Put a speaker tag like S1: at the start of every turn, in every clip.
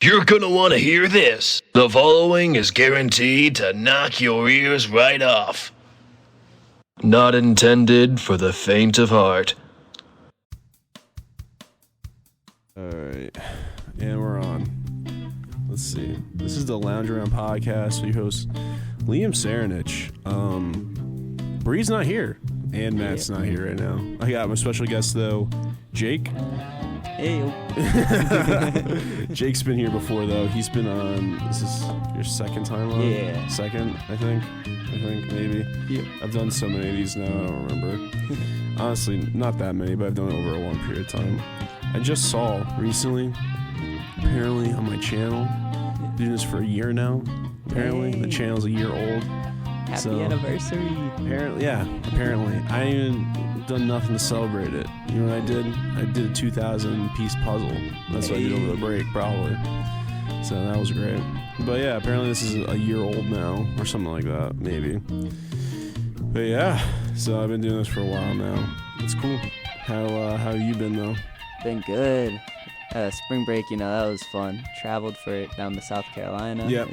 S1: You're gonna want to hear this. The following is guaranteed to knock your ears right off. Not intended for the faint of heart.
S2: Alright, and we're on. Let's see. This is the Lounge Around Podcast with your host, Liam Saranich. Bree's not here, and Matt's not here right now. I got my special guest, though, Jake.
S3: Hey.
S2: Jake's been here before, though. He's been on, this is your second time on?
S3: Yeah.
S2: Second, I think, maybe.
S3: Yep.
S2: I've done so many of these now, I don't remember. Honestly, not that many, but I've done it over a long period of time. I just saw recently, apparently on my channel, doing this for a year now. Apparently,
S3: Hey.
S2: the channel's a year old.
S3: Happy anniversary.
S2: Apparently. I ain't even done nothing to celebrate it. You know what I did? I did a 2,000-piece puzzle. That's what I did over the break, probably. So that was great. But yeah, apparently this is a year old now, or something like that, maybe. But yeah, so I've been doing this for a while now. It's cool. How have you been, though?
S3: Been good. Spring break, that was fun. Traveled for it down to South Carolina.
S2: Yep.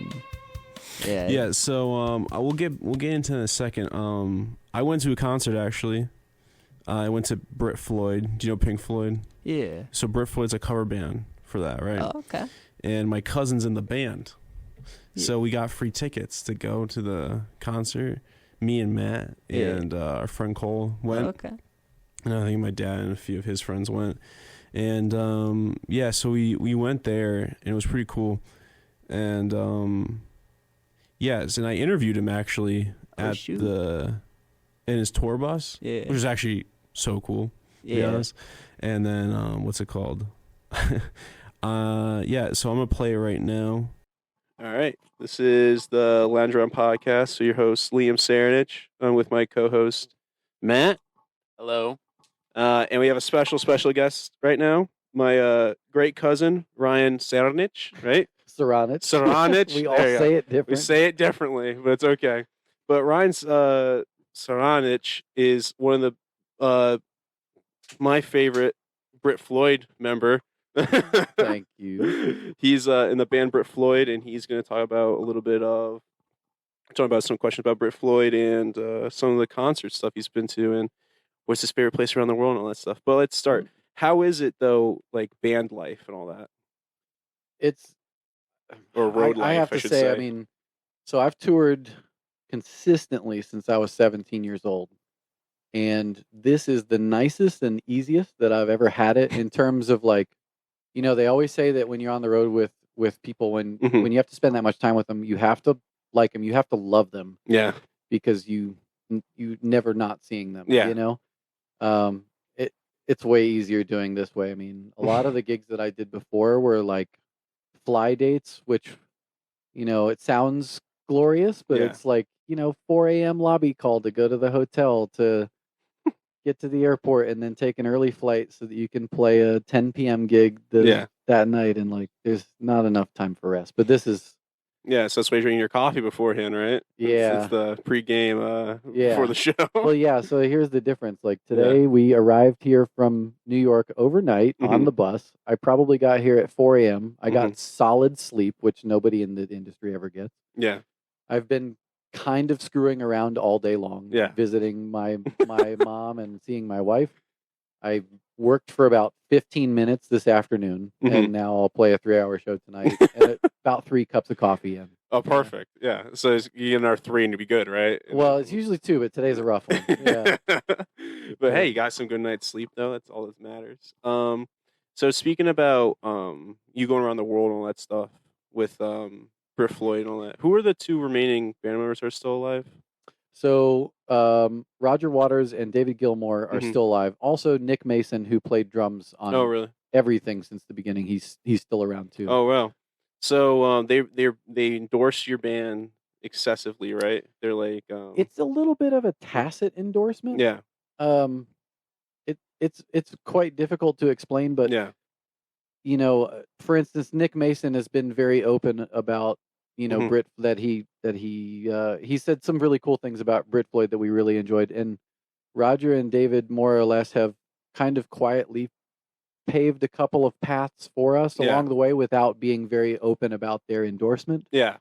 S3: Yeah.
S2: Yeah, so we'll get into it in a second. I went to a concert, actually. I went to Brit Floyd. Do you know Pink Floyd?
S3: Yeah.
S2: So Brit Floyd's a cover band for that, right?
S3: Oh, okay.
S2: And my cousin's in the band.
S3: Yeah.
S2: So we got free tickets to go to the concert. Me and Matt and our friend Cole went.
S3: Oh, okay.
S2: And I think my dad and a few of his friends went. And so we went there, and it was pretty cool. And and I interviewed him actually in his tour bus, which is actually so cool, to be honest. And then what's it called? So I'm gonna play it right now. All right, this is the Lounge Around Podcast. So your host Liam Saranich. I'm with my co-host Matt.
S4: Hello.
S2: And we have a special guest right now. My great cousin Ryan Saranich, right?
S5: Saranich. We all say it different.
S2: We say it differently, but it's okay. But Ryan Saranich is one of the my favorite Brit Floyd member.
S5: Thank you.
S2: He's in the band Brit Floyd, and he's going to talk about some questions about Brit Floyd and some of the concert stuff he's been to, and what's his favorite place around the world and all that stuff. But let's start. How is it, though, like band life and all that? Or road life,
S5: I have to say, I mean, so I've toured consistently since I was 17 years old. And this is the nicest and easiest that I've ever had it in terms of like, they always say that when you're on the road with people, when you have to spend that much time with them, you have to like them, you have to love them.
S2: Yeah.
S5: Because you never not seeing them,
S2: Yeah.
S5: It's way easier doing this way. I mean, a lot of the gigs that I did before were like fly dates, which, it sounds glorious, but it's like, 4 a.m. lobby call to go to the hotel to get to the airport and then take an early flight so that you can play a 10 p.m. gig that night. And like, there's not enough time for rest, but this is.
S2: Yeah, so that's why you're drinking your coffee beforehand, right?
S5: Yeah.
S2: It's the pregame before the show.
S5: Well, yeah, so here's the difference. Like today we arrived here from New York overnight on the bus. I probably got here at 4 a.m. I got solid sleep, which nobody in the industry ever gets.
S2: Yeah.
S5: I've been kind of screwing around all day long, visiting my mom and seeing my wife. I worked for about 15 minutes this afternoon, and now I'll play a 3-hour show tonight and about 3 cups of coffee in.
S2: Oh, perfect. Yeah. So you get another 3 and you'll be good, right?
S5: Well, it's usually 2, but today's a rough one. Yeah.
S2: But hey, you got some good night's sleep, though. That's all that matters. So speaking about you going around the world and all that stuff with Brit Floyd and all that, who are the 2 remaining band members who are still alive?
S5: So Roger Waters and David Gilmour are still alive. Also, Nick Mason, who played drums on everything since the beginning, he's still around too.
S2: Oh wow! So they endorse your band excessively, right? They're like
S5: it's a little bit of a tacit endorsement.
S2: Yeah.
S5: It's quite difficult to explain, but for instance, Nick Mason has been very open about Brit that he said some really cool things about Brit Floyd that we really enjoyed, and Roger and David more or less have kind of quietly paved a couple of paths for us along the way without being very open about their endorsement.
S2: Yeah.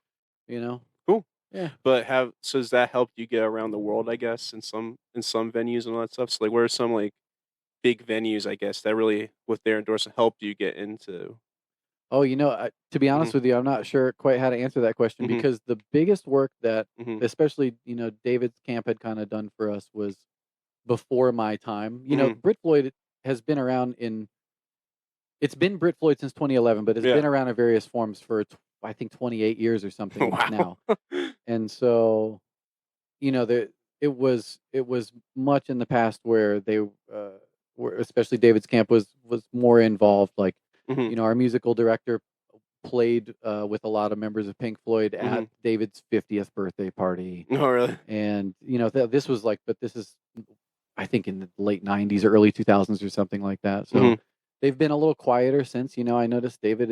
S5: Cool. Yeah.
S2: But has that helped you get around the world, I guess, in some venues and all that stuff? So like, where are some like big venues, I guess, that really with their endorsement helped you get into?
S5: Oh, to be honest with you, I'm not sure quite how to answer that question because the biggest work that, especially, David's camp had kind of done for us was before my time. Brit Floyd has been around it's been Brit Floyd since 2011, but it's been around in various forms for, I think, 28 years or something now. And so, it was much in the past where they were, especially David's camp was more involved. Like, our musical director played with a lot of members of Pink Floyd at David's 50th birthday party.
S2: Oh, really?
S5: And, this was but this is, I think, in the late 90s or early 2000s or something like that. So they've been a little quieter since. I noticed David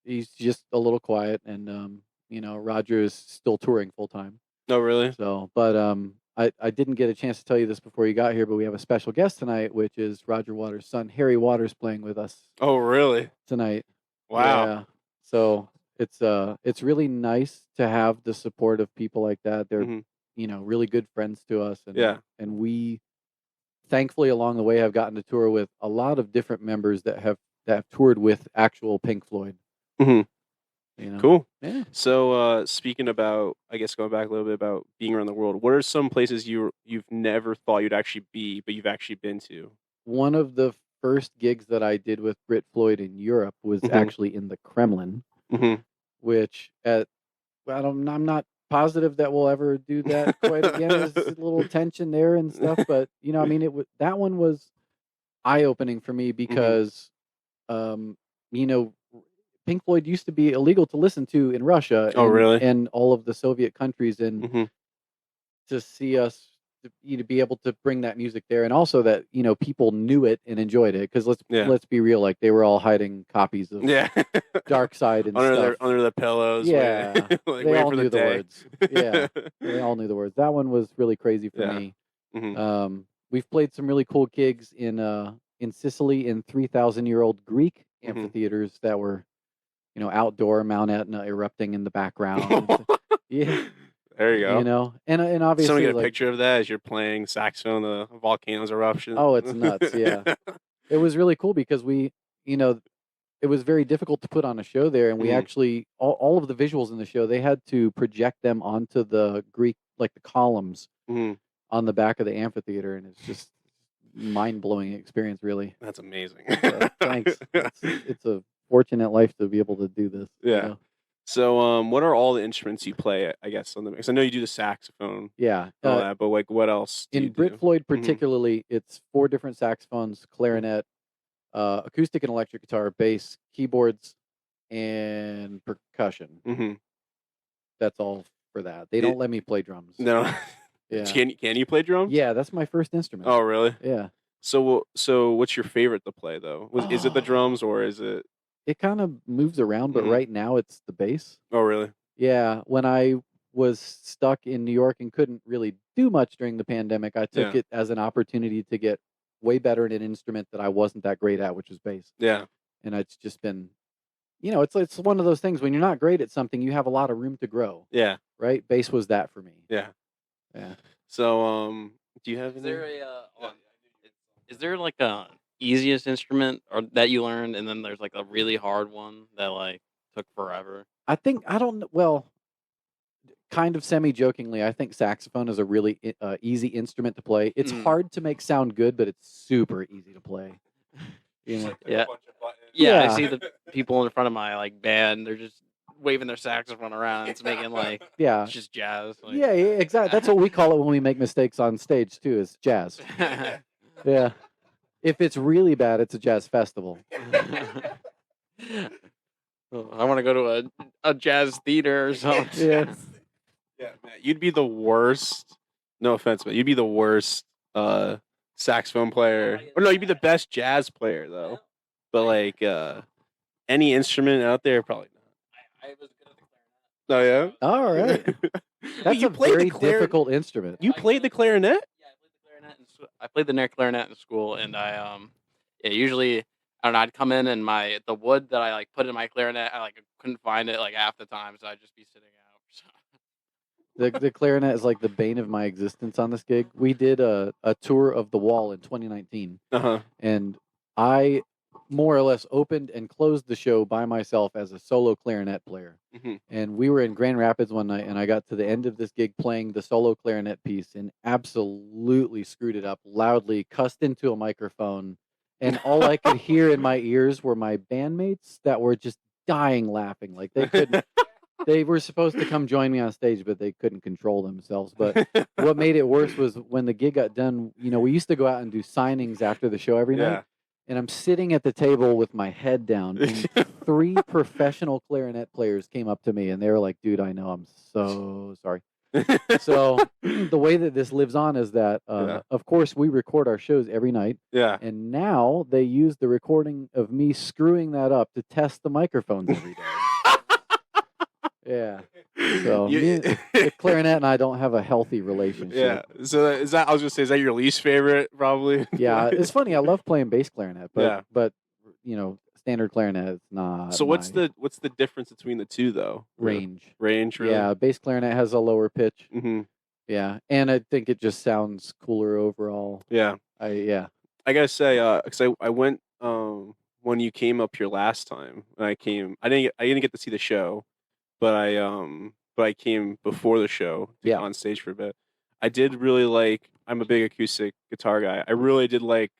S5: he's just a little quiet, and Roger is still touring full time.
S2: Oh, really?
S5: So, but I didn't get a chance to tell you this before you got here, but we have a special guest tonight, which is Roger Waters' son, Harry Waters, playing with us.
S2: Oh, really?
S5: Tonight.
S2: Wow.
S5: Yeah. So it's really nice to have the support of people like that. They're really good friends to us, and we thankfully along the way have gotten to tour with a lot of different members that have toured with actual Pink Floyd.
S2: Cool.
S5: Yeah.
S2: So speaking about, I guess going back a little bit about being around the world, what are some places you've never thought you'd actually be, but you've actually been to?
S5: One of the first gigs that I did with Brit Floyd in Europe was actually in the Kremlin, which I'm not positive that we'll ever do that quite again. There's a little tension there and stuff, but that one was eye-opening for me because Pink Floyd used to be illegal to listen to in Russia and all of the Soviet countries, and to see us be able to bring that music there, and also that people knew it and enjoyed it, because let's be real, like they were all hiding copies of Dark Side and stuff
S2: under the pillows.
S5: Yeah,
S2: like,
S5: they all
S2: for
S5: knew the
S2: day.
S5: words. Yeah, they all knew the words. That one was really crazy for me. We've played some really cool gigs in Sicily in 3,000-year-old Greek amphitheaters that were outdoor, Mount Etna erupting in the background. Yeah.
S2: There you go.
S5: And obviously,
S2: someone get a picture of that as you're playing saxophone, the volcano's eruption.
S5: Oh, it's nuts. Yeah. It was really cool because we, it was very difficult to put on a show there. And we actually, all of the visuals in the show, they had to project them onto the Greek, like the columns on the back of the amphitheater. And it's just mind-blowing experience, really.
S2: That's amazing.
S5: Thanks. It's a fortunate life to be able to do this.
S2: Yeah. So, what are all the instruments you play, I guess, on the mix? I know you do the saxophone.
S5: Yeah.
S2: All that, but like, what else do
S5: in
S2: you
S5: Brit
S2: do?
S5: Floyd particularly, it's 4 different saxophones, clarinet, acoustic and electric guitar, bass, keyboards, and percussion. That's all for that. They don't let me play drums.
S2: No.
S5: Yeah.
S2: Can you play drums?
S5: Yeah, that's my first instrument.
S2: Oh, really?
S5: Yeah.
S2: So what's your favorite to play, though? Is it the drums or is it...
S5: It kind of moves around, but right now it's the bass.
S2: Oh, really?
S5: Yeah. When I was stuck in New York and couldn't really do much during the pandemic, I took it as an opportunity to get way better at an instrument that I wasn't that great at, which was bass.
S2: Yeah.
S5: And it's just been, it's one of those things when you're not great at something, you have a lot of room to grow.
S2: Yeah.
S5: Right? Bass was that for me.
S2: Yeah.
S5: Yeah.
S2: So, do you have...
S4: Is there like a easiest instrument or that you learned, and then there's like a really hard one that like took forever?
S5: Kind of semi-jokingly, I think saxophone is a really easy instrument to play. It's hard to make sound good, but it's super easy to play.
S4: Yeah.
S5: Yeah.
S4: I see the people in front of my like band, they're just waving their saxophone around. It's making like it's just jazz. Like.
S5: Yeah, exactly. That's what we call it when we make mistakes on stage too, is jazz. Yeah. If it's really bad, it's a jazz festival.
S4: I want to go to a jazz theater or something.
S5: Yeah.
S2: Yeah, man, you'd be the worst. No offense, but you'd be the worst saxophone player. Or no, you'd be the best jazz player though. But like any instrument out there, probably not.
S4: I was good at the clarinet.
S2: Oh yeah.
S5: All right. That's a very difficult instrument.
S2: You played the clarinet?
S4: Yeah, I played the clarinet. I played the clarinet in school, and I usually I don't know, I'd come in and the wood that I like put in my clarinet, I like couldn't find it like half the time, so I'd just be sitting out. So.
S5: The clarinet is like the bane of my existence on this gig. We did a tour of the wall in 2019, and I more or less opened and closed the show by myself as a solo clarinet player. And we were in Grand Rapids one night, and I got to the end of this gig playing the solo clarinet piece and absolutely screwed it up loudly, cussed into a microphone, and all I could hear in my ears were my bandmates that were just dying laughing. Like they couldn't. They were supposed to come join me on stage, but they couldn't control themselves. But what made it worse was when the gig got done, we used to go out and do signings after the show every night. And I'm sitting at the table with my head down, and 3 professional clarinet players came up to me, and they were like, dude, I know, I'm so sorry. So the way that this lives on is that, of course, we record our shows every night. And now they use the recording of me screwing that up to test the microphones every day. Yeah. So the clarinet and I don't have a healthy relationship.
S2: Yeah. So is that, I was gonna say, is that your least favorite? Probably.
S5: Yeah. It's funny. I love playing bass clarinet, but standard clarinet is not.
S2: So what's the difference between the two though?
S5: Range.
S2: Range. Really?
S5: Yeah. Bass clarinet has a lower pitch. Yeah, and I think it just sounds cooler overall.
S2: Yeah.
S5: I
S2: gotta say, because I went when you came up here last time. I didn't get to see the show. But I came before the show to get on stage for a bit. I did really like. I'm a big acoustic guitar guy. I really did like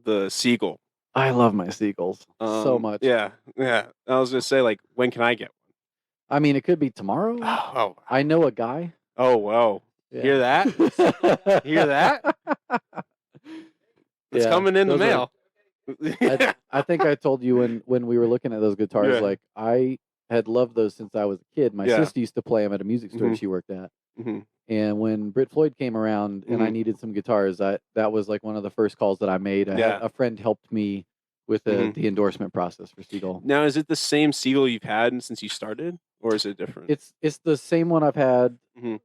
S2: the Seagull.
S5: I love my Seagulls so much.
S2: Yeah. I was gonna say, like, when can I get one?
S5: I mean, it could be tomorrow.
S2: Oh,
S5: I know a guy.
S2: Oh, wow! Yeah. Hear that? Hear that? It's coming in the mail.
S5: I think I told you when we were looking at those guitars, like I had loved those since I was a kid. My sister used to play them at a music store she worked at. And when Brit Floyd came around and I needed some guitars, that was like one of the first calls that I made. A friend helped me with the endorsement process for Seagull.
S2: Now, is it the same Seagull you've had since you started, or is it different?
S5: It's the same one I've had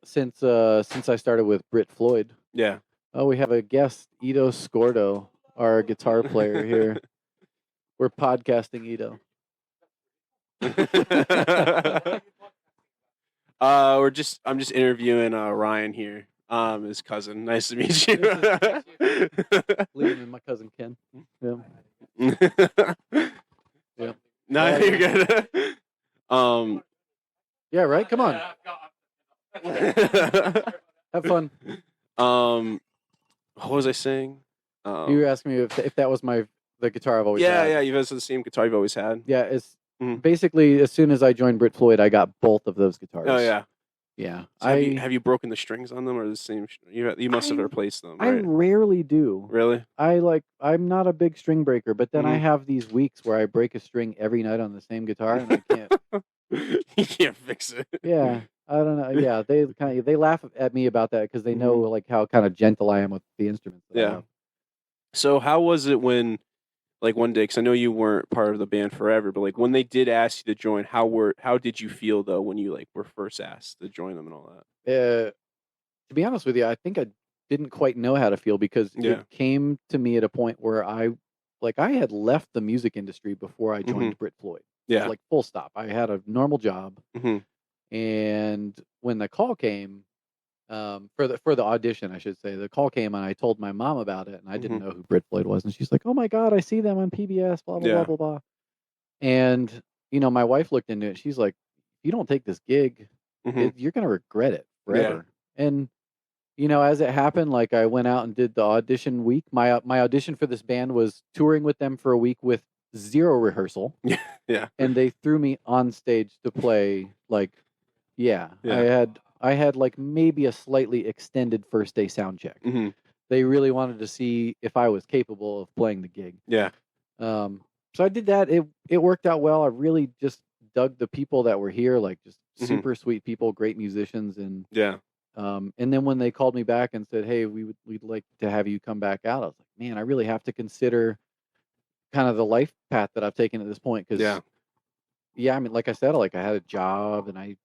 S5: since I started with Brit Floyd.
S2: Yeah.
S5: Oh, we have a guest, Ito Scordo, our guitar player here. We're podcasting Ito.
S2: I'm just interviewing Ryan here, his cousin. Nice to meet you.
S5: Liam and my cousin Ken. Yeah. Yeah.
S2: No, you're good.
S5: Yeah, right. Come on. Have fun.
S2: What was I saying?
S5: You were asking me if that was the guitar I've always had.
S2: Yeah, you've had the same guitar you've always had.
S5: Yeah, it's basically as soon as I joined Brit Floyd, I got both of those guitars.
S2: Oh yeah.
S5: Yeah.
S2: So have you broken the strings on them, or the same? You must have replaced them. Right?
S5: I rarely do.
S2: Really?
S5: I'm not a big string breaker, but then I have these weeks where I break a string every night on the same guitar, and I can't.
S2: You can't fix it.
S5: Yeah, I don't know. Yeah, they laugh at me about that because they know like how kind of gentle I am with the instruments.
S2: Yeah. So how was it when, like, one day? Because I know you weren't part of the band forever, but like when they did ask you to join, how did you feel though when you were first asked to join them and all that?
S5: To be honest with you, I think I didn't quite know how to feel because it came to me at a point where I had left the music industry before I joined Brit Floyd.
S2: Yeah.
S5: Like full stop. I had a normal job. And when the call came, for the audition, I should say, the call came and I told my mom about it, and I didn't know who Brit Floyd was, and she's like, "Oh my God, I see them on PBS, blah blah blah blah blah." And my wife looked into it. She's like, "If you don't take this gig, you're gonna regret it forever." Yeah. And as it happened, like I went out and did the audition week. My audition for this band was touring with them for a week with 0 rehearsal.
S2: Yeah.
S5: And they threw me on stage to play. I had like maybe a slightly extended first day sound check. They really wanted to see if I was capable of playing the gig.
S2: Yeah.
S5: So I did that. It worked out well. I really just dug the people that were here, like just super sweet people, great musicians, and and then when they called me back and said, "Hey, we'd like to have you come back out," I was like, "Man, I really have to consider kind of the life path that I've taken at this point." Because I mean, like I said, I had a job, and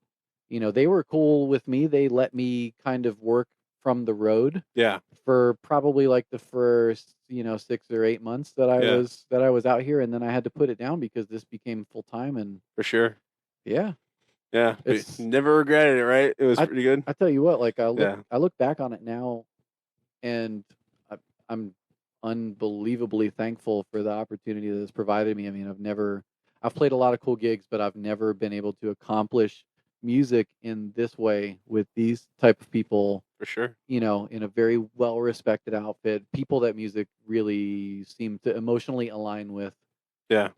S5: they were cool with me. They let me kind of work from the road
S2: Yeah.
S5: for probably like the first 6 or 8 months that I was out here, and then I had to put it down because this became full time. And
S2: For sure.
S5: yeah,
S2: Yeah. But
S5: It's-
S2: never regretted it, right? It was pretty good.
S5: I tell you what, like I
S2: Yeah.
S5: look back on it now, and I'm unbelievably thankful for the opportunity that it's provided me. I mean, I've played a lot of cool gigs, but I've never been able to accomplish music in this way with these type of people,
S2: For sure.
S5: in a very well respected outfit, people that music really seem to emotionally align with.
S2: Yeah.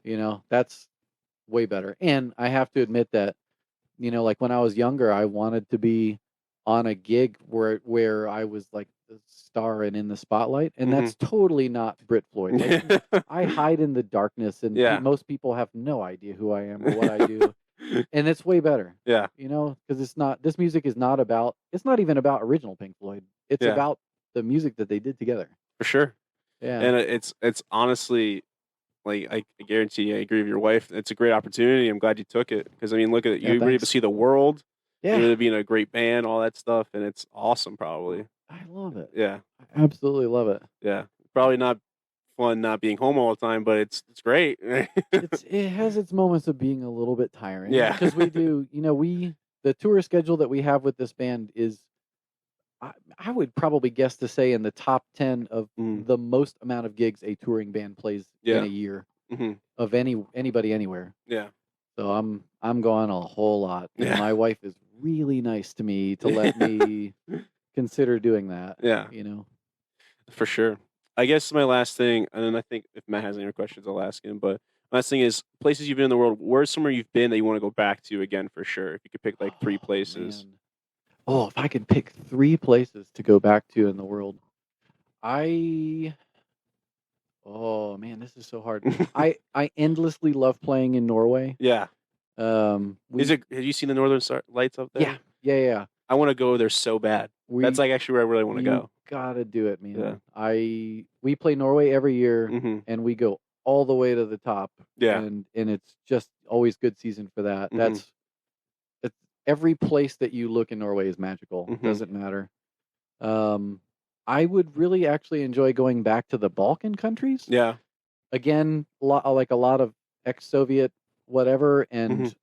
S5: That's way better. And I have to admit that, like when I was younger, I wanted to be on a gig where I was like the star and in the spotlight, and that's totally not Brit Floyd. Like, I hide in the darkness, and
S2: Yeah.
S5: most people have no idea who I am or what I do, and it's way better.
S2: Yeah.
S5: Because this music is not about. It's not even about original Pink Floyd. It's
S2: Yeah.
S5: about the music that they did together.
S2: For sure.
S5: Yeah.
S2: And it's honestly, like, I guarantee I agree with your wife. It's a great opportunity. I'm glad you took it because, I mean, look at it.
S5: Yeah,
S2: You were able to
S5: thanks.
S2: see the world.
S5: Yeah.
S2: You're being a great band, all that stuff, and it's awesome. Probably.
S5: I love it.
S2: Yeah.
S5: I absolutely love it.
S2: Yeah. Probably not fun not being home all the time, but it's great.
S5: It has its moments of being a little bit tiring.
S2: Yeah.
S5: Because we do, the tour schedule that we have with this band is, I would probably guess to say in the top 10 of the most amount of gigs a touring band plays
S2: Yeah.
S5: in a year
S2: Mhm.
S5: of anybody anywhere.
S2: Yeah.
S5: So I'm going a whole lot. And
S2: Yeah.
S5: my wife is really nice to me to let me consider doing that.
S2: Yeah. For sure. I guess my last thing, and then I think if Matt has any more questions, I'll ask him. But last thing is places you've been in the world. Where's somewhere you've been that you want to go back to again for sure? If you could pick like 3 places.
S5: Man. Oh, if I could pick 3 places to go back to in the world, oh man, this is so hard. I endlessly love playing in Norway.
S2: Yeah. Have
S5: We,
S2: you seen the Northern Lights up there?
S5: yeah.
S2: I want to go there so bad. That's like actually where I really want to
S5: you
S2: go.
S5: Gotta do it, man.
S2: Yeah.
S5: We play Norway every year,
S2: hmm
S5: and we go all the way to the top.
S2: Yeah.
S5: and it's just always good season for that.
S2: Mhm.
S5: It's every place that you look in Norway is magical.
S2: Mhm.
S5: Doesn't matter. I would really actually enjoy going back to the Balkan countries.
S2: Yeah.
S5: Again, like a lot of ex-Soviet whatever, and
S2: Mhm.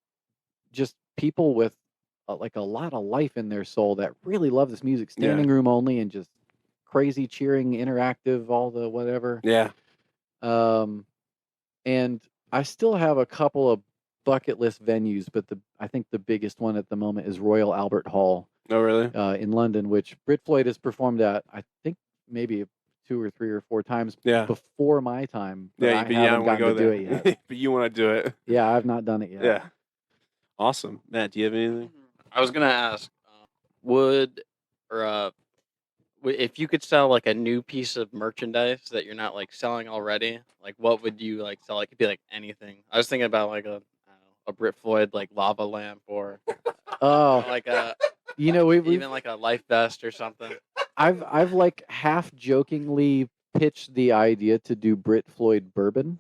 S5: just people with like a lot of life in their soul that really love this music.
S2: Yeah.
S5: Standing room only, and just crazy cheering, interactive, all the whatever.
S2: Yeah.
S5: And I still have a couple of bucket list venues, but I think the biggest one at the moment is Royal Albert Hall
S2: Oh, really?
S5: in London, which Brit Floyd has performed at, I think maybe 2 or 3 or 4 times
S2: Yeah.
S5: before my time. But
S2: Yeah.
S5: I
S2: But you
S5: haven't
S2: don't want to
S5: gotten
S2: go
S5: to do
S2: there.
S5: it yet.
S2: But you want to do it.
S5: Yeah, I've not done it yet.
S2: Yeah. Awesome. Matt, do you have anything?
S4: I was gonna ask, if you could sell like a new piece of merchandise that you're not like selling already, like what would you like sell? It could be like anything. I was thinking about like a Brit Floyd like lava lamp or
S5: Oh,
S4: like a
S5: we've
S4: even like a life vest or something.
S5: I've like half jokingly pitched the idea to do Brit Floyd bourbon.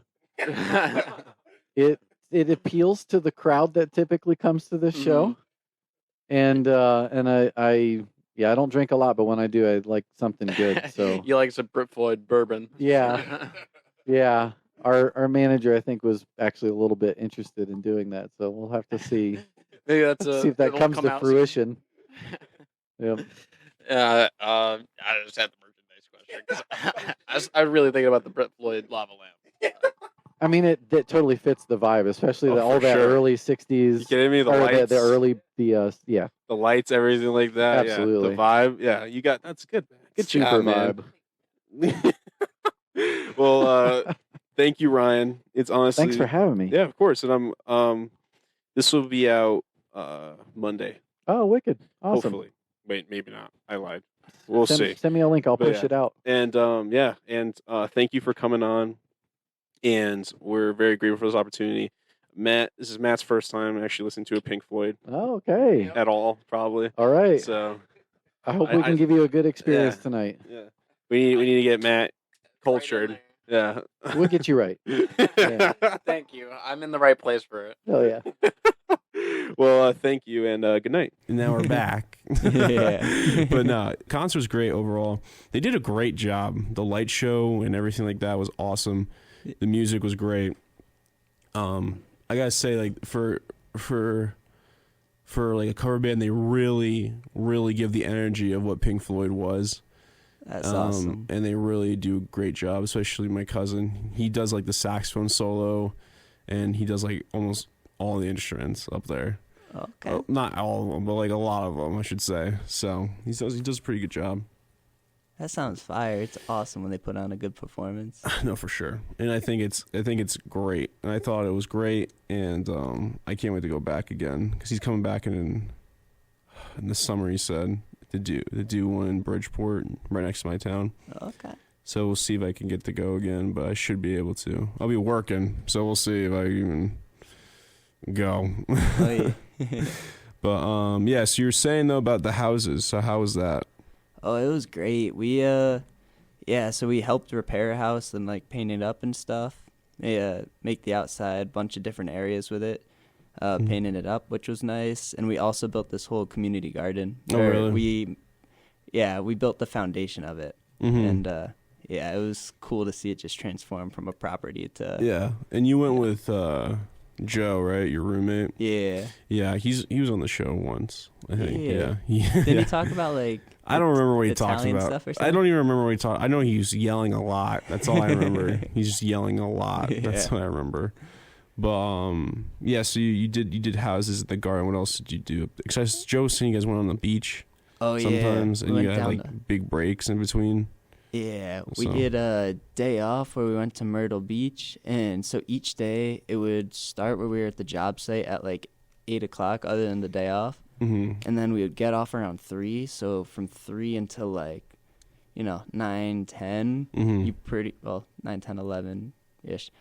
S5: It appeals to the crowd that typically comes to this show, and I don't drink a lot, but when I do, I like something good. So
S4: You like some Brit Floyd bourbon?
S5: Yeah. yeah, our manager I think was actually a little bit interested in doing that, so we'll have to see
S4: Maybe that's
S5: see if that
S4: it'll
S5: comes
S4: come
S5: to
S4: out soon.
S5: fruition. Yep.
S4: I just had the merchandise question 'cause I was really thinking about the Brit Floyd lava lamp.
S5: I mean, it totally fits the vibe, especially
S2: Oh,
S5: all
S2: for
S5: that
S2: sure.
S5: early '60s.
S2: You kidding me? The
S5: or
S2: lights,
S5: the early yeah,
S2: the lights, everything like that.
S5: Absolutely.
S2: Yeah, the vibe. Yeah, you got that's good. Good
S5: super
S2: job, man.
S5: vibe.
S2: Well, thank you, Ryan. It's honestly
S5: Thanks for having me.
S2: Yeah, of course. And I'm this will be out Monday.
S5: Oh, wicked! Awesome.
S2: Hopefully. Wait, maybe not. I lied. We'll see.
S5: Send me a link. I'll
S2: But
S5: push
S2: yeah.
S5: it out.
S2: And thank you for coming on. And we're very grateful for this opportunity. Matt, this is Matt's first time actually listening to a Pink Floyd
S5: Oh, okay.
S2: at all, probably.
S5: All right.
S2: So
S5: I hope we can give you a good experience tonight.
S2: yeah, we need to get Matt cultured. Yeah,
S5: We'll get you right. Yeah.
S4: Thank you. I'm in the right place for it.
S5: Oh yeah.
S2: Well, thank you, and good night. And now we're back.
S3: Yeah.
S2: But no, concert was great overall. They did a great job. The light show and everything like that was awesome. The music was great. I gotta say, like for like a cover band, they really give the energy of what Pink Floyd was.
S3: That's awesome.
S2: And they really do a great job, especially my cousin. He does like the saxophone solo, and he does like almost all the instruments up there.
S3: Okay.
S2: Well, not all of them, but like a lot of them, I should say. So he does a pretty good job.
S3: That sounds fire. It's awesome when they put on a good performance.
S2: No, for sure. And I think it's great. And I thought it was great, and I can't wait to go back again because he's coming back in the summer. He said to do one in Bridgeport, right next to my town.
S3: Okay.
S2: So we'll see if I can get to go again, but I should be able to. I'll be working, so we'll see if I even go.
S3: Oh, yeah.
S2: But yeah. So you were saying though about the houses. So how was that?
S3: Oh, it was great. We so we helped repair a house and like paint it up and stuff. Make the outside bunch of different areas with it. Painted it up, which was nice. And we also built this whole community garden.
S2: Oh, really?
S3: We built the foundation of it.
S2: Mm-hmm.
S3: And it was cool to see it just transform from a property to
S2: Yeah. And you went with Joe, right? Your roommate?
S3: Yeah.
S2: Yeah, he was on the show once, I think.
S3: Yeah.
S2: Yeah.
S3: Did he talk about like
S2: I don't remember what he talked
S3: Italian
S2: about.
S3: stuff or
S2: I
S3: something?
S2: don't even remember what he talked. I know he was yelling a lot. That's all I remember. He's just yelling a lot. That's
S3: Yeah.
S2: what I remember. But yeah. So you did houses at the garden. What else did you do? Because Joe was saying you guys went on the beach.
S3: Oh
S2: Sometimes,
S3: yeah.
S2: and
S3: We
S2: you
S3: went
S2: had
S3: down
S2: like big breaks in between.
S3: Yeah, we
S2: So-
S3: did a day off where we went to Myrtle Beach, and so each day it would start where we were at the job site at like 8:00, other than the day off,
S2: Mm-hmm.
S3: and then we would get off around 3. So from 3 until like, 9, 10,
S2: Mm-hmm.
S3: 9, 10, 11 ish.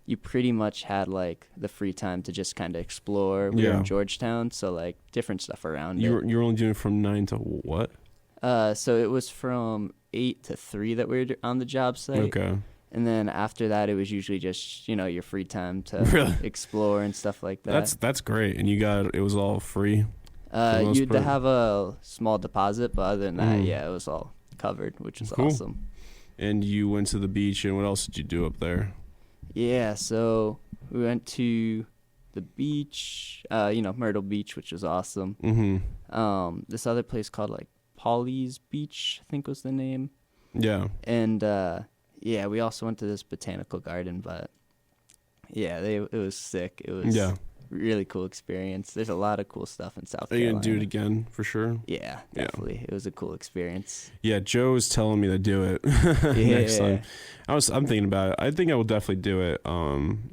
S3: You pretty much had like the free time to just kind of explore. We were
S2: Yeah.
S3: in Georgetown, so like different stuff around
S2: You
S3: it.
S2: were only doing it from 9 to what?
S3: So it was from 8 to 3 that we were on the job site.
S2: Okay.
S3: And then after that, it was usually just, your free time to
S2: Really?
S3: explore and stuff like that.
S2: That's great. And it was all free. the most
S3: You'd
S2: part.
S3: have a small deposit, but other than that,
S2: Mm.
S3: yeah, it was all covered, which was
S2: Cool.
S3: awesome.
S2: And you went to the beach, and what else did you do up there?
S3: Yeah, so we went to the beach, Myrtle Beach, which was awesome.
S2: Mm-hmm.
S3: This other place called like Polly's Beach, I think was the name.
S2: Yeah.
S3: And we also went to this botanical garden, but yeah, it was sick. It was
S2: Yeah.
S3: really cool experience. There's a lot of cool stuff in South
S2: Are you
S3: Carolina.
S2: gonna do it again for sure?
S3: Yeah,
S2: Yeah.
S3: definitely. It was a cool experience.
S2: Yeah, Joe was telling me to do it next time.
S3: Yeah.
S2: I'm thinking about it. I think I will definitely do it.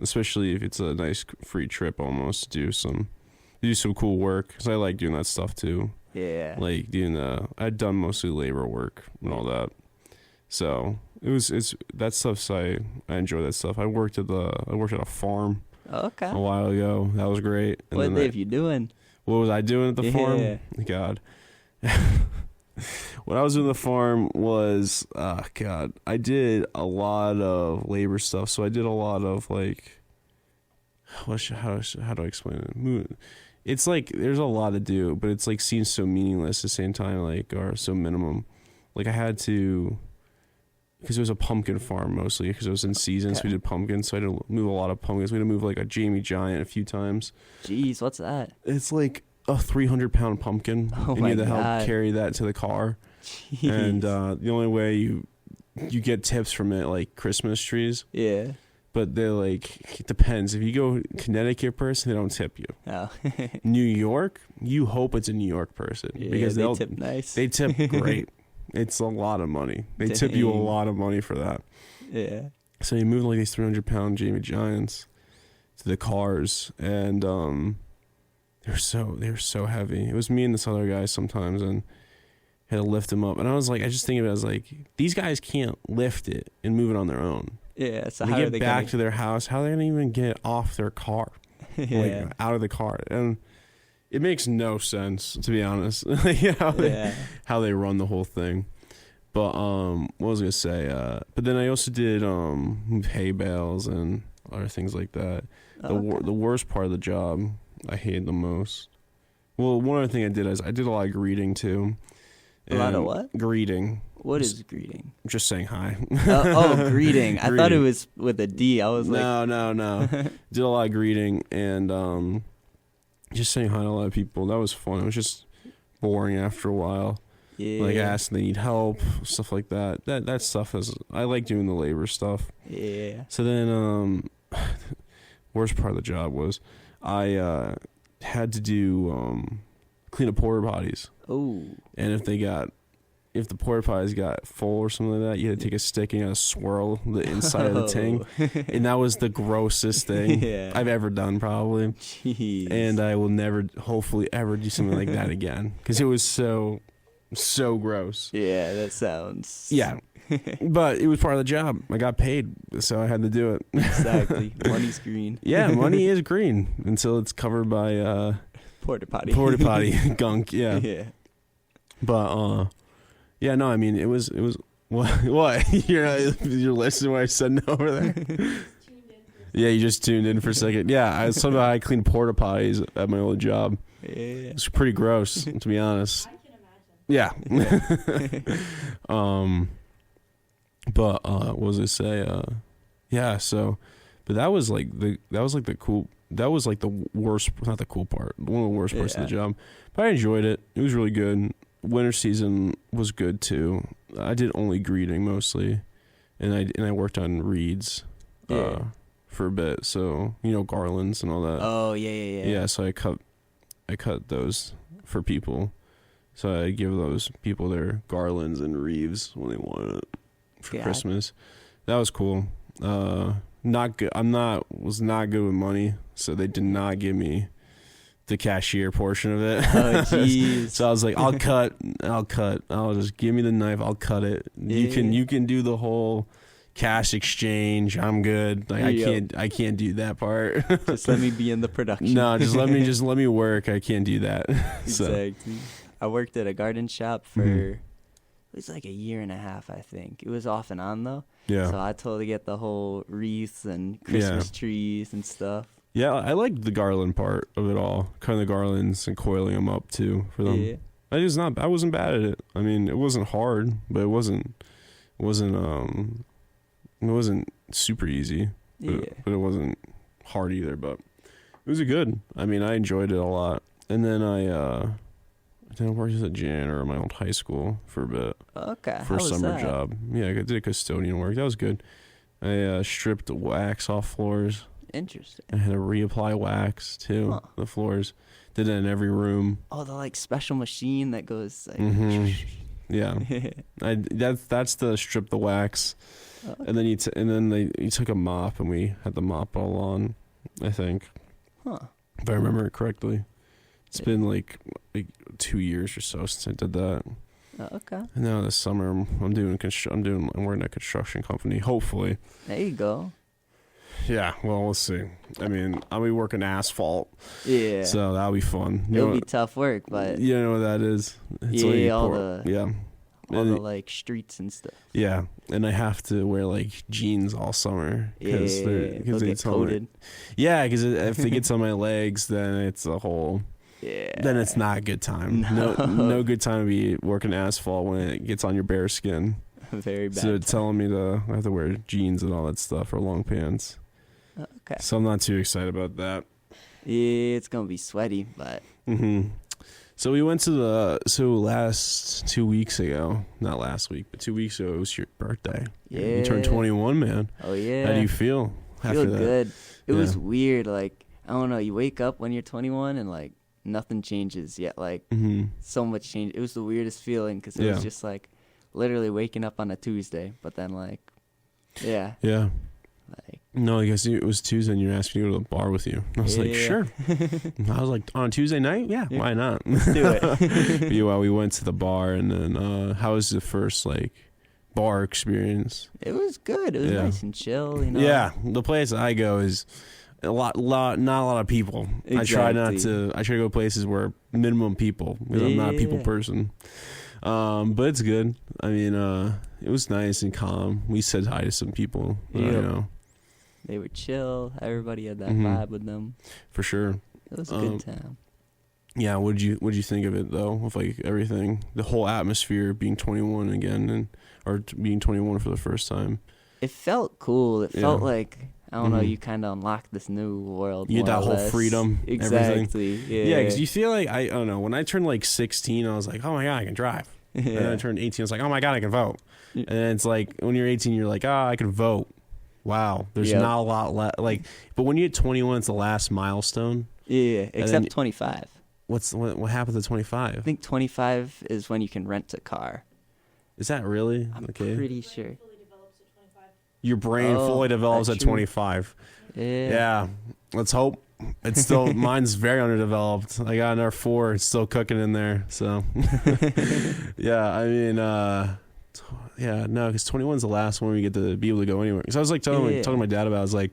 S2: Especially if it's a nice free trip, almost do some cool work, because I like doing that stuff too.
S3: Yeah.
S2: Like I'd done mostly labor work and all that. So it's that stuff. So I enjoy that stuff. I worked at a farm
S3: Okay.
S2: a while ago. That was great. And
S3: What
S2: then
S3: live you doing?
S2: what was I doing at the
S3: Yeah.
S2: farm? God. What I was doing at the farm was, God, I did a lot of labor stuff. So I did a lot of like, how do I explain it? It's like there's a lot to do, but it's like seems so meaningless at the same time, like, or so minimum. Like I had to, because it was a pumpkin farm mostly, because it was in season, so we did pumpkins. So I had to move a lot of pumpkins. We had to move like a Jamie Giant a few times.
S3: Jeez, what's that?
S2: It's like a 300-pound pumpkin,
S3: Oh
S2: and
S3: my
S2: you had to help
S3: God.
S2: carry that to the car.
S3: Jeez.
S2: And the only way you get tips from it, like Christmas trees,
S3: yeah.
S2: but they're like, it depends. If you go Connecticut person, they don't tip you.
S3: Oh.
S2: New York, you hope it's a New York person,
S3: Yeah,
S2: because
S3: they
S2: they'll
S3: tip nice.
S2: They tip great. It's a lot of money. They tip you a
S3: Dang.
S2: lot of money for that.
S3: Yeah.
S2: So you move like these 300-pound Jamie Giants to the cars, and they were so heavy. It was me and this other guy sometimes, and had to lift them up. And I was just thinking about it, I was like, these guys can't lift it and move it on their own.
S3: Yeah. So
S2: When
S3: how
S2: they
S3: are
S2: get
S3: they
S2: back
S3: gonna...
S2: to their house, how are they gonna even get off their car?
S3: yeah.
S2: Like out of the car? And it makes no sense, to be honest. How they run the whole thing. But what was I gonna say? But then I also did move hay bales and other things like that. The worst part of the job I hated the most Well, one other thing I did is I did a lot of greeting too.
S3: A lot of
S2: And
S3: what?
S2: Greeting.
S3: What is greeting?
S2: Just saying hi.
S3: Greeting. I thought it was with a D. I was
S2: no. Did a lot of greeting and just saying hi to a lot of people. That was fun. It was just boring after a while.
S3: Yeah.
S2: Like asking they need help, stuff like that. That stuff is. I like doing the labor stuff.
S3: Yeah.
S2: So then, worst part of the job was I had to do clean up porta potties.
S3: Oh.
S2: And if the porta potties got full or something like that, you had to take a stick and you had to swirl the inside of the tank. And that was the grossest thing I've ever done, probably.
S3: Jeez.
S2: And I will never, hopefully, ever do something like that again. Because it was so gross.
S3: Yeah, that sounds.
S2: Yeah. But it was part of the job. I got paid, so I had to do it.
S3: Exactly. Money's green.
S2: Yeah, money is green until it's covered by
S3: Porta potty.
S2: porta potty gunk. Yeah.
S3: Yeah.
S2: But yeah, no, I mean it was what you're listening to what I said no over there. Yeah, you just tuned in for a second. Yeah, somehow I cleaned porta potties at my old job.
S3: Yeah.
S2: It's pretty gross, to be honest.
S6: I can imagine.
S2: Yeah. But what was I say? Yeah. So, but that was like the worst, not the cool part, one of the worst parts of the job. But I enjoyed it. It was really good. Winter season was good too. I did only greeting mostly, and I worked on reeds for a bit. So garlands and all that.
S3: Oh yeah.
S2: Yeah. So I cut those for people. So I give those people their garlands and wreaths when they want it for Christmas. That was cool. Not good. Was not good with money, so they did not give me the cashier portion of it.
S3: Oh jeez.
S2: So I was like, I'll cut. I'll just give me the knife. I'll cut it.
S3: Yeah.
S2: You can do the whole cash exchange. I'm good. Like I can't do that part.
S3: Just let me be in the production.
S2: No, just let me work. I can't do that.
S3: Exactly. I worked at a garden shop for it was like a year and a half, I think. It was off and on though.
S2: Yeah.
S3: So I totally get the whole wreaths and Christmas trees and stuff.
S2: Yeah, I liked the garland part of it all. Kind of the garlands and coiling them up too for them.
S3: Yeah.
S2: I wasn't bad at it. I mean, it wasn't hard, but it wasn't super easy. But it wasn't hard either, but it was good. I mean, I enjoyed it a lot. And then I worked as a janitor at my old high school for a bit.
S3: Okay.
S2: For a summer job. Yeah, I did custodian work. That was good. I stripped the wax off floors.
S3: Interesting.
S2: I had to reapply wax too, the floors. Did it in every room.
S3: Oh, the like special machine that goes like
S2: Yeah. That's the strip the wax. And then you took a mop and we had the mop all on, I think.
S3: Huh.
S2: If I remember it correctly. It's been like 2 years or so since I did that.
S3: Okay.
S2: And now this summer I'm working at a construction company, hopefully.
S3: There you go.
S2: Yeah, well, we'll see. I mean, I'll be working asphalt.
S3: Yeah.
S2: So that'll be fun.
S3: It'll be tough work, but
S2: you know what that is? It's
S3: all the like streets and stuff.
S2: Yeah, and I have to wear like jeans all summer because
S3: they'll get coated.
S2: Because if it gets on my legs, then it's a whole.
S3: Yeah.
S2: Then it's not a good time. No good time to be working asphalt when it gets on your bare skin.
S3: Very bad.
S2: So they're telling me I have to wear jeans and all that stuff or long pants.
S3: Okay.
S2: So I'm not too excited about that.
S3: Yeah, it's gonna be sweaty, but.
S2: So we went to last 2 weeks ago, not last week, but 2 weeks ago, it was your birthday.
S3: Yeah.
S2: You turned 21, man.
S3: Oh yeah.
S2: How do you feel after that?
S3: Good. It was weird. Like I don't know. You wake up when you're 21 and like nothing changes yet. Like so much change. It was the weirdest feeling because it was just like literally waking up on a Tuesday, but then like, yeah. Like,
S2: no, I guess it was Tuesday and you asked me to go to the bar with you. I was like, sure. I was like, on a Tuesday night? Yeah, why not?
S3: Let's do it.
S2: Yeah, we went to the bar and then how was the first like bar experience?
S3: It was good. It was nice and chill, you know.
S2: Yeah, the place I go is not a lot of people.
S3: Exactly.
S2: I try to go places where minimum people because I'm not a people person. But it's good. I mean, it was nice and calm. We said hi to some people.
S3: They were chill. Everybody had that vibe with them.
S2: For sure.
S3: It was a good time.
S2: Yeah, what'd you think of it though? With like everything, the whole atmosphere being 21 again, or being 21 for the first time.
S3: It felt cool. It felt
S2: Yeah.
S3: like, I don't know,
S2: Mhm.
S3: you kind of unlocked this new world.
S2: You get
S3: more
S2: that
S3: or
S2: whole
S3: less.
S2: freedom, everything.
S3: Exactly.
S2: Yeah, because you feel like I don't know. When I turned like 16, I was like, oh my god, I can drive. And then I turned 18, I was like, oh my god, I can vote.
S3: Yeah.
S2: And it's like when you're 18, you're like, I can vote. Wow, there's
S3: Yep.
S2: not a lot left. Like, but when you hit 21, it's the last milestone.
S3: Yeah, except
S2: then
S3: 25.
S2: What happens at 25?
S3: I think 25 is when you can rent a car.
S2: Is that really
S3: I'm
S2: okay?
S3: pretty sure.
S2: Your brain
S3: Oh,
S2: fully develops at
S3: that's true.
S2: 25.
S3: Yeah.
S2: Yeah, let's hope. It's still mine's very underdeveloped. I got another 4. It's still cooking in there. So, yeah. I mean, yeah, no, because 21's the last one we get to be able to go anywhere. Because I was like talking to my dad about. I was like,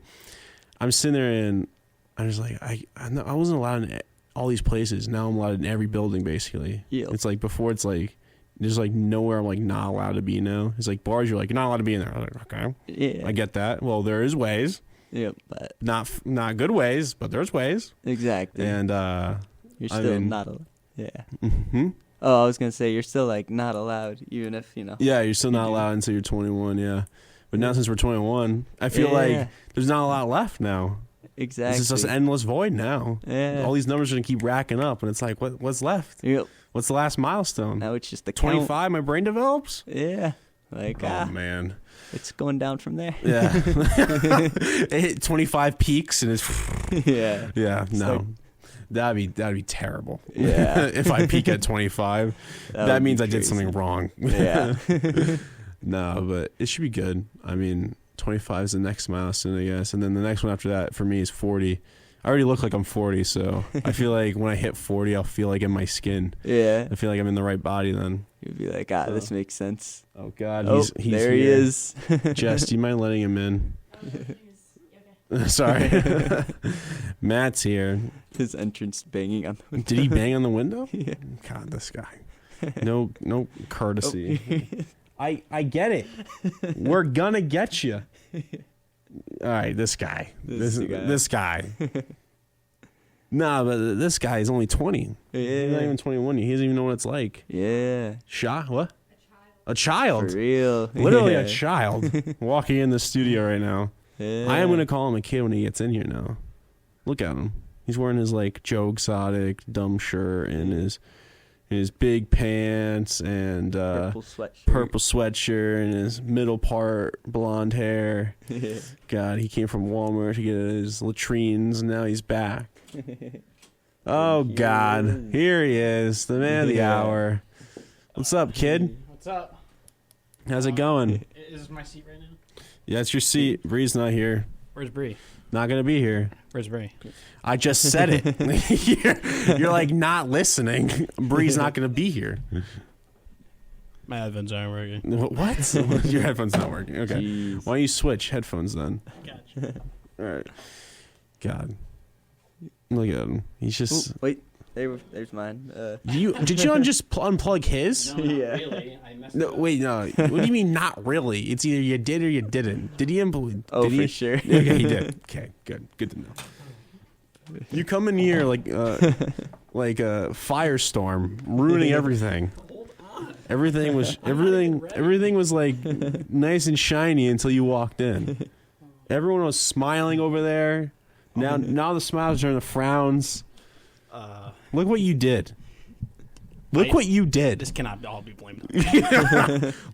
S2: I'm sitting there and I was like, I wasn't allowed in all these places. Now I'm allowed in every building basically.
S3: Yep.
S2: It's like before. It's like there's like nowhere I'm like not allowed to be now. It's like bars. You're like you're not allowed to be in there. I'm like, okay,
S3: Yeah.
S2: I get that. Well, there is ways.
S3: Yep, but
S2: Not good ways, but there's ways.
S3: exactly.
S2: And
S3: You're
S2: I
S3: still
S2: mean-
S3: not allowed. Yeah.
S2: hmm
S3: Oh, I was going to say, you're still, like, not allowed, even if, you know.
S2: yeah, you're still not allowed until you're 21. Yeah, but now since we're 21, I feel like there's not a lot left now.
S3: Exactly.
S2: It's just an endless void now.
S3: Yeah.
S2: All these numbers are gonna keep racking up, and it's like, what's left?
S3: Yep.
S2: What's the last milestone?
S3: Now it's just the count.
S2: 25. My brain develops.
S3: Yeah. Like,
S2: Oh man.
S3: it's going down from there.
S2: Yeah. It hit 25 peaks, and it's
S3: Yeah.
S2: yeah. No.
S3: like-
S2: That'd be terrible.
S3: Yeah.
S2: If I peak at 25,
S3: That
S2: that
S3: would
S2: means
S3: be
S2: I did
S3: crazy.
S2: something wrong.
S3: Yeah.
S2: No, but it should be good. I mean, 25 is the next milestone, I guess. And then the next one after that for me is 40. I already look like I'm 40, so I feel like when I hit 40, I'll feel like in my skin.
S3: Yeah.
S2: I feel like I'm in the right body then.
S3: You'd be like, this makes sense.
S2: Oh, God.
S3: Oh,
S2: He's
S3: there he
S2: here.
S3: is.
S2: Jess, do you mind letting him in? Sorry. Matt's here.
S3: His entrance banging on the window.
S2: Did he bang on the window?
S3: Yeah.
S2: God, this guy. No courtesy. I get it. We're gonna get you. All right, this guy. This guy. Nah, but this guy is only 20. He's not
S3: Yeah.
S2: even 21. He doesn't even know what it's like.
S3: Yeah.
S2: What? A
S3: For
S2: child.
S3: real.
S2: Literally
S3: yeah.
S2: a child walking in the studio right now.
S3: Yeah.
S2: I am gonna call him a kid when he gets in here now. Look at him. He's wearing his like Joe Exotic dumb shirt and his big pants and
S3: Purple sweatshirt.
S2: purple sweatshirt and his middle part blonde hair.
S3: Yeah.
S2: God, he came from Walmart to get his latrines and now he's back. Oh God, here he is, the man of the
S3: Yeah.
S2: hour. What's up, kid?
S7: What's up?
S2: How's it going?
S7: Is this my seat right now?
S2: Yeah, it's your seat. Bree's not here.
S7: Where's Bree?
S2: Not gonna be here.
S7: Where's Bree?
S2: I just said it. you're like not listening. Bree's not gonna be here.
S7: My headphones aren't working.
S2: What? Your headphones not working. Okay.
S3: Jeez.
S2: Why don't you switch headphones then?
S7: Gotcha.
S2: All right. God. Look at him. He's just.
S3: Ooh, wait. There's mine.
S2: Did you just unplug his?
S7: No,
S3: Yeah.
S7: not really. I messed
S2: No,
S7: up.
S2: wait, no. What do you mean not really? It's either you did or you didn't. Did he unplug?
S3: Oh,
S2: did
S3: for
S2: he?
S3: sure.
S2: Okay, he did. Okay, good. Good to know. You come in here like a firestorm, ruining everything. Everything was like nice and shiny until you walked in. Everyone was smiling over there. Now the smiles turn to frowns. Look what you did. Look what you did.
S7: This cannot all be blamed.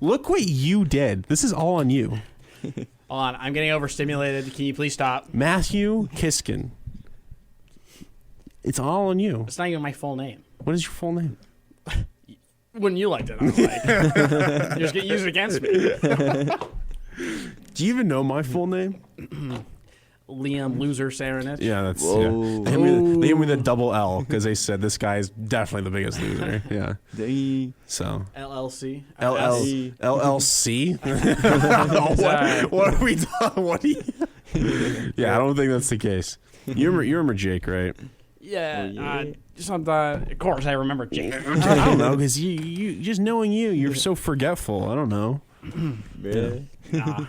S2: Look what you did. This is all on you.
S7: Hold on, I'm getting overstimulated. Can you please stop?
S2: Matthew Kiskin. It's all on you.
S7: It's not even my full name.
S2: What is your full name?
S7: Wouldn't you like to know? Like, you just get used against me.
S2: Do you even know my full name?
S7: Liam Loser Saranich.
S2: Yeah, that's
S3: Whoa.
S2: yeah. They gave me the double L because they said this guy is definitely the biggest loser. Yeah.
S3: Dang.
S2: So
S7: LLC.
S2: LLC.
S7: Sorry.
S2: What are we doing? What do you? Yeah, I don't think that's the case. You remember Jake, right?
S7: Yeah.
S3: Oh, yeah.
S7: Of course, I remember Jake.
S2: I don't know because you just knowing you're so forgetful. I don't know.
S3: Yeah.
S7: Nah.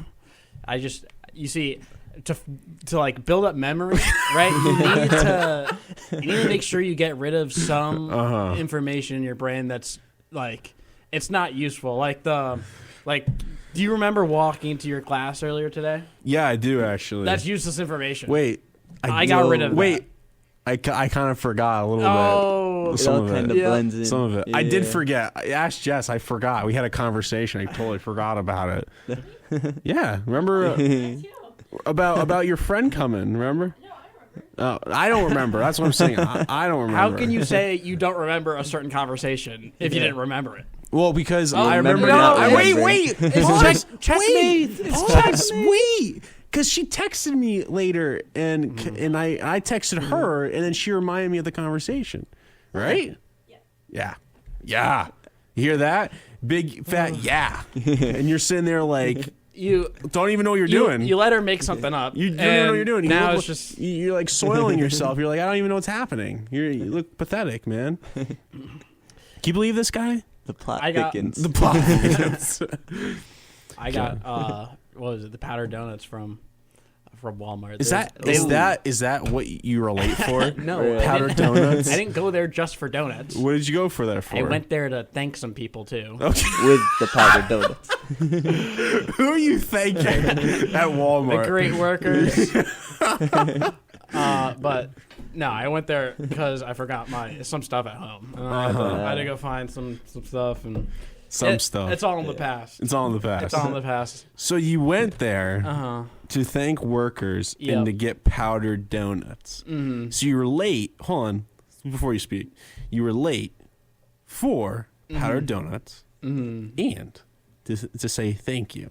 S7: You see, to like build up memory, right? You need to you need to make sure you get rid of some
S2: Uh-huh.
S7: information in your brain that's like it's not useful. Like, do you remember walking into your class earlier today?
S2: Yeah, I do actually.
S7: That's useless information.
S2: Wait,
S7: I got rid of
S2: Wait,
S7: that.
S2: I kind of forgot a little
S7: Oh,
S2: bit.
S3: It
S2: Some
S3: all
S2: of
S3: kind
S2: it.
S3: of blends in.
S2: Some of it. I did
S3: Yeah.
S2: forget. I asked Jess. I forgot. We had a conversation. I totally forgot about it. Yeah, remember about your friend coming? Remember? Oh, I don't remember. That's what I'm saying. I don't remember.
S7: how can you say you don't remember a certain conversation if you didn't remember it?
S2: Well, because I
S3: remember
S2: remember.
S3: not
S2: No, wait,
S3: remembering.
S2: wait. Pause.
S7: checkmate.
S2: Wait,
S7: It's
S2: pause.
S7: checkmate.
S2: Wait. Because she texted me later, and I texted her, and then she reminded me of the conversation. Right? Yeah. Yeah. You hear that? Big fat yeah. And you're sitting there like,
S7: You
S2: don't even know what you're doing.
S7: You let her make something up.
S2: You don't even know what you're doing.
S7: Now
S2: look,
S7: it's just
S2: you're like soiling yourself. You're like, I don't even know what's happening. You look pathetic, man. Can you believe this guy?
S3: The plot
S7: I got-
S3: thickens.
S2: The plot.
S7: I got what was it? The powdered donuts from Walmart.
S2: Is
S7: There's-
S2: that what you were late for?
S7: No,
S2: Powdered donuts.
S7: I didn't go there just for donuts.
S2: What did you go for that for?
S7: I went there to thank some people too.
S2: Okay.
S3: With the powdered donuts.
S2: Who are you thanking at Walmart?
S7: The great workers. But no, I went there because I forgot some stuff at home, and I had to go find some stuff and
S2: stuff.
S7: It's all in the past.
S2: It's all in the past.
S7: It's all in the past.
S2: So you went there
S7: Uh-huh.
S2: to thank workers
S7: Yep.
S2: and to get powdered donuts.
S7: Mm-hmm.
S2: So you were late. Hold on, before you speak, you were late for powdered donuts and to say thank you.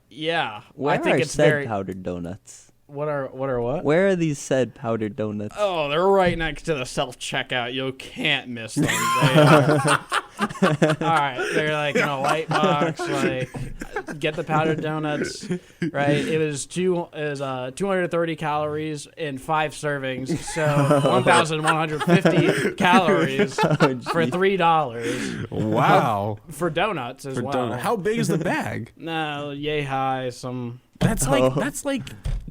S7: Yeah.
S3: Where
S7: I think
S3: are
S7: it's
S3: said
S7: very.
S3: powdered donuts?
S7: What are what?
S3: Where are these said powdered donuts?
S7: Oh, they're right next to the self checkout. You can't miss them. They are. All right, they're like in a white box. Like, get the powdered donuts. Right, it was 230 calories in 5 servings, so 1,150 calories for $3
S2: Wow.
S7: for donuts as well.
S2: How big is the bag?
S7: No, yay high. Some.
S2: That's like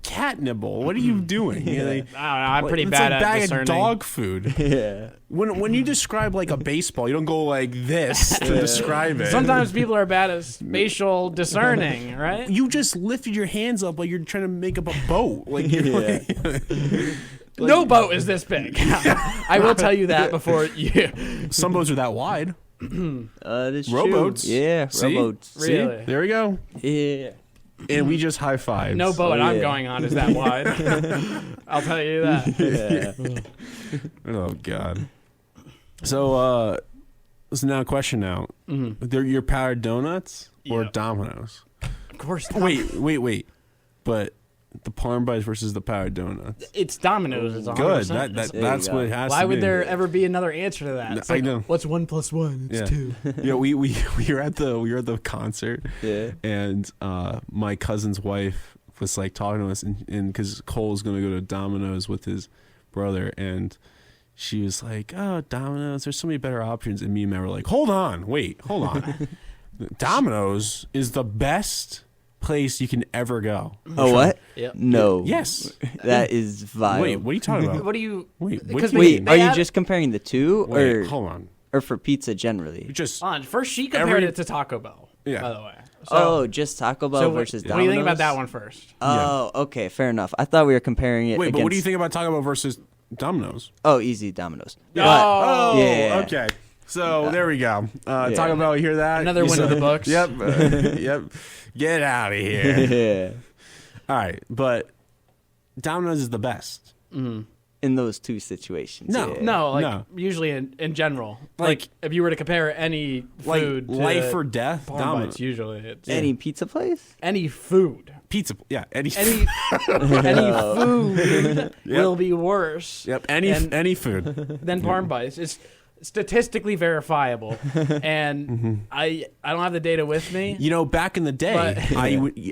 S2: cat nibble. What are you doing? You're like,
S7: I don't know. I'm pretty
S2: it's
S7: bad
S2: like
S7: at
S2: bag
S7: discerning.
S2: of dog food.
S3: Yeah.
S2: When you describe like a baseball, you don't go like this to describe it.
S7: Sometimes people are bad at spatial discerning, right?
S2: You just lifted your hands up like you're trying to make up a boat. Like, you're
S7: No boat is this big. I will tell you that before you.
S2: some boats are that wide.
S3: That's
S2: Rowboats.
S3: True. Yeah,
S2: See?
S3: rowboats.
S2: See?
S7: Really?
S2: There we go.
S3: Yeah.
S2: And we just high fived.
S7: No boat I'm
S3: yeah.
S7: going on is that wide. I'll tell you that.
S3: Yeah.
S2: Oh God. So now a question now. They're your powdered donuts or
S7: Yep.
S2: Domino's?
S7: Of course.
S2: Wait. But the parm pies versus the powdered donuts.
S7: It's Domino's. It's 100%.
S2: Good.
S3: There you
S2: That's
S3: go.
S2: what it has
S7: Why
S2: to
S7: would
S2: be.
S7: there ever be another answer to that? It's
S2: I
S7: like,
S2: know.
S7: what's 1 + 1? It's
S2: Yeah.
S7: 2.
S2: Yeah, we were at the concert.
S3: Yeah.
S2: And my cousin's wife was like talking to us, and because Cole's gonna go to Domino's with his brother, and she was like, "Oh, Domino's, there's so many better options." And me and Matt were like, hold on. Domino's is the best place you can ever go.
S3: Oh, what?
S7: Yep.
S3: No.
S2: Yes.
S3: That is vile.
S2: Wait, what are you talking about?
S7: What do you?
S2: Wait, what
S7: because
S2: do you
S3: Wait,
S2: mean?
S3: are you
S7: have-
S3: just comparing the two,
S2: Wait, hold on.
S3: or for pizza generally?
S2: You just
S7: Hold on. First, she compared
S2: Every-
S7: it to Taco Bell.
S2: Yeah.
S7: By the way.
S3: Oh, just Taco Bell
S7: so
S3: versus
S7: what
S3: Domino's?
S7: do you think about that one first?
S3: Oh, okay, fair enough. I thought we were comparing it.
S2: wait, but what do you
S3: against-
S2: think about Taco Bell versus Domino's?
S3: Oh, easy Domino's.
S7: Oh,
S3: yeah.
S2: okay. So there we go. Taco Bell, you hear that?
S7: Another
S2: You
S7: win in
S2: saw-
S7: the books.
S2: Yep. Yep. Get out of here.
S3: Yeah.
S2: All right, but Domino's is the best.
S3: In those two situations.
S2: No.
S3: yeah.
S7: No, like
S2: No.
S7: usually in general.
S2: Like-
S7: Like if you were to compare any
S2: Like
S7: food to
S2: life or death,
S7: Parm
S2: Domino's.
S7: Bites, usually it's
S3: Any pizza place?
S7: any food.
S2: Pizza. Yeah. Any
S7: Any food will be worse
S2: Yep. Any
S7: and-
S2: any food.
S7: than Parm Bites. It's statistically verifiable, and I don't have the data with me.
S2: You know, back in the day,
S7: But-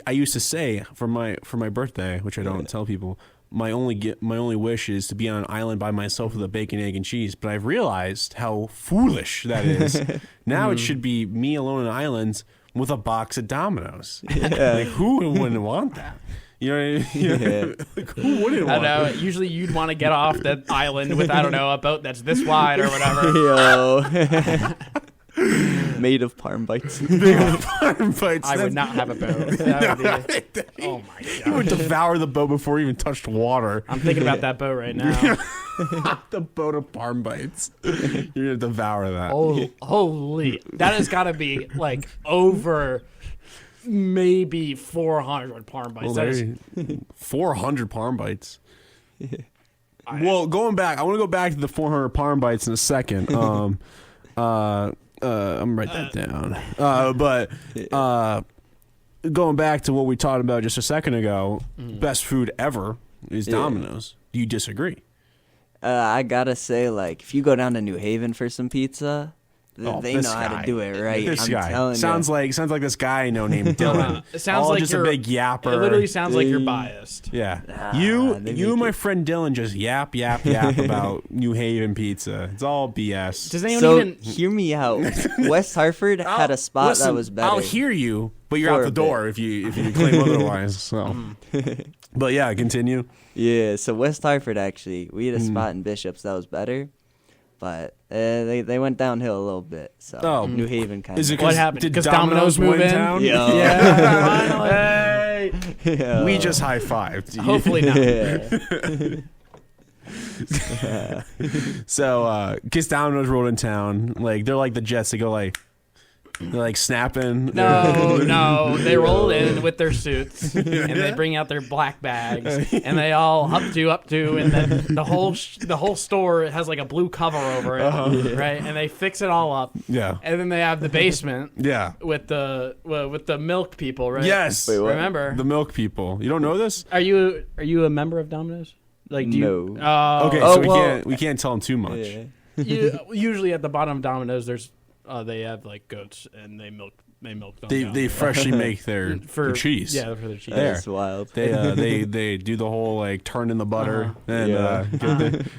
S2: I used to say for my birthday, which I don't tell people, my only wish is to be on an island by myself with a bacon, egg, and cheese. But I've realized how foolish that is. Now it should be me alone on islands with a box of Domino's. Like, who wouldn't want that? You know what I mean?
S3: Yeah.
S2: Like, who wouldn't
S7: I
S2: want?
S7: don't know. Usually, you'd want to get off that island with, I don't know, a boat that's this wide or whatever.
S3: Yo. Made of palm bites.
S2: Farm fights.
S7: I would not have a boat. That would be, oh my
S2: You would
S7: god!
S2: devour the boat before it even touched water.
S7: I'm thinking about that boat right now.
S2: The boat of farm bites. You're gonna devour that.
S7: Oh, holy! That has got to be like over maybe 400 palm bites.
S2: Well,
S7: That is,
S2: 400 palm bites. Well, going back, I want to go back to the 400 palm bites in a second. I'm gonna write that down. But going back to what we talked about just a second ago, best food ever is Domino's. Do you disagree?
S3: I gotta say, like, if you go down to New Haven for some pizza, they
S2: this
S3: know how
S2: guy.
S3: to do it right.
S2: This
S3: I'm
S2: guy
S3: telling
S2: sounds
S3: you.
S2: like this guy I know named Dylan.
S7: it sounds
S2: All
S7: like
S2: just a
S7: you're
S2: big yapper.
S7: It literally sounds like you're biased.
S2: Yeah,
S3: Nah,
S2: you
S3: they
S2: and
S3: make
S2: my
S3: it-
S2: friend Dylan just yap about New Haven pizza. It's all BS.
S7: Does anyone
S3: So
S7: even?
S3: hear me out. West Hartford had a spot
S2: Listen,
S3: that was better.
S2: I'll hear you, but you're
S3: For
S2: out
S3: a
S2: the door if you claim otherwise. So, but yeah, continue.
S3: Yeah, so West Hartford actually, we had a spot in Bishops that was better, but they went downhill a little bit. So
S2: Oh.
S3: New Haven kind
S2: Is
S3: of.
S2: it
S7: What happened?
S2: Did
S7: 'Cause
S2: Domino's
S7: Domino's move
S2: win
S7: in?
S2: town?
S3: Yo.
S7: Yeah.
S3: Yeah.
S2: We just high fived.
S7: Hopefully not.
S3: Yeah.
S2: So, kiss Domino's rolled in town. Like they're like the Jets. They go like. They're like snapping.
S7: No. They roll in with their suits and they bring out their black bags and they all up to, and then the whole store has like a blue cover over it, right? And they fix it all up.
S2: Yeah.
S7: And then they have the basement
S2: Yeah.
S7: with the milk people, right?
S2: Yes.
S3: Wait, what?
S7: Remember?
S2: The milk people. You don't know this?
S7: Are you a member of Domino's? Like, do you?
S3: No.
S2: Okay,
S3: Oh,
S2: so
S3: well-
S2: we can't tell them too much.
S3: Yeah.
S7: Usually at the bottom of Domino's, there's they have like goats and they milk them. down
S2: They
S7: there.
S2: freshly make their cheese.
S7: Yeah, for their cheese.
S2: There.
S3: That's wild.
S2: They do the whole like turn in the butter and get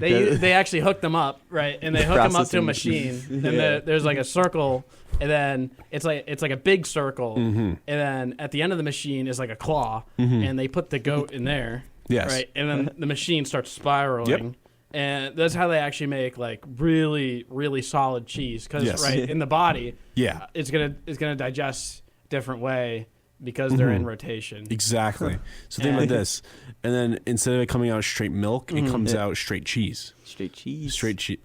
S2: the,
S7: They actually hook them up, right? And they hook them up to a
S3: Processing
S7: machine.
S3: machines.
S7: And
S3: Yeah.
S7: there's like a circle, and then it's like a big circle,
S2: Mm-hmm.
S7: and then at the end of the machine is like a claw, and they put the goat in there,
S2: Yes.
S7: right? And then the machine starts spiraling.
S2: Yep.
S7: And that's how they actually make like really, really solid cheese. Because
S2: Yes.
S7: right in the body,
S2: yeah.
S7: it's gonna digest different way because they're in rotation.
S2: Exactly. So think about this, and then instead of it coming out straight milk, it comes out straight cheese.
S3: Straight cheese.
S2: Straight cheese.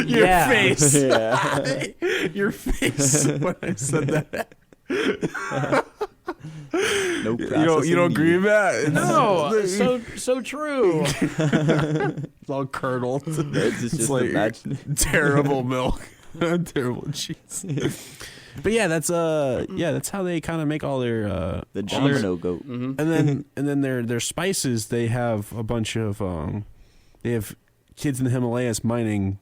S2: Your
S7: Yeah.
S2: face.
S3: Yeah.
S2: Your face when I said that.
S3: No
S2: You don't agree with that?
S7: No, so true.
S2: It's all curdled.
S3: It's just
S2: like
S3: imagine.
S2: terrible milk. Terrible cheese. But yeah, that's how they kind of make all their
S3: The
S2: cheese.
S3: Domino goat.
S2: And then their spices, they have a bunch of they have kids in the Himalayas mining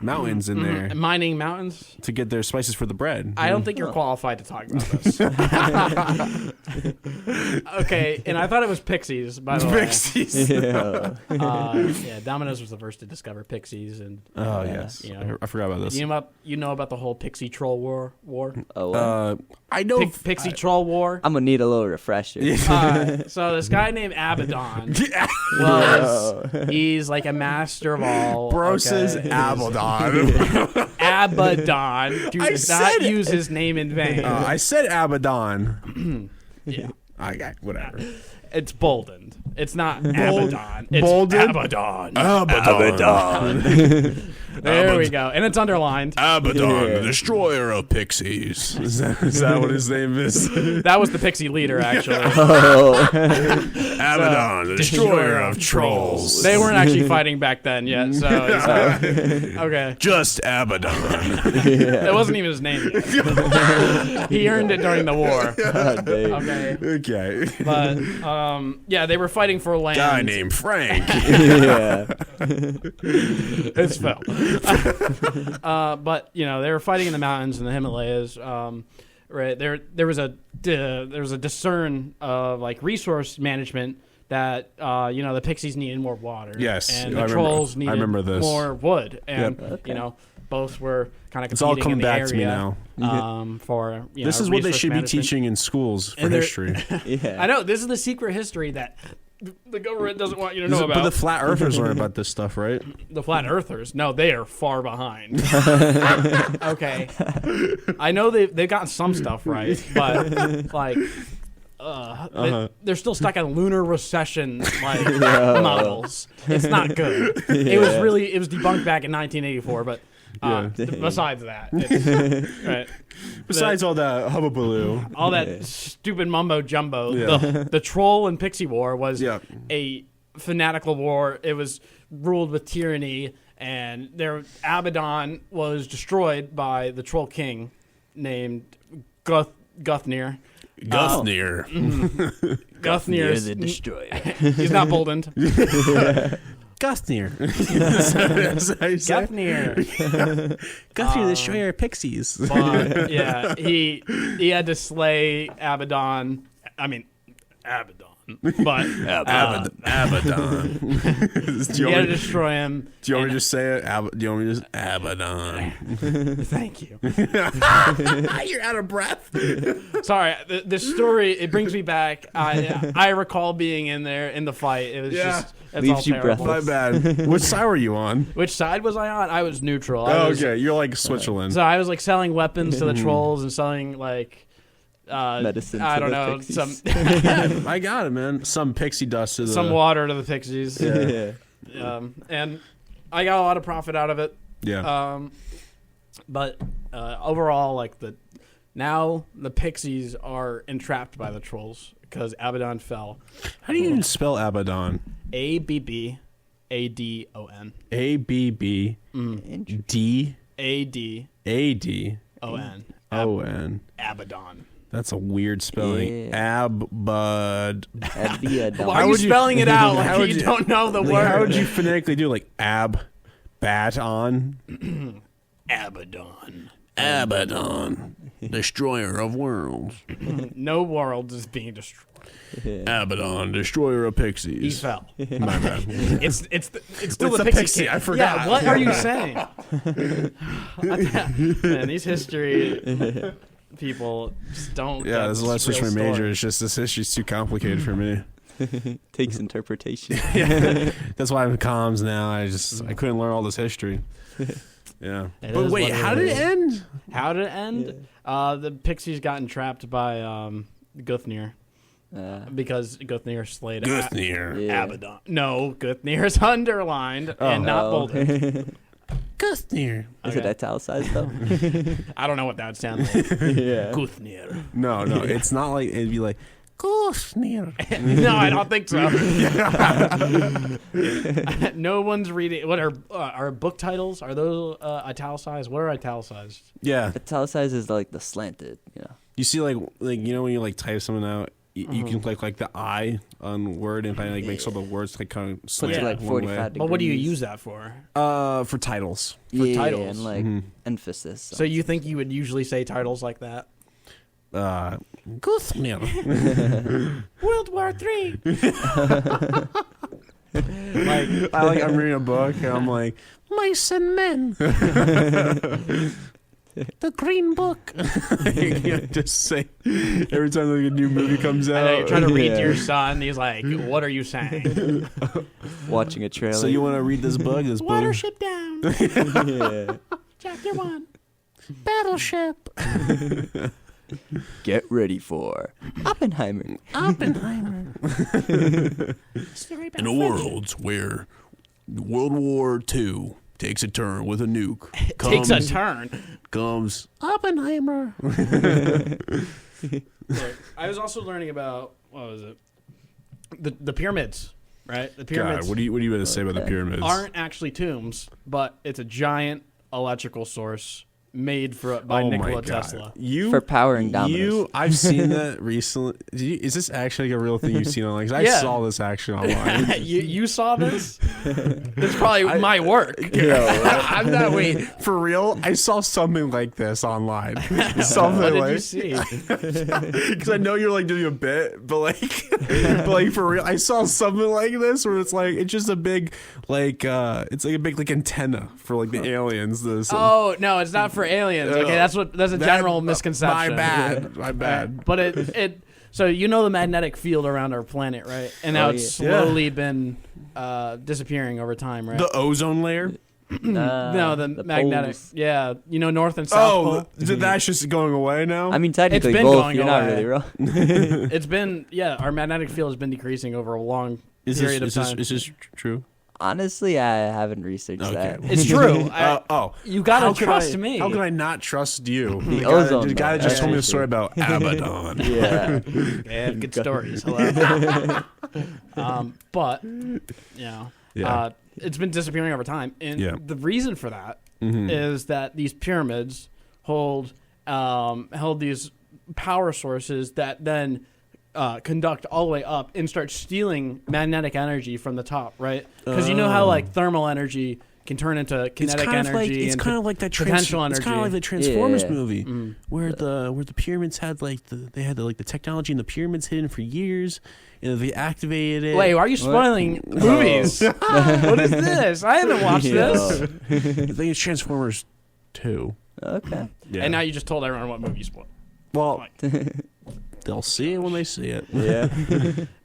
S2: mountains in there
S7: Mining mountains.
S2: to get their spices for the bread.
S7: I don't think you're qualified to talk about this. Okay, and I thought it was pixies, by the way.
S2: Pixies.
S3: Yeah.
S7: Yeah, Domino's was the first to discover pixies, and
S2: Oh yes,
S7: you know.
S2: I forgot about this.
S7: you know about the whole pixie troll war.
S3: Oh, well.
S2: I know.
S7: Pixie troll war.
S3: I'm gonna need a little refresher.
S7: So this guy named Abaddon
S3: Oh.
S7: he's like a master of all.
S2: Bro
S7: okay?
S2: says Abaddon.
S7: Abaddon. Do
S2: I
S7: not
S2: said
S7: use his name in vain.
S2: I said Abaddon.
S7: Yeah.
S2: Okay, whatever.
S7: It's boldened. It's not Abaddon. It's
S2: Boldened?
S7: Abaddon.
S2: Abaddon.
S7: There we go. And it's underlined.
S2: Abaddon, the destroyer of pixies. Is that what his name is?
S7: That was the pixie leader, actually.
S3: Oh.
S2: Abaddon, the destroyer of trolls.
S7: They weren't actually fighting back then yet, so it's okay.
S2: Just Abaddon.
S7: That wasn't even his name yet. He earned it during the war.
S3: God dang.
S7: Okay.
S2: Okay.
S7: But yeah, they were fighting for land.
S2: Guy named Frank.
S3: Yeah.
S7: It's Phil. But you know, they were fighting in the mountains in the Himalayas. Right there was a discern of like resource management that you know, the pixies needed more water.
S2: Yes,
S7: and
S2: I
S7: the
S2: remember-
S7: trolls
S2: I
S7: needed
S2: remember this.
S7: more wood. And
S2: Yep.
S7: you know, both were kind of
S2: It's all
S7: competing in
S2: coming
S7: the
S2: back to me
S7: area.
S2: now.
S7: For
S2: This is what they
S7: resource
S2: should
S7: management.
S2: be teaching in schools for
S7: And they're-
S2: history.
S3: Yeah.
S7: I know this is the secret history that the government doesn't want you to know
S2: But
S7: about.
S2: the flat earthers learn about this stuff, right?
S7: The flat earthers, no, they are far behind. Okay, I know they've gotten some stuff right, but like, they're still stuck on lunar recession like models. It's not good. It was debunked back in 1984, but besides that, right.
S2: Besides all that hubbubaloo.
S7: All that stupid mumbo jumbo.
S2: Yeah.
S7: The Troll and Pixie War was
S2: Yeah.
S7: a fanatical war. It was ruled with tyranny, and their Abaddon was destroyed by the Troll King named Guthnir.
S2: Guthnir.
S7: Guthnir.
S3: the destroyer.
S7: He's not Boldened.
S2: Guthnir. That's how you say it?
S7: Guthnir.
S2: Guthnir, the destroyer of pixies.
S7: But, yeah, he had to slay Abaddon. I mean, Abaddon. But
S2: Abaddon.
S7: he had to destroy him.
S2: Do you want me to just say it? Do you want me to just Abaddon?
S7: Thank you.
S2: You're out of breath.
S7: Sorry, the story, it brings me back. I recall being in there in the fight. It was just it's
S3: Leaves
S7: all
S3: you
S7: terrible.
S2: My bad. Which side were you on?
S7: Which side was I on? I was neutral.
S2: Okay, you're like Switzerland.
S7: So I was like selling weapons to the trolls and selling like
S3: Medicine
S7: I
S3: to
S7: don't
S3: the
S7: know
S3: pixies.
S7: some
S2: I got it, man. Some pixie dust to the...
S7: some water to the pixies.
S3: Yeah.
S7: And I got a lot of profit out of it.
S2: Yeah.
S7: But overall, like now the pixies are entrapped by the trolls because Abaddon fell.
S2: How do you even spell Abaddon?
S7: ABBADON.
S2: ABBD
S7: ADON.
S2: ON.
S7: Abaddon.
S2: That's a weird spelling.
S3: Yeah.
S2: Abud.
S7: Why are you spelling it out like you don't know the word?
S2: How would you phonetically do like Abaddon?
S7: Abaddon.
S2: Abaddon. Destroyer of worlds.
S7: No world is being destroyed.
S2: Abaddon, destroyer of pixies.
S7: He fell.
S2: My bad.
S7: It's still
S2: It's
S7: the
S2: the
S7: pixie.
S2: pixie,
S7: King.
S2: I forgot.
S7: Yeah, what are you saying? Man, these history people just don't.
S2: Yeah, this is why I switched my
S7: real
S2: major.
S7: story.
S2: It's just this history's too complicated for me.
S3: Takes interpretation.
S2: That's why I'm in comms now. I couldn't learn all this history. Yeah.
S7: It
S2: But
S7: is
S2: wait,
S7: what it
S2: how did it
S7: is.
S2: end?
S7: How did it end? The pixies got entrapped by Guthnir because Guthnir slayed
S2: Guthnir.
S3: Yeah.
S7: Abaddon. No, Guthnir is underlined and not bolded.
S2: Guthnir.
S3: Is it italicized though?
S7: I don't know what that would sound like.
S3: Yeah.
S7: Guthnir.
S2: No, it's not like it'd be like Guthnir.
S7: No, I don't think so. No one's reading. What are book titles? Are those italicized? What are italicized?
S2: Yeah.
S3: Italicized is like the slanted, you know.
S2: You see when you like type something out, you can click like the I on Word and like makes all the words like kind of
S3: Puts
S2: slant
S3: it like
S2: one
S3: 45
S2: way.
S3: degrees.
S7: But what do you use that for?
S2: For titles.
S3: Yeah,
S7: titles?
S3: and like emphasis.
S7: So you think you would usually say titles like that?
S2: Guthnir.
S7: World War III.
S2: I'm reading a book and I'm like, Mice and Men. The Green Book. Just say every time like a new movie comes
S7: I
S2: out.
S7: know you're trying to read to
S3: Yeah.
S7: your son. He's like, "What are you saying?"
S3: Watching a trailer.
S2: So you want to read this book? This book.
S7: Watership Down,
S3: Yeah.
S7: Chapter 1.
S2: Battleship.
S3: Get ready for Oppenheimer.
S2: Oppenheimer.
S7: Story about
S2: In a world where World War II takes a turn with a nuke,
S7: takes a turn.
S2: comes Oppenheimer.
S7: Look, I was also learning about what was it? The pyramids, right? The pyramids
S2: God, what do you going to say about the pyramids?
S7: aren't actually tombs, but it's a giant electrical source made by Nikola Tesla.
S3: For powering dominoes.
S2: I've seen that recently. Is this actually like a real thing you've seen online? 'Cause I
S7: Yeah.
S2: saw this actually online.
S7: you saw this? It's probably my work.
S6: I'm not. Wait, for real? I saw something like this online. Something
S7: What did
S6: like
S7: you see?
S6: because I know you're like doing a bit, but like for real, I saw something like this where it's like it's just a big it's like a big like antenna for like the aliens.
S7: Oh no, it's not for aliens. Okay, that's a general misconception.
S6: My bad.
S7: But it so you know the magnetic field around our planet, right? And now it's slowly been disappearing over time, right?
S6: The ozone layer.
S7: No, the magnetic.
S3: poles.
S7: Yeah, you know North and South
S6: Oh,
S7: Pole.
S6: that's just going away now.
S3: I mean, technically,
S7: It's been
S3: both.
S7: going
S3: You're not
S7: away.
S3: really wrong.
S7: It's been our magnetic field has been decreasing over a long period of time.
S6: Is this true?
S3: Honestly, I haven't researched that.
S7: It's true. You gotta
S6: How could
S7: trust
S6: I-
S7: me.
S6: How can I not trust you?
S3: The ozone
S6: The guy that
S3: layer.
S6: just told me a
S3: That's
S6: story about Abaddon.
S3: Yeah.
S7: They have good stories. Hello. But it's been disappearing over time, and the reason for that is that these pyramids held these power sources that then conduct all the way up and start stealing magnetic energy from the top, right? Because you know how like thermal energy can turn into kinetic energy.
S6: It's kind of like that
S7: potential energy.
S6: It's kind of like the Transformers
S3: Yeah.
S6: movie where the pyramids had the technology in the pyramids hidden for years, and they activated it.
S7: Wait, why are you spoiling movies? What is this? I haven't watched this.
S6: I think it's Transformers 2.
S3: Okay.
S6: Yeah.
S7: And now you just told everyone what movie you spoiled.
S6: Well, they'll see it when they see it.
S3: Yeah.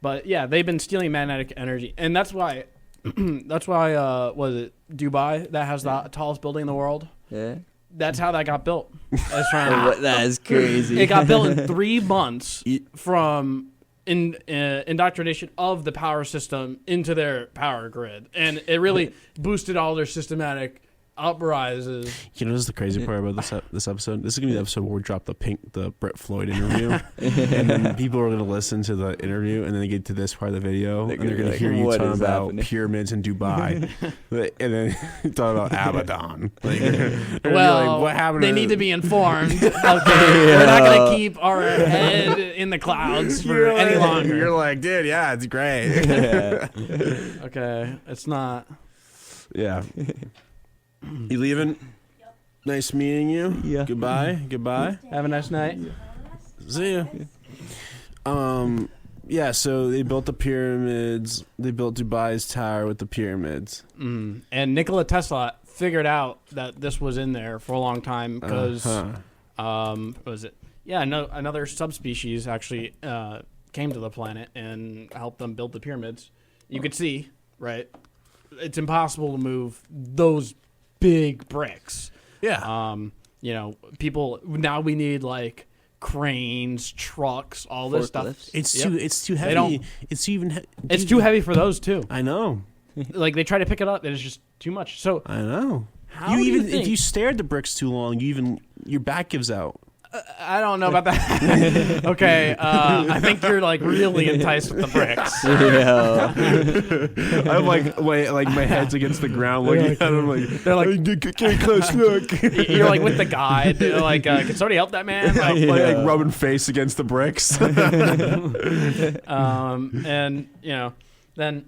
S7: But yeah, they've been stealing magnetic energy, and that's why was it Dubai that has the tallest building in the world?
S3: Yeah.
S7: That's how that got built. That's right.
S3: That is crazy.
S7: It got built in 3 months from indoctrination of the power system into their power grid, and it really boosted all their systematic uprises.
S6: You know, this is the crazy part about this episode. This is gonna be the episode where we drop the Brit Floyd interview, and then people are gonna listen to the interview, and then they get to this part of the video, and they're gonna
S3: like,
S6: hear you
S3: what
S6: talking
S3: is
S6: about
S3: happening?
S6: pyramids in Dubai, and then talking about Abaddon. Like, they're gonna be
S7: Well,
S6: like, what happened?
S7: they
S6: to
S7: need to be informed. Okay, we're not gonna keep our head in the clouds for any longer.
S6: You're like, dude, yeah, it's great.
S3: Yeah.
S7: Okay, it's not.
S6: Yeah. You leaving? Yep. Nice meeting you.
S3: Yeah.
S6: Goodbye. Goodbye.
S7: Have a nice night.
S6: See ya. Yeah, so they built the pyramids. They built Dubai's tower with the pyramids.
S7: And Nikola Tesla figured out that this was in there for a long time because, what was it? Yeah, no, another subspecies actually came to the planet and helped them build the pyramids. You could see, right? It's impossible to move those big bricks.
S6: Yeah.
S7: You know, people now we need like cranes, trucks, all this stuff.
S3: Forklifts.
S6: It's too
S7: They don't-
S6: heavy. It's
S7: It's too heavy for those too.
S6: I know.
S7: Like they try to pick it up, and it's just too much. So
S6: I know.
S7: how do you think?
S6: If you stare at the bricks too long, your back gives out.
S7: I don't know about that. Okay, I think you're like really enticed with the bricks.
S3: Yeah.
S6: I'm like my head's against the ground looking at them like
S7: They're like,
S6: get close, look.
S7: you're like with the guide. They're like, can somebody help that man? Like,
S6: like rubbing face against the bricks.
S7: and you know, then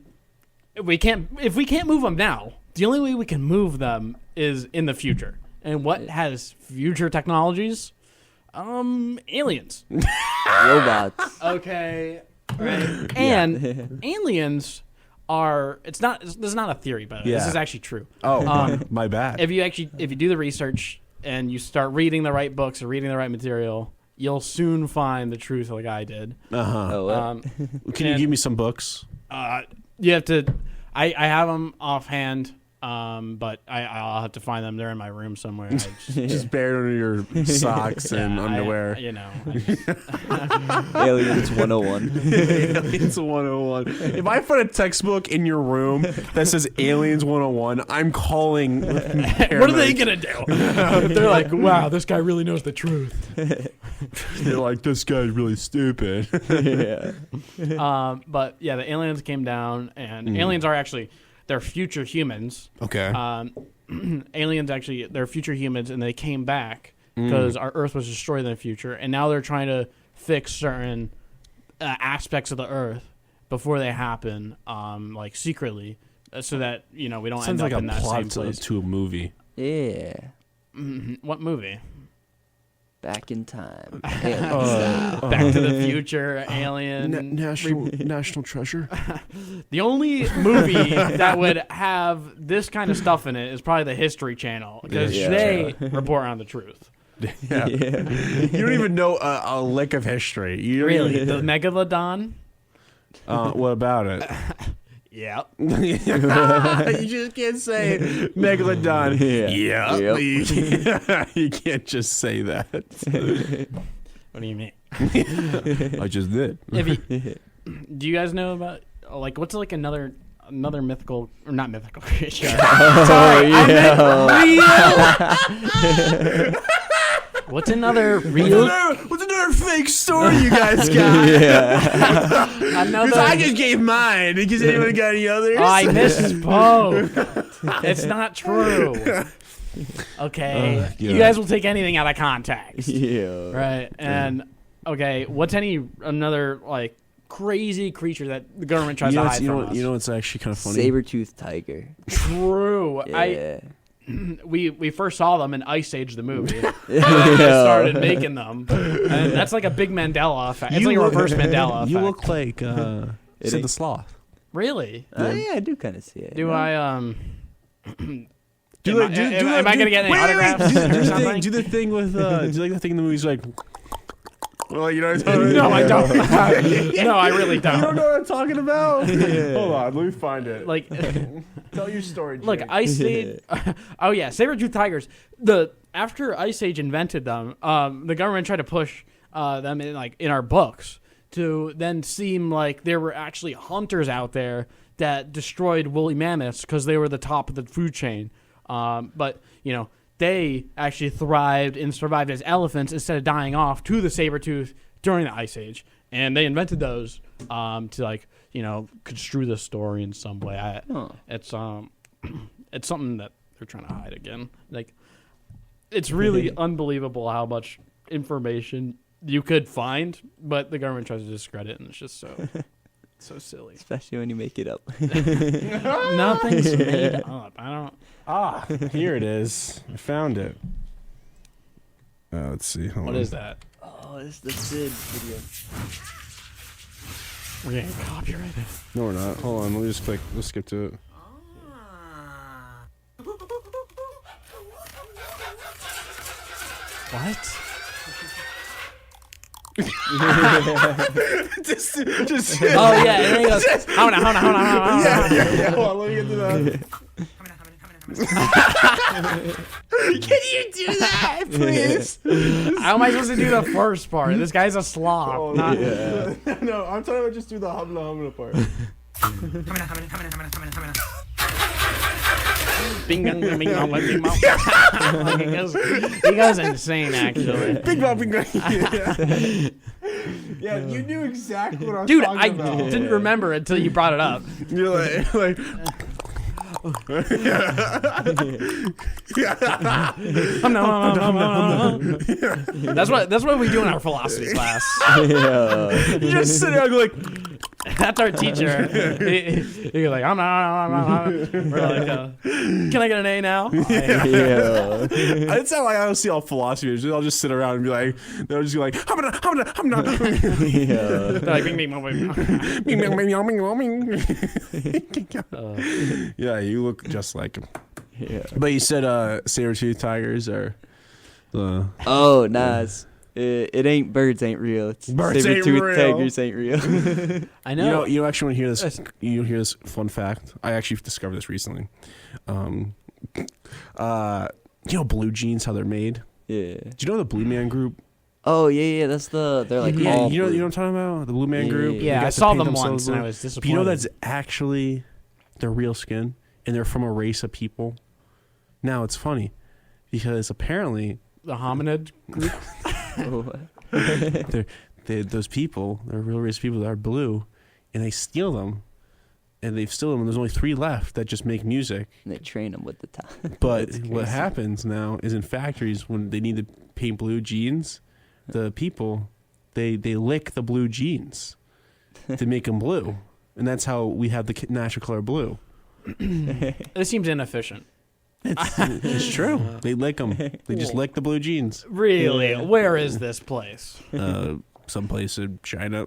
S7: if we can't move them now, the only way we can move them is in the future. And what has future technologies? Aliens.
S3: Robots.
S7: Okay. Right. And aliens are. This is not a theory, but this
S6: Yeah.
S7: is actually true.
S6: Oh, my bad.
S7: If you do the research and you start reading the right books or reading the right material, you'll soon find the truth like I did.
S3: Oh, what?
S6: Can you give me some books?
S7: You have to. I have them offhand, but I'll have to find them. They're in my room somewhere.
S6: Just buried under your socks and underwear.
S3: Aliens 101.
S6: Aliens 101. If I put a textbook in your room that says Aliens 101, I'm calling.
S7: What are they gonna do? They're like, wow, this guy really knows the truth.
S6: They're like, this guy's really stupid.
S3: Yeah.
S7: But yeah, the aliens came down, and aliens are actually they're future humans.
S6: Okay.
S7: Aliens actually they're future humans, and they came back because our Earth was destroyed in the future, and now they're trying to fix certain aspects of the Earth before they happen, like secretly, so that we don't
S6: Sounds
S7: end
S6: like
S7: up
S6: a
S7: in that
S6: plot
S7: same place.
S6: to a movie.
S3: Yeah.
S7: What movie?
S3: Back in time.
S7: Back to the Future, Alien,
S6: National Treasure.
S7: The only movie that would have this kind of stuff in it is probably the History Channel because they report on the truth.
S6: Yeah. You don't even know a lick of history. You don't
S7: Really,
S6: even-
S7: the Megalodon.
S6: What about it?
S7: Yeah.
S6: You just can't say Megalodon.
S3: Yep.
S6: You can't just say that.
S7: What do you mean?
S6: I just did.
S7: Do you guys know about what's another mythical or not mythical creature?
S3: Oh, yeah.
S7: What's another real?
S6: What's another fake story you guys got? Because I just gave mine. Because anyone got any others?
S7: Oh, I misspoke. It's not true. Okay, you guys will take anything out of context.
S3: Yeah.
S7: Right. And okay, what's another crazy creature that the government tries to hide from us?
S6: You know what's actually kind of funny?
S3: Saber-toothed tiger.
S7: True.
S3: Yeah.
S7: We first saw them in Ice Age the movie. They started making them, and that's like a big Mandela effect. It's like a reverse Mandela effect.
S6: You look like Sid the Sloth.
S7: Really?
S3: Yeah, I do kind of see it.
S7: Do I am
S6: Am
S7: I gonna get any autographs or something?
S6: Do the thing with do you like the thing in the movie's like? Well, you know what I'm talking
S7: No,
S6: about?
S7: I don't. No, I really don't.
S6: You don't know what I'm talking about? Hold on, let me find it. Tell your story, Jake.
S7: Look, Ice Age. Oh yeah, saber-tooth tigers. After Ice Age invented them, the government tried to push them in our books to then seem like there were actually hunters out there that destroyed woolly mammoths because they were the top of the food chain. But they actually thrived and survived as elephants instead of dying off to the saber-tooth during the Ice Age. And they invented those to construe the story in some way. It's something that they're trying to hide again. It's really unbelievable how much information you could find, but the government tries to discredit it, and it's just so silly.
S3: Especially when you make it up.
S7: Nothing's made up. I don't.
S6: Here it is. I found it. Let's see. Hold
S7: What
S6: on.
S7: is that?
S3: Oh, it's the Sid video.
S7: We're getting copyrighted.
S6: No, we're not. Hold on. Let me just click. Let's skip to it.
S7: What?
S6: just.
S7: Oh yeah, and then he goes, hold on.
S6: Yeah. Hold on. Let me get to that. Can you do that, please?
S7: How am I supposed to do the first part? This guy's a slob.
S6: No, I'm talking about just do the humna part.
S7: Bing bong, bing bong, bing bong. He goes insane, actually.
S6: Bing bong, bing bong. Yeah, you knew exactly what I was
S7: Dude,
S6: talking
S7: I
S6: about.
S7: didn't remember it until you brought it up.
S6: You're like
S7: That's what we do in our philosophy class.
S3: Yeah.
S6: you just sit there and go like,
S7: That's our teacher. He's like, we're like, can I get an A now?
S3: Yeah.
S6: That's how I see all philosophy majors. I'll just sit around and be like, they'll just be like, humna.
S3: Yeah.
S7: They're like, bing, bing, bing, bing.
S6: Yeah, you look just like him.
S3: Yeah.
S6: But you said saber-tooth tigers are the...
S3: Oh, nah. It ain't birds ain't real. It's
S6: Birds ain't
S3: saber-tooth
S6: real.
S3: tigers ain't real.
S7: I know.
S6: You actually want to hear this? You hear this fun fact? I actually discovered this recently. Blue jeans, how they're made.
S3: Yeah.
S6: Do you know the Blue Man Group?
S3: Oh yeah. They're like
S6: Yeah,
S3: all
S6: you know
S3: blue.
S6: what I'm talking about? The Blue Man
S3: Yeah,
S6: Group.
S3: yeah,
S6: They
S7: Yeah,
S6: got
S7: I
S6: to
S7: saw
S6: paint
S7: them
S6: themselves
S7: once and I
S6: blue.
S7: was
S6: But
S7: disappointed.
S6: you know that's actually their real skin, and they're from a race of people. Now it's funny because apparently
S7: the hominid group.
S6: those people, they're a real race of people that are blue, and they steal them, and they've stolen them. And there's only 3 left that just make music.
S3: And they train them with the time.
S6: But
S3: That's
S6: what
S3: crazy.
S6: happens now is in factories when they need to paint blue jeans, the people they lick the blue jeans to make them blue, and that's how we have the national color blue.
S7: This seems inefficient.
S6: It's true. They lick them. They just lick the blue jeans.
S7: Really? Where is this place?
S6: Someplace in China.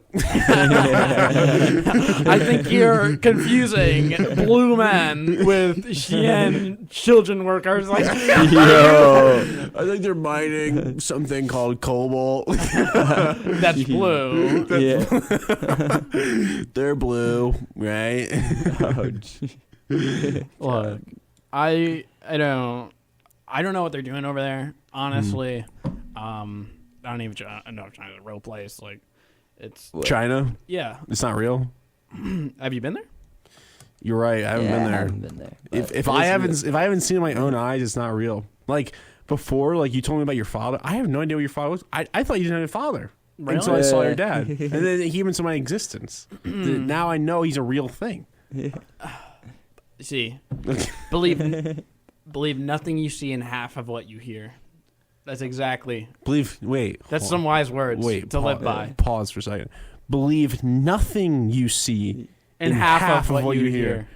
S7: I think you're confusing blue men with Xi'an children workers. Like,
S6: Yo, I think they're mining something called cobalt.
S7: that's blue.
S3: Yeah.
S6: They're blue, right?
S3: Oh, gee.
S7: Look, I don't know what they're doing over there. Honestly, I don't even know if China's a real place. Like, it's
S6: China?
S7: yeah.
S6: It's not real.
S7: Have you been there?
S6: You're right. I haven't been there.
S3: I haven't been there.
S6: If I haven't seen it with my own eyes, it's not real. Like before, like you told me about your father. I have no idea what your father was. I thought you didn't have a father until I saw your dad, and then he came into my existence. Now I know he's a real thing.
S7: See, believe nothing you see and half of what you hear. That's exactly.
S6: That's
S7: some wise words to live by.
S6: Pause for a second. Believe nothing you see
S7: and half of what you hear.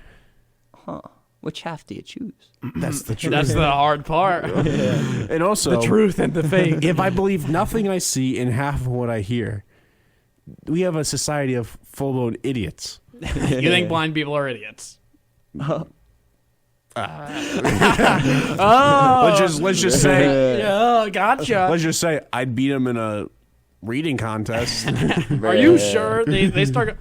S3: Huh. Which half do you choose?
S6: That's the truth.
S7: That's the hard part.
S6: And also,
S7: the truth and the fake.
S6: If I believe nothing I see and half of what I hear, we have a society of full-blown idiots.
S7: You think blind people are idiots?
S6: Let's just say.
S7: Yeah, gotcha.
S6: Let's just say I'd beat him in a reading contest.
S7: Are you sure they start?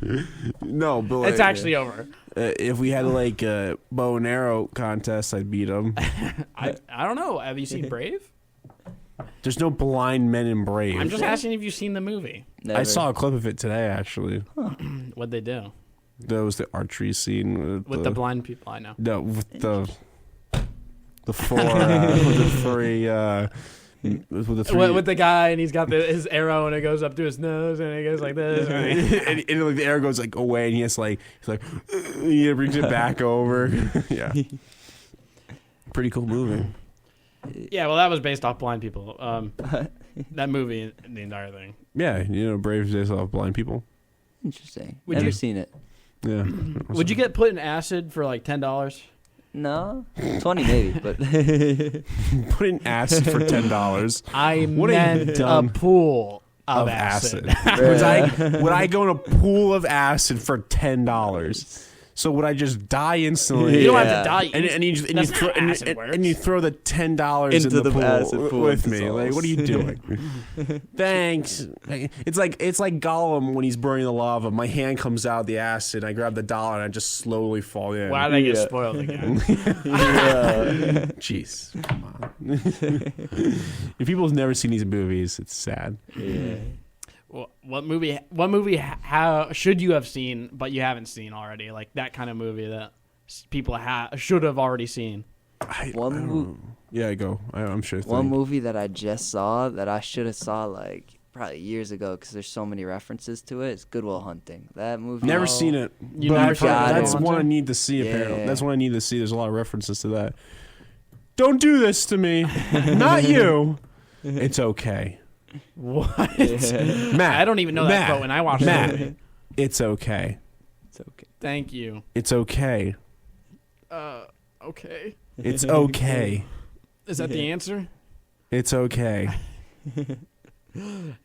S6: No, but like,
S7: It's actually over.
S6: If we had like a bow and arrow contest, I'd beat him.
S7: I don't know. Have you seen Brave?
S6: There's no blind men in Brave.
S7: I'm just asking if you've seen the movie.
S3: Never.
S6: I saw a clip of it today, actually.
S7: What'd they do
S6: That was the archery scene
S7: with the blind people? I know.
S6: No, with the four, with the three. With the three.
S7: With the guy, and he's got his arrow, and it goes up to his nose, and it goes like this.
S6: and like the arrow goes like away, and he's like he brings it back over. Yeah, pretty cool movie.
S7: Yeah, well, that was based off blind people. That movie, the entire thing.
S6: Yeah, Brave's based off blind people.
S3: Interesting.
S7: Would
S3: Never
S7: you-
S3: seen it.
S6: Yeah.
S7: Would you get put in acid for like $10?
S3: No, 20 maybe, but
S6: Put in acid for $10?
S7: I
S6: What have you
S7: meant
S6: done
S7: a pool of
S6: acid.
S7: acid.
S6: Would I go in a pool of acid for $10? So would I just die instantly?
S7: You don't have to die.
S6: And you
S7: That's how acid works.
S6: and you throw the $10
S3: Into
S6: in the
S3: the acid
S6: pool
S3: pool
S6: with
S3: and
S6: me.
S3: dissolves.
S6: Like, what are you doing? Thanks. It's like Gollum when he's burning the lava. My hand comes out of the acid. I grab the dollar and I just slowly fall in.
S7: Why did I get
S3: Yeah.
S7: spoiled again?
S6: Jeez, come on. If people have never seen these movies, it's sad.
S3: yeah.
S7: What movie how should you have seen but you haven't seen already? Like that kind of movie that people should have already seen.
S3: One mo-
S6: Yeah, go. I'm sure.
S3: One movie that I just saw that I should have saw like probably years ago because there's so many references to it. It's Good Will Hunting. That movie.
S6: Never seen it.
S7: You
S6: but
S7: never
S6: I've
S7: seen
S6: heard-
S3: it?
S6: That's
S7: Hunter?
S6: one I need to see. Apparently,
S3: Yeah.
S6: that's one I need to see. There's a lot of references to that. Don't do this to me. Not you. It's okay.
S7: What?
S6: Matt.
S7: I don't even know that
S6: Matt,
S7: quote when I watched
S6: Matt.
S7: the movie.
S6: It's okay.
S3: It's okay.
S7: Thank you.
S6: It's okay.
S7: Okay.
S6: It's okay.
S7: Is that the answer?
S6: It's okay.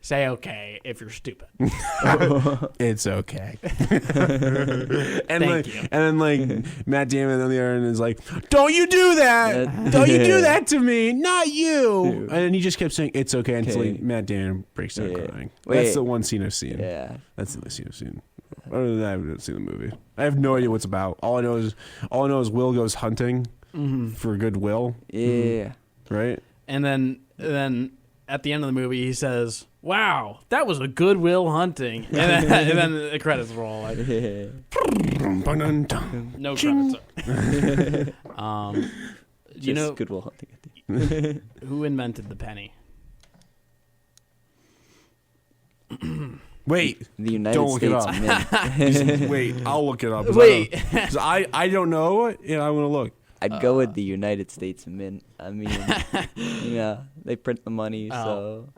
S7: Say okay if you're stupid.
S6: It's okay. and
S7: Thank you.
S6: then Matt Damon on the other end is like, "Don't you do that? Don't you do that to me? Not you!" And then he just kept saying, "It's okay," until
S3: Okay.
S6: Matt Damon breaks down
S3: Yeah.
S6: crying.
S3: Wait.
S6: That's the one scene I've seen.
S3: Yeah.
S6: That's the only scene I've seen. Other than that, I haven't seen the movie. I have no idea what's about. All I know is Will goes hunting for goodwill,
S3: Yeah.
S6: right?
S7: And then at the end of the movie, he says, "Wow, that was a good Will Hunting," and then the credits roll. Like,
S3: Yeah.
S7: no credits. Do you know
S3: Good Will Hunting?
S7: who invented the penny?
S6: Wait,
S3: The United
S6: Don't look it
S3: States
S6: up.
S3: Mint.
S6: wait, I'll look it up.
S7: Wait.
S6: 'Cause I don't know, and I want to look.
S3: I'd go with the United States Mint. I mean, yeah, they print the money, so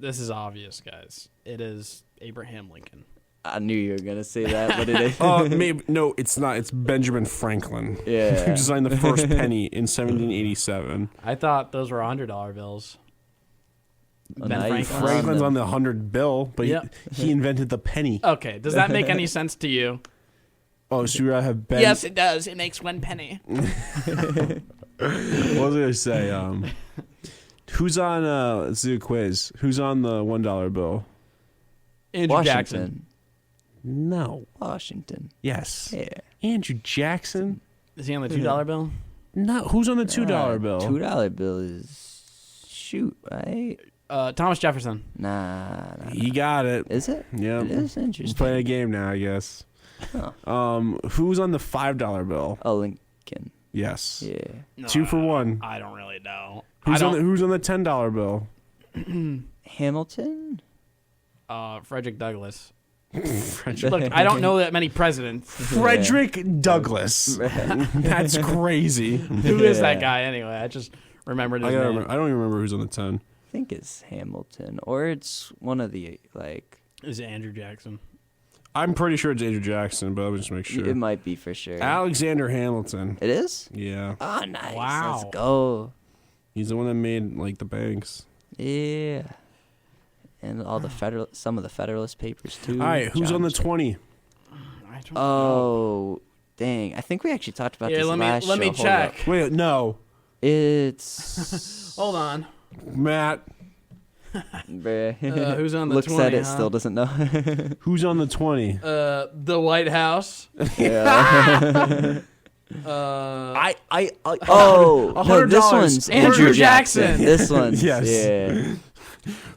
S7: This is obvious, guys. It is Abraham Lincoln.
S3: I knew you were gonna say that, but it is.
S6: Maybe no, it's not. It's Benjamin Franklin.
S3: Yeah.
S6: Who designed the first penny in 1787.
S7: I thought those were $100 bills.
S3: Oh,
S7: Ben
S3: nice.
S7: Franklin.
S6: Franklin's on the 100 bill, but
S7: Yep.
S6: he invented the penny.
S7: Okay, does that make any sense to you?
S6: Oh, so I have Ben.
S7: Yes, it does. It makes 1 penny.
S6: What was I gonna say? Who's on? Let's do a quiz. Who's on the $1 bill?
S7: Andrew
S3: Washington.
S7: Jackson.
S6: No.
S3: Washington.
S6: Yes.
S3: Yeah.
S6: Andrew Jackson.
S7: Is he on the $2 bill?
S6: No. Who's on the $2 bill?
S3: $2 bill is shoot, right?
S7: Thomas Jefferson.
S3: Nah.
S6: He got it.
S3: Is it?
S6: Yeah.
S3: It is
S6: He's
S3: interesting.
S6: playing a game now, I guess.
S3: Huh.
S6: Who's on the $5 bill?
S3: Oh, Lincoln.
S6: Yes.
S3: Yeah.
S7: No,
S6: 2 for 1.
S7: I don't really know.
S6: Who's on the $10 bill?
S3: Hamilton.
S7: Frederick Douglass.
S6: Frederick,
S7: Look, I don't know that many presidents.
S6: Frederick Douglass. That's crazy.
S7: Who is that
S3: Yeah.
S7: guy anyway? I just remembered his
S6: I
S7: name.
S6: don't even remember who's on the 10.
S3: I think it's Hamilton, or it's one of the like.
S7: Is it Andrew Jackson?
S6: I'm pretty sure it's Andrew Jackson, but I'll just make sure.
S3: It might be for sure.
S6: Alexander Hamilton.
S3: It is.
S6: Yeah.
S3: Oh, nice.
S7: Wow.
S3: Let's go.
S6: He's the one that made like the banks.
S3: Yeah. And all the some of the Federalist Papers too.
S6: All right, who's on the 20?
S7: I don't know.
S3: Oh, dang! I think we actually talked about
S7: Yeah,
S3: this
S7: let me
S3: last
S7: let me
S3: show. Hold
S7: check.
S3: up.
S6: Wait, no.
S3: It's
S7: Hold on.
S6: Matt.
S3: bruh.
S7: Who's on the
S3: Looks
S7: 20?
S3: at it,
S7: huh?
S3: still doesn't know.
S6: Who's on the 20?
S7: The White House.
S3: Yeah.
S6: I
S3: Oh, no, this
S6: $100.
S3: one's
S7: Andrew
S3: Andrew
S7: Jackson.
S3: This one's
S6: Yes.
S3: Yeah.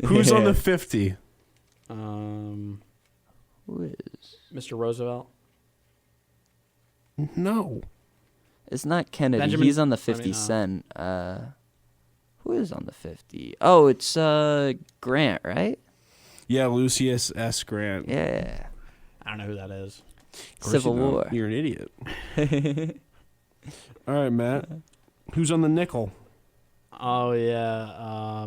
S6: Who's on
S3: Yeah.
S6: the 50?
S3: Who is?
S7: Mr. Roosevelt.
S6: No.
S3: It's not Kennedy.
S7: Benjamin-
S3: He's on the
S7: I
S3: 50
S7: mean,
S3: Cent. Who is on the 50? Oh, it's Grant, right?
S6: Yeah, Lucius S. Grant.
S3: Yeah.
S7: I don't know who that is.
S6: Of course
S3: Civil
S6: you don't.
S3: War.
S6: You're an idiot. All right, Matt. Who's on the nickel?
S7: Oh yeah.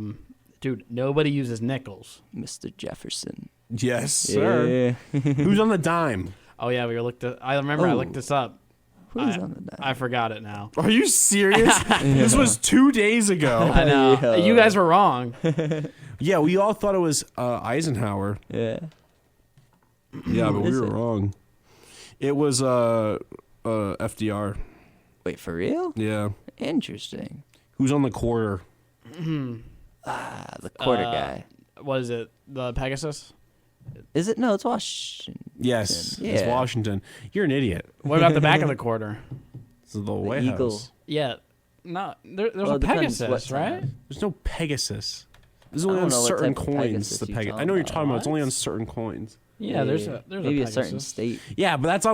S7: Dude, nobody uses nickels.
S3: Mr. Jefferson.
S6: Yes, sir.
S3: Yeah.
S6: Who's on the dime?
S7: Oh yeah, we looked at. I remember I looked this up.
S3: Who's on the dime?
S7: I forgot it now.
S6: Are you serious? This was 2 days ago.
S7: I know.
S3: Yeah.
S7: You guys were wrong.
S6: Yeah, we all thought it was Eisenhower.
S3: Yeah.
S6: Yeah, but we
S3: is
S6: were
S3: it?
S6: wrong. It was FDR.
S3: Wait, for real?
S6: Yeah.
S3: Interesting.
S6: Who's on the quarter?
S3: The quarter guy.
S7: Was it the Pegasus?
S3: Is it? No, it's Washington.
S6: Yes, it's
S3: Yeah.
S6: Washington. You're an idiot.
S7: What about the back of the quarter?
S6: This is the White
S3: Eagle.
S6: House.
S7: Yeah. No, there's
S3: Well,
S7: a
S3: it depends
S7: Pegasus,
S3: what
S7: right?
S3: time.
S6: There's no Pegasus. This is
S3: I
S6: only
S3: don't
S6: on
S3: know what
S6: certain
S3: type of
S6: coins.
S3: Pegasus
S6: The
S3: you're
S6: Pegasus.
S3: talking
S6: I know what you're
S3: about.
S6: talking about. It's only
S7: What?
S6: on certain coins.
S7: Yeah, there's a
S3: maybe
S7: Pegasus.
S3: a certain state.
S6: Yeah, but that's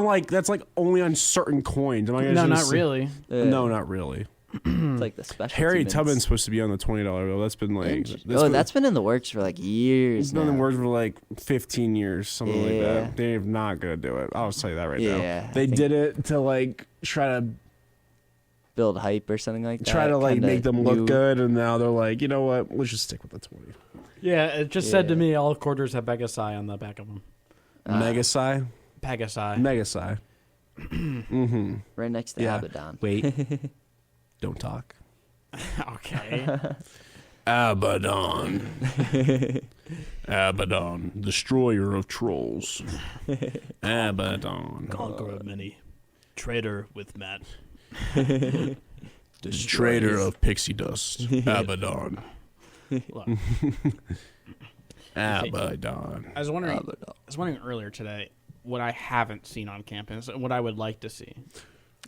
S6: only on certain coins. Am I
S7: No, not really.
S6: No, not really.
S3: It's like the special.
S6: Harry Tubman's supposed to be on the $20 bill. That's been like
S3: That's been in the works for like years.
S6: It's been in the
S3: now.
S6: works for like 15 years, something like
S3: Yeah.
S6: that. They're not gonna do it. I'll tell you that right
S3: Yeah,
S6: now.
S3: I
S6: They
S3: think-
S6: did it to like try to
S3: Build hype or something like that.
S6: like
S3: kinda
S6: make them
S3: new.
S6: look good, and now they're like, you know what? Let's just stick with the 20.
S7: Yeah, it just said to
S3: Yeah.
S7: me all quarters have Pegasi on the back of them.
S6: Megasi,
S7: Pegasi.
S6: Megasi. Mm-hmm.
S3: Right next to
S6: Yeah.
S3: Abaddon.
S6: Wait, don't talk.
S7: Okay.
S6: Abaddon. Abaddon, destroyer of trolls. Abaddon,
S7: Conqueror of many. Traitor with Matt.
S6: destroyer of pixie dust. Abaddon.
S7: Look,
S6: Abaddon.
S7: I was wondering earlier today what I haven't seen on campus and what I would like to see.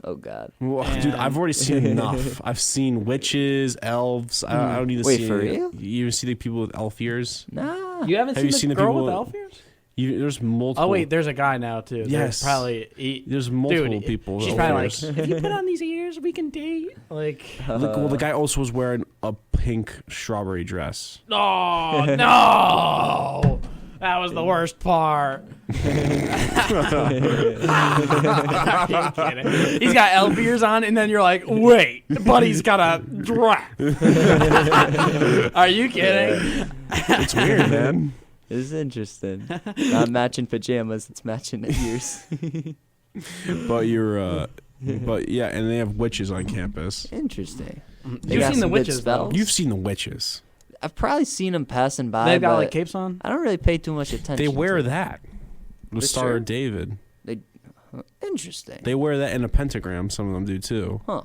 S3: Oh God.
S6: Well, dude, I've already seen enough. I've seen witches, elves. I don't need to
S3: Wait,
S6: see.
S3: for real?
S6: You see the people with elf ears?
S3: Nah.
S7: You haven't
S6: Have
S7: seen
S6: you
S7: the
S6: seen the
S7: girl
S6: people
S7: with
S6: that-
S7: elf ears?
S6: There's multiple.
S7: Oh wait, there's a guy now too. There's
S6: Yes.
S7: probably
S6: there's multiple
S7: dude,
S6: people.
S7: She's
S6: with
S7: probably
S6: elf
S7: like,
S6: ears.
S7: if you put on these ears, we can date. Like,
S6: Well, the guy also was wearing a pink strawberry dress.
S7: oh no, that was the worst part. Are you kidding? He's got elf ears on, and then you're like, wait, but he's got a dress. Are you kidding?
S6: It's weird, man.
S3: It's interesting. Not matching pajamas, it's matching ears.
S6: But but yeah, and they have witches on campus.
S3: Interesting. They
S7: You've
S3: got
S7: seen the
S3: some good
S7: witches, though.
S3: spells.
S6: You've seen the witches.
S3: I've probably seen them passing by.
S7: They've got
S3: but
S7: like capes on.
S3: I don't really pay too much attention.
S6: They wear
S3: to
S6: that. The
S3: For
S6: Star
S3: sure.
S6: of David.
S3: Interesting.
S6: They wear that in a pentagram. Some of them do too.
S3: Huh.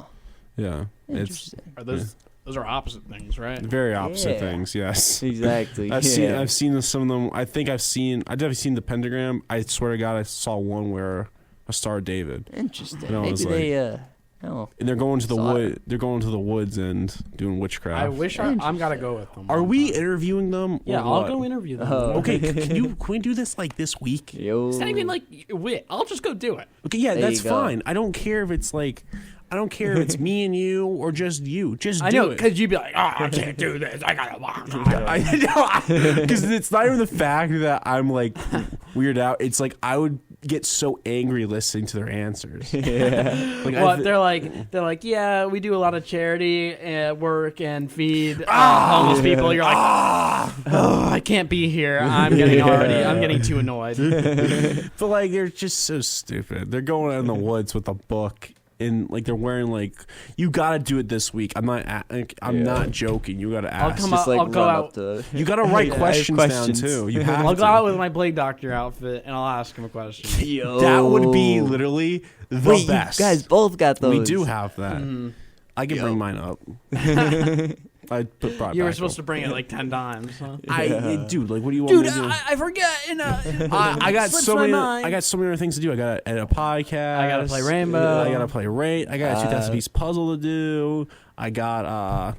S6: Yeah, it's
S3: Interesting.
S7: Are those are opposite things, right?
S6: very opposite
S3: Yeah.
S6: things. Yes.
S3: Exactly.
S6: I've
S3: yeah.
S6: seen some of them. I definitely seen the pentagram. I swear to God, I saw one where a Star of David.
S3: Interesting.
S6: And I
S3: Maybe
S6: was
S3: they oh.
S6: And they're going to the
S3: Saw
S6: wood. They're going to the woods and doing witchcraft.
S7: I wish I'm gotta go with them.
S6: Are
S7: one
S6: we
S7: time.
S6: interviewing them? or
S7: Yeah, I'll
S6: what?
S7: go interview them.
S3: Oh.
S6: Okay, can we do this like this week?
S3: Yo.
S7: It's not even like wit. I'll just go do it.
S6: Okay, yeah,
S3: There
S6: that's
S3: you go.
S6: fine. I don't care if it's like, I don't care if it's me and you or just you. Just
S7: I
S6: do
S7: know,
S6: it.
S7: because you'd be like, oh, I can't do this. I gotta walk.
S6: I know, because it's not even the fact that I'm like weirded out. It's like I would get so angry listening to their answers.
S3: Yeah.
S6: Like,
S7: Well, they're like, yeah, we do a lot of charity work and feed homeless people. You're like, oh, I can't be here. I'm getting too annoyed.
S6: but like they're just so stupid. They're going out in the woods with a book. And like they're wearing like, you gotta do it this week. I'm not joking. You gotta ask.
S7: come
S3: Just
S7: out-
S3: like
S7: I'll go
S3: run
S7: out.
S3: up to
S6: You gotta write
S3: Yeah, I have
S6: questions down
S3: questions.
S6: too. You have
S7: I'll
S6: to.
S7: go out with my Blade Doctor outfit and I'll ask him a question.
S3: Yo.
S6: That would be literally the
S3: Wait,
S6: best.
S3: you guys both got those.
S6: We do have that.
S7: Mhm.
S6: I can bring mine up. I brought it
S7: You were
S6: back
S7: supposed to
S6: up.
S7: bring it like 10 times. Huh?
S6: Dude, like, what do you want
S7: Dude,
S6: me to do?
S7: I forget.
S6: I got
S7: slips
S6: so
S7: my
S6: many.
S7: mind.
S6: I got so many other things to do. I got to edit a podcast.
S7: I gotta play Rainbow.
S6: I got to play Raid. I got a 2,000 piece puzzle to do. I got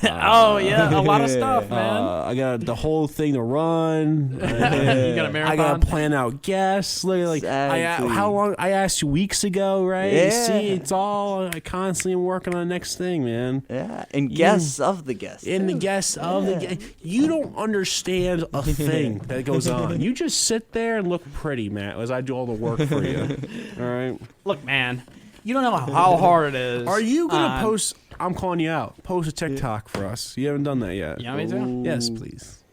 S7: Oh yeah, a lot of stuff, man.
S6: I got the whole thing to run.
S7: You got a marathon.
S6: I got to plan out guests. Literally,
S3: Exactly.
S6: how long? I asked you weeks ago, right?
S3: Yeah.
S6: See, it's all. I constantly am working on the next thing, man.
S3: Yeah, and guests of the guests.
S6: In the
S3: too.
S6: guests of the you don't understand a thing that goes on. You just sit there and look pretty, Matt, as I do all the work for you. All right.
S7: Look, man, you don't know how hard it is.
S6: Are you gonna post? I'm calling you out. Post a TikTok for us. You haven't done that yet.
S7: You want me to?
S3: Ooh.
S6: Yes, please.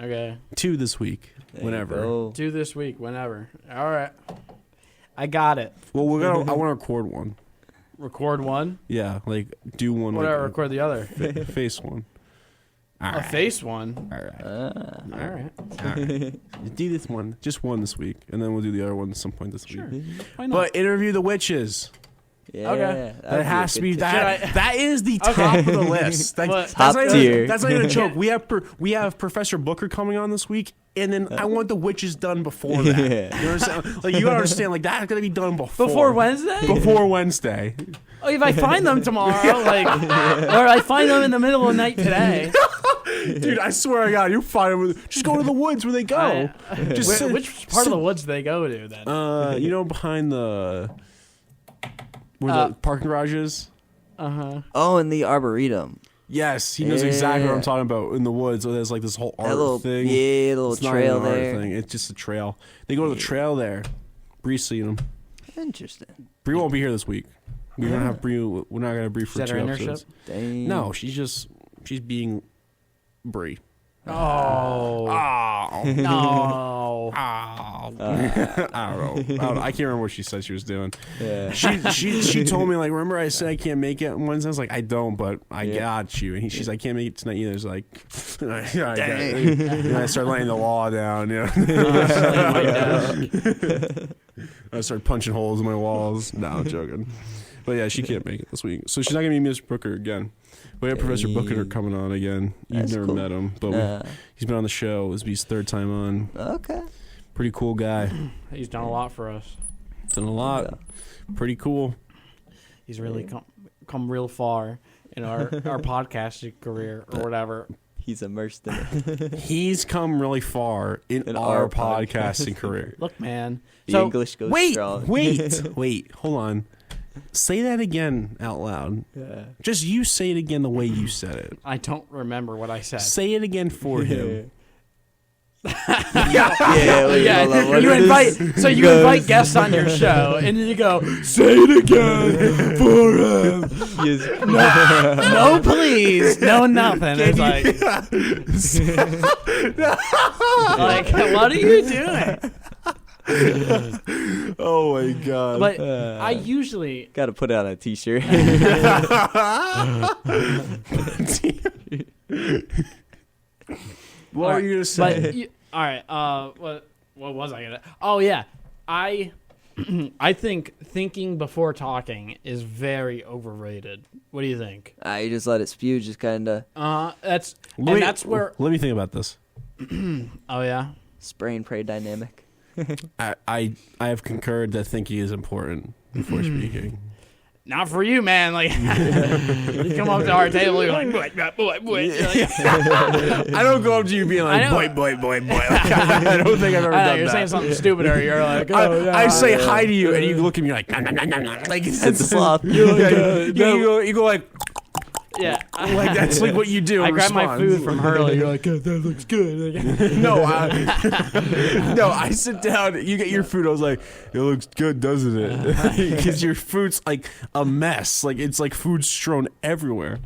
S7: Okay.
S6: 2 this week.
S3: There you
S6: Whenever.
S3: go.
S7: Do this week, whenever. All right. I got it.
S6: Well, we're gonna. I want to record one.
S7: Record one.
S6: Yeah, like do one.
S7: What do I
S6: like
S7: record the other?
S6: face one. All
S7: A
S6: right.
S7: face one.
S6: All right.
S7: All right.
S6: All right. Do this one. Just one this week, and then we'll do the other one at some point this
S7: Sure.
S6: week.
S7: Why not?
S6: But interview the witches.
S3: Yeah,
S7: Okay.
S6: That has to be
S3: good
S6: that.
S7: Should I-
S6: That is the top of the list.
S7: What?
S6: That's
S3: Top
S6: not
S3: tier.
S6: even, that's not even a joke. We have Professor Booker coming on this week, and then I want the witches done before that.
S3: Yeah.
S6: You understand? Like you gotta understand. Like that's gonna be done
S7: Before Wednesday?
S6: Before Wednesday.
S7: Oh, if I find them tomorrow, like, or I find them in the middle of the night today.
S6: Dude, I swear to God, you're fine. Just go to the woods where they go. Just sit-
S7: Which part of the woods do they go to then?
S6: you know, behind the where the parking garage is.
S3: Oh, and the arboretum.
S6: Yes, he knows exactly what I'm
S3: Yeah.
S6: talking about in the woods. So there's like this whole art
S3: That little,
S6: thing.
S3: yeah, little
S6: It's not
S3: trail
S6: even an art
S3: there.
S6: thing. It's just a trail. They go to the trail there. Bree's seen them.
S3: Interesting.
S6: Bree won't be here this week. We're gonna have Bree. We're not gonna have Bree for
S7: that
S6: 2
S7: her
S6: episodes.
S3: Dang.
S6: No, she's being Bree.
S7: Oh.
S6: Oh,
S7: No.
S6: I don't know. I can't remember what she said she was doing.
S3: Yeah.
S6: She told me like, remember I said I can't make it on Wednesday? I was like, I don't, but I got you. And she's like, I can't make it tonight either. It's like, yeah, I got it. And I started laying the law down. You know? I started punching holes in my walls. No, I'm joking. But yeah, she can't make it this week, so she's not gonna be Miss Booker again. We have Professor Booker coming on again. You've
S3: That's
S6: never
S3: cool.
S6: met him, but he's been on the show. This will be his 3rd time on.
S3: Okay.
S6: Pretty cool guy.
S7: He's done a lot for us.
S6: Done a lot. Pretty cool.
S7: He's really come real far in our podcasting career or whatever.
S3: He's immersed in it.
S6: He's come really far in our podcasting career.
S7: Look, man.
S3: The
S7: So
S3: English goes
S6: Wait,
S3: strong.
S6: wait, hold on. Say that again out loud.
S3: Yeah.
S6: Just you say it again the way you said it.
S7: I don't remember what I said.
S6: Say it again for him.
S3: Wait,
S7: Yeah,
S3: hold on, what
S7: you
S3: is
S7: invite
S3: this?
S7: so you invite guests on your show, and you go, say it again for him.
S3: Yes.
S7: No, please, no, nothing. It's like, what are you doing?
S6: Oh my god.
S7: But I usually
S3: Got to put it on a t-shirt.
S6: What were you gonna say?
S7: But all right, what was I gonna? Oh yeah, I think thinking before talking is very overrated. What do you think?
S3: You just let it spew, just kind of
S7: That's
S6: Let
S7: where.
S6: me think about this.
S7: Oh yeah.
S3: spray and pray dynamic.
S6: I have concurred that thinking is important before speaking.
S7: Not for you, man. Like, you come up to our table, you're like, boy. You're like,
S6: I don't go up to you being like,
S7: I know.
S6: boy. Like, I don't think I've ever
S7: I know,
S6: done
S7: you're
S6: that.
S7: saying something stupid, or you're like, oh, yeah.
S6: I say hi to you, and you look at me like, like
S3: It's the sloth.
S6: you go like,
S7: yeah.
S6: like that's like what you do.
S7: I
S6: in
S7: grab my
S6: response.
S7: food from Hurley. You're like, oh, that looks good.
S6: No, I sit down. You get your food. I was like, it looks good, doesn't it? Because your food's like a mess. Like it's like food strewn everywhere.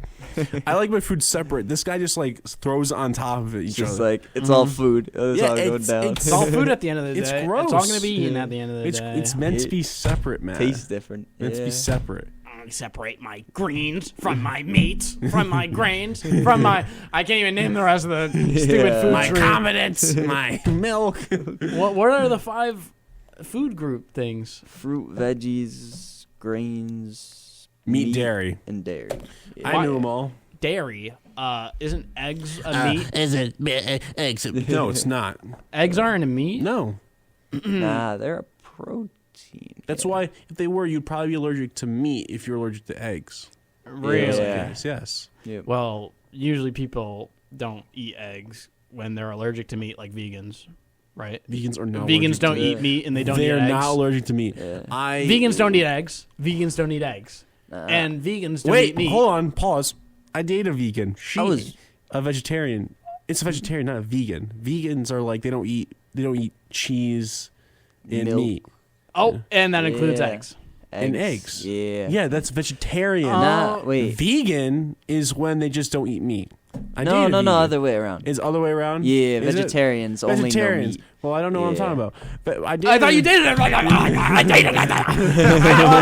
S6: I like my food separate. This guy just like throws on top of it.
S3: It's just like it's all food. It's
S6: Yeah,
S3: all going
S6: it's-
S3: down.
S7: It's all food at the end of the day.
S6: It's
S7: It's
S6: gross.
S7: all going to be eaten at the end of the day.
S6: it's meant to be separate, man.
S3: Tastes different.
S6: Meant to be separate.
S7: I separate my greens from my meats, from my grains, from my. I can't even name the rest of the stupid food
S6: My
S7: tree.
S6: condiments, my milk.
S7: What are the 5 food group things?
S3: Fruit, veggies, grains,
S6: Meat, dairy.
S3: and dairy. Yeah.
S6: I knew them all.
S7: Dairy. Isn't eggs a meat?
S6: Is it eggs? No, it's not.
S7: Eggs aren't a meat.
S6: No.
S3: Nah, they're a protein.
S6: That's why if they were, you'd probably be allergic to meat if you're allergic to eggs.
S7: Really?
S3: Yeah.
S6: Yes.
S3: Yep.
S7: Well, usually people don't eat eggs when they're allergic to meat, like vegans, right?
S6: Vegans are not.
S7: Vegans
S6: allergic
S7: don't
S6: to
S7: eat meat, and they don't
S6: They're
S7: eat eggs.
S6: not allergic to meat.
S3: Yeah.
S7: Vegans don't eat eggs. Vegans don't eat eggs. And vegans don't eat
S6: Wait,
S7: meat.
S6: hold on, pause. I dated a vegan. She
S3: I was-
S6: a vegetarian. It's a vegetarian, not a vegan. Vegans are like they don't eat cheese and
S3: Milk.
S6: meat
S7: Oh, and that includes
S3: Yeah.
S7: eggs.
S6: and eggs.
S3: Yeah.
S6: Yeah, that's vegetarian.
S3: Nah, wait.
S6: Vegan is when they just don't eat meat. I
S3: No,
S6: dated a
S3: no,
S6: vegan.
S3: other way around.
S6: Is other way around?
S3: Yeah,
S6: Is it?
S3: vegetarians only
S6: Vegetarians.
S3: know meat.
S6: Well, I don't know what I'm
S3: Yeah.
S6: talking about. But I dated.
S7: I thought you dated it. I dated it.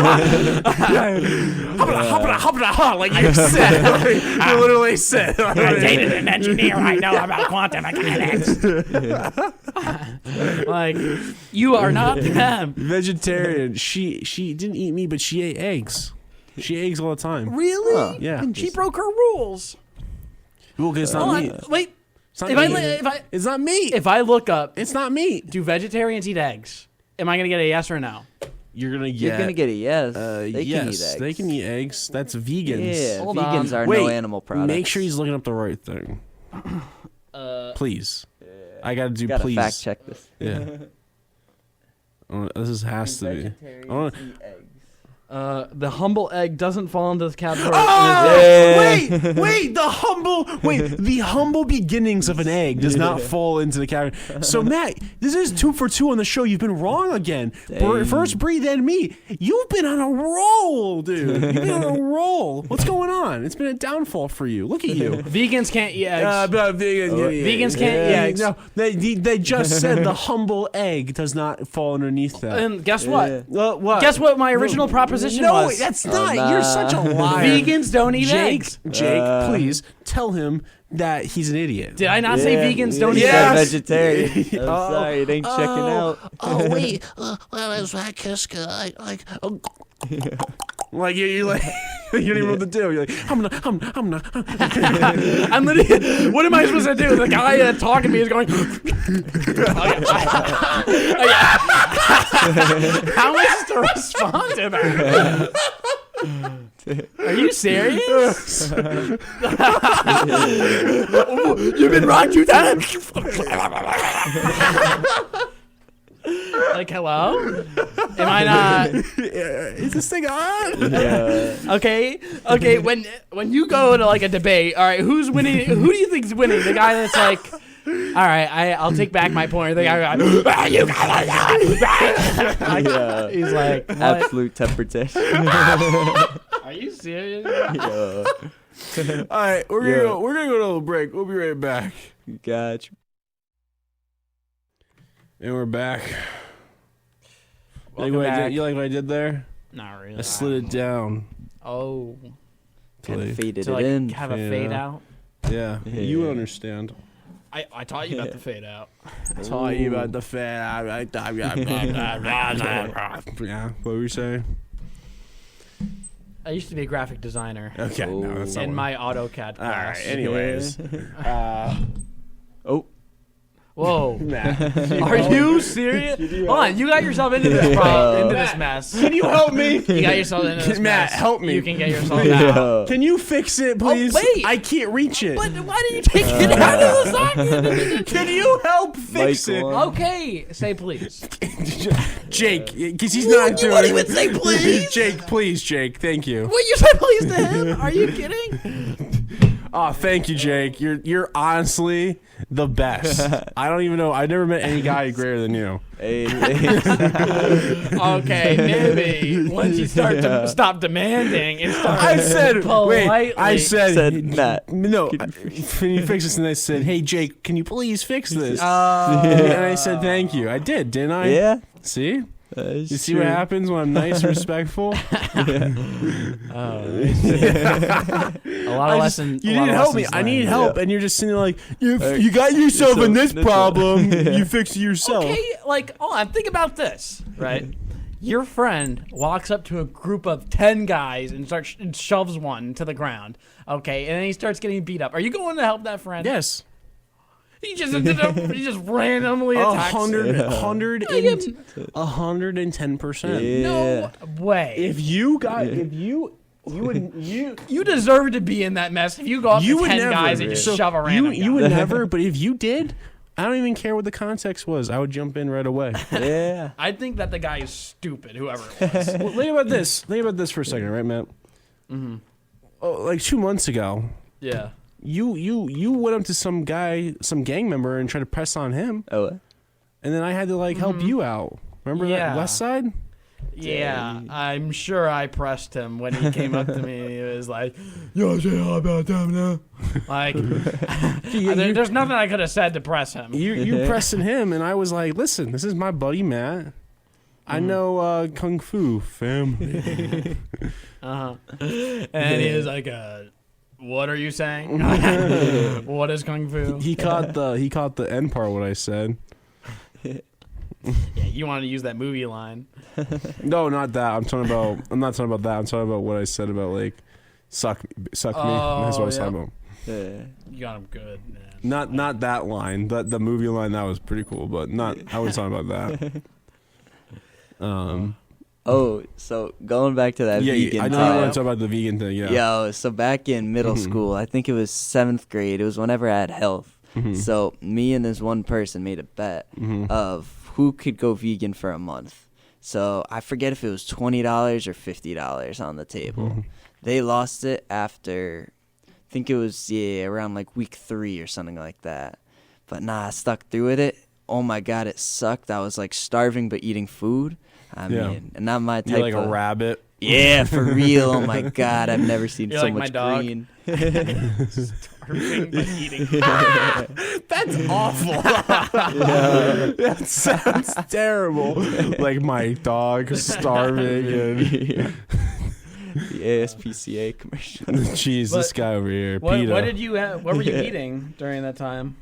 S6: like you said. You literally said.
S7: I dated an engineer. I know about quantum mechanics. Like, you are not them.
S6: Vegetarian. She didn't eat meat, but she ate eggs. She ate eggs all the time.
S7: Really?
S3: Huh.
S6: Yeah.
S7: She broke her rules.
S6: Well, 'cause it's not
S7: Hold
S6: meat.
S7: on. Wait.
S6: It's not
S7: If
S6: meat. It's not meat.
S7: I look up,
S6: It's not meat.
S7: do vegetarians eat eggs? Am I gonna get a yes or no?
S6: You're gonna get.
S3: You're gonna get a yes. They
S6: yes,
S3: can eat eggs.
S6: they can eat eggs. That's vegans.
S3: Yeah,
S7: Hold
S3: vegans
S7: on.
S3: are
S6: Wait,
S3: no animal products.
S6: Make sure he's looking up the right thing. Please. I gotta do
S3: Gotta
S6: please.
S3: fact check this.
S6: Yeah. This has to be. I wanna-
S7: The humble egg doesn't fall into the category.
S6: Wait, the humble beginnings of an egg does not fall into the category. So Matt, this is 2 for 2 on the show. You've been wrong again.
S3: Dang.
S6: First Bree, then me. You've been on a roll, dude. You've been on a roll. What's going on? It's been a downfall for you. Look at you.
S7: Vegans can't eat eggs.
S6: Vegans
S7: can't eat eggs.
S6: No, they just said the humble egg does not fall underneath that.
S7: And guess what?
S6: What?
S7: Guess what my original proposition
S6: No,
S7: was?
S6: that's not.
S3: nah.
S6: You're such a liar.
S7: Vegans don't eat
S6: Jake,
S7: eggs.
S6: please tell him that he's an idiot.
S7: Did I not say vegans don't eat
S6: Yeah.
S7: eggs?
S3: Yes. Vegetarian. I'm sorry, it ain't checking out.
S8: Oh wait, well, it's like Kiska.
S6: Like you're like you don't even know what to do. You're like I'm not.
S7: I'm literally. What am I supposed to do? The guy talking to me is going. How am I supposed to respond to that? Are you serious? You've been wrong 2 times. Like, hello? Am I not?
S6: Is this thing on?
S7: Okay. When you go to like a debate, all right, who's winning? Who do you think's winning? The guy that's like, right, I'll take back my point. You
S3: Yeah.
S7: He's like, what?
S3: Absolute temper tantrum.
S7: Are you serious?
S3: Yeah.
S6: All right, we're gonna go to a little break. We'll be right back.
S3: Gotcha.
S6: And we're back.
S7: Welcome back.
S6: You like what I did there?
S7: Not really.
S6: I slid it down.
S7: Oh.
S3: Kind of
S6: Like-
S3: faded
S7: To
S3: it
S7: like
S3: in.
S7: have a
S6: Yeah.
S7: fade out.
S6: Yeah, you would understand.
S7: I taught you about the fade out.
S6: Taught you about the fat. Yeah, what were you saying?
S7: I used to be a graphic designer
S6: Okay, no, that's not
S7: in
S6: what-
S7: my AutoCAD
S6: All
S7: class.
S6: right. Anyways,
S3: Oh.
S7: Whoa.
S6: Matt,
S7: Are you serious? Hold on, you got yourself into this problem, into this mess.
S6: can you help me?
S7: You got yourself into this
S6: Matt,
S7: mess.
S6: help me.
S7: You can get yourself out.
S6: Can you fix it, please?
S7: wait.
S6: I can't reach it.
S7: But why did you take it out of the socket?
S6: Can you help fix
S3: Mike
S6: it?
S3: one.
S7: Okay, say please.
S6: Jake, because he's not doing
S7: won't
S6: it.
S7: even say please.
S6: Jake, please, Jake. Thank you.
S7: Wait, you said please to him? Are you kidding?
S6: Oh, thank you, Jake. You're honestly the best. I don't even know. I've never met any guy greater than you.
S3: Hey, thanks.
S7: Okay, maybe once you start to stop demanding and start
S6: I said,
S7: politely.
S6: wait. I said,
S3: Said, Matt,
S6: no.
S3: can
S6: Can you fix this? And I said, hey, Jake, can you please fix this?
S7: Oh.
S6: And I said, thank you. I did, didn't I?
S3: Yeah.
S6: See?
S3: You
S6: You see what happens when I'm nice and respectful?
S7: A lot of lessons.
S6: You didn't help me. I need help, and you're just sitting there like, you got yourself in this problem. You fix it yourself.
S7: Okay, like, think about this, right? Your friend walks up to a group of 10 guys and shoves one to the ground, okay, and then he starts getting beat up. Are you going to help that friend?
S6: Yes.
S7: He just randomly attacks.
S6: 110%.
S7: No way.
S6: If you would
S7: You deserve to be in that mess if you go up to 10 guys and just shove a random
S6: you
S7: guy.
S6: would never, but if you did, I don't even care what the context was. I would jump in right away.
S3: Yeah.
S7: I think that the guy is stupid, whoever it was.
S6: Well, think about this. Think about this for a second, right, Matt? Mm-hmm. Oh, like 2 months ago,
S7: Yeah.
S6: you went up to some gang member and tried to press on him,
S3: Oh.
S6: and then I had to help you out. Remember
S7: Yeah.
S6: that West Side?
S7: Yeah, I'm sure I pressed him when he came up to me. He was like, "Yo, say how about that now?" Like, there's nothing I could have said to press him.
S6: You pressing him, and I was like, "Listen, this is my buddy Matt. I know kung fu, fam."
S7: And he was like, "What are you saying? What is kung fu?"
S6: He caught the end part what I said.
S7: Yeah, you wanted to use that movie line.
S6: No, not that. I'm not talking about that. I'm talking about what I said about suck me. That's what I was talking about.
S3: Yeah.
S7: You got him good, man.
S6: Not that line. The movie line, that was pretty cool, but not. I was talking about that.
S3: Oh, so going back to that vegan
S6: I know
S3: thing.
S6: you want to talk about the vegan thing. Yeah.
S3: Yo, so back in middle school, I think it was 7th grade. It was whenever I had health. So me and this one person made a bet of who could go vegan for a month. So I forget if it was $20 or $50 on the table. They lost it after, I think it was around week 3 or something like that. But I stuck through with it. Oh my God, it sucked. I was starving but eating food. I mean, not my type.
S6: You're like a rabbit.
S3: Yeah, for real. Oh my God, I've never seen
S7: You're
S3: so
S7: like my
S3: much
S7: dog.
S3: green.
S7: Starving but eating.
S6: That's awful. That sounds terrible. Like my dog starving and
S3: The ASPCA commercial.
S6: jeez, this guy over here,
S7: What
S6: PETA.
S7: what were you eating during that time?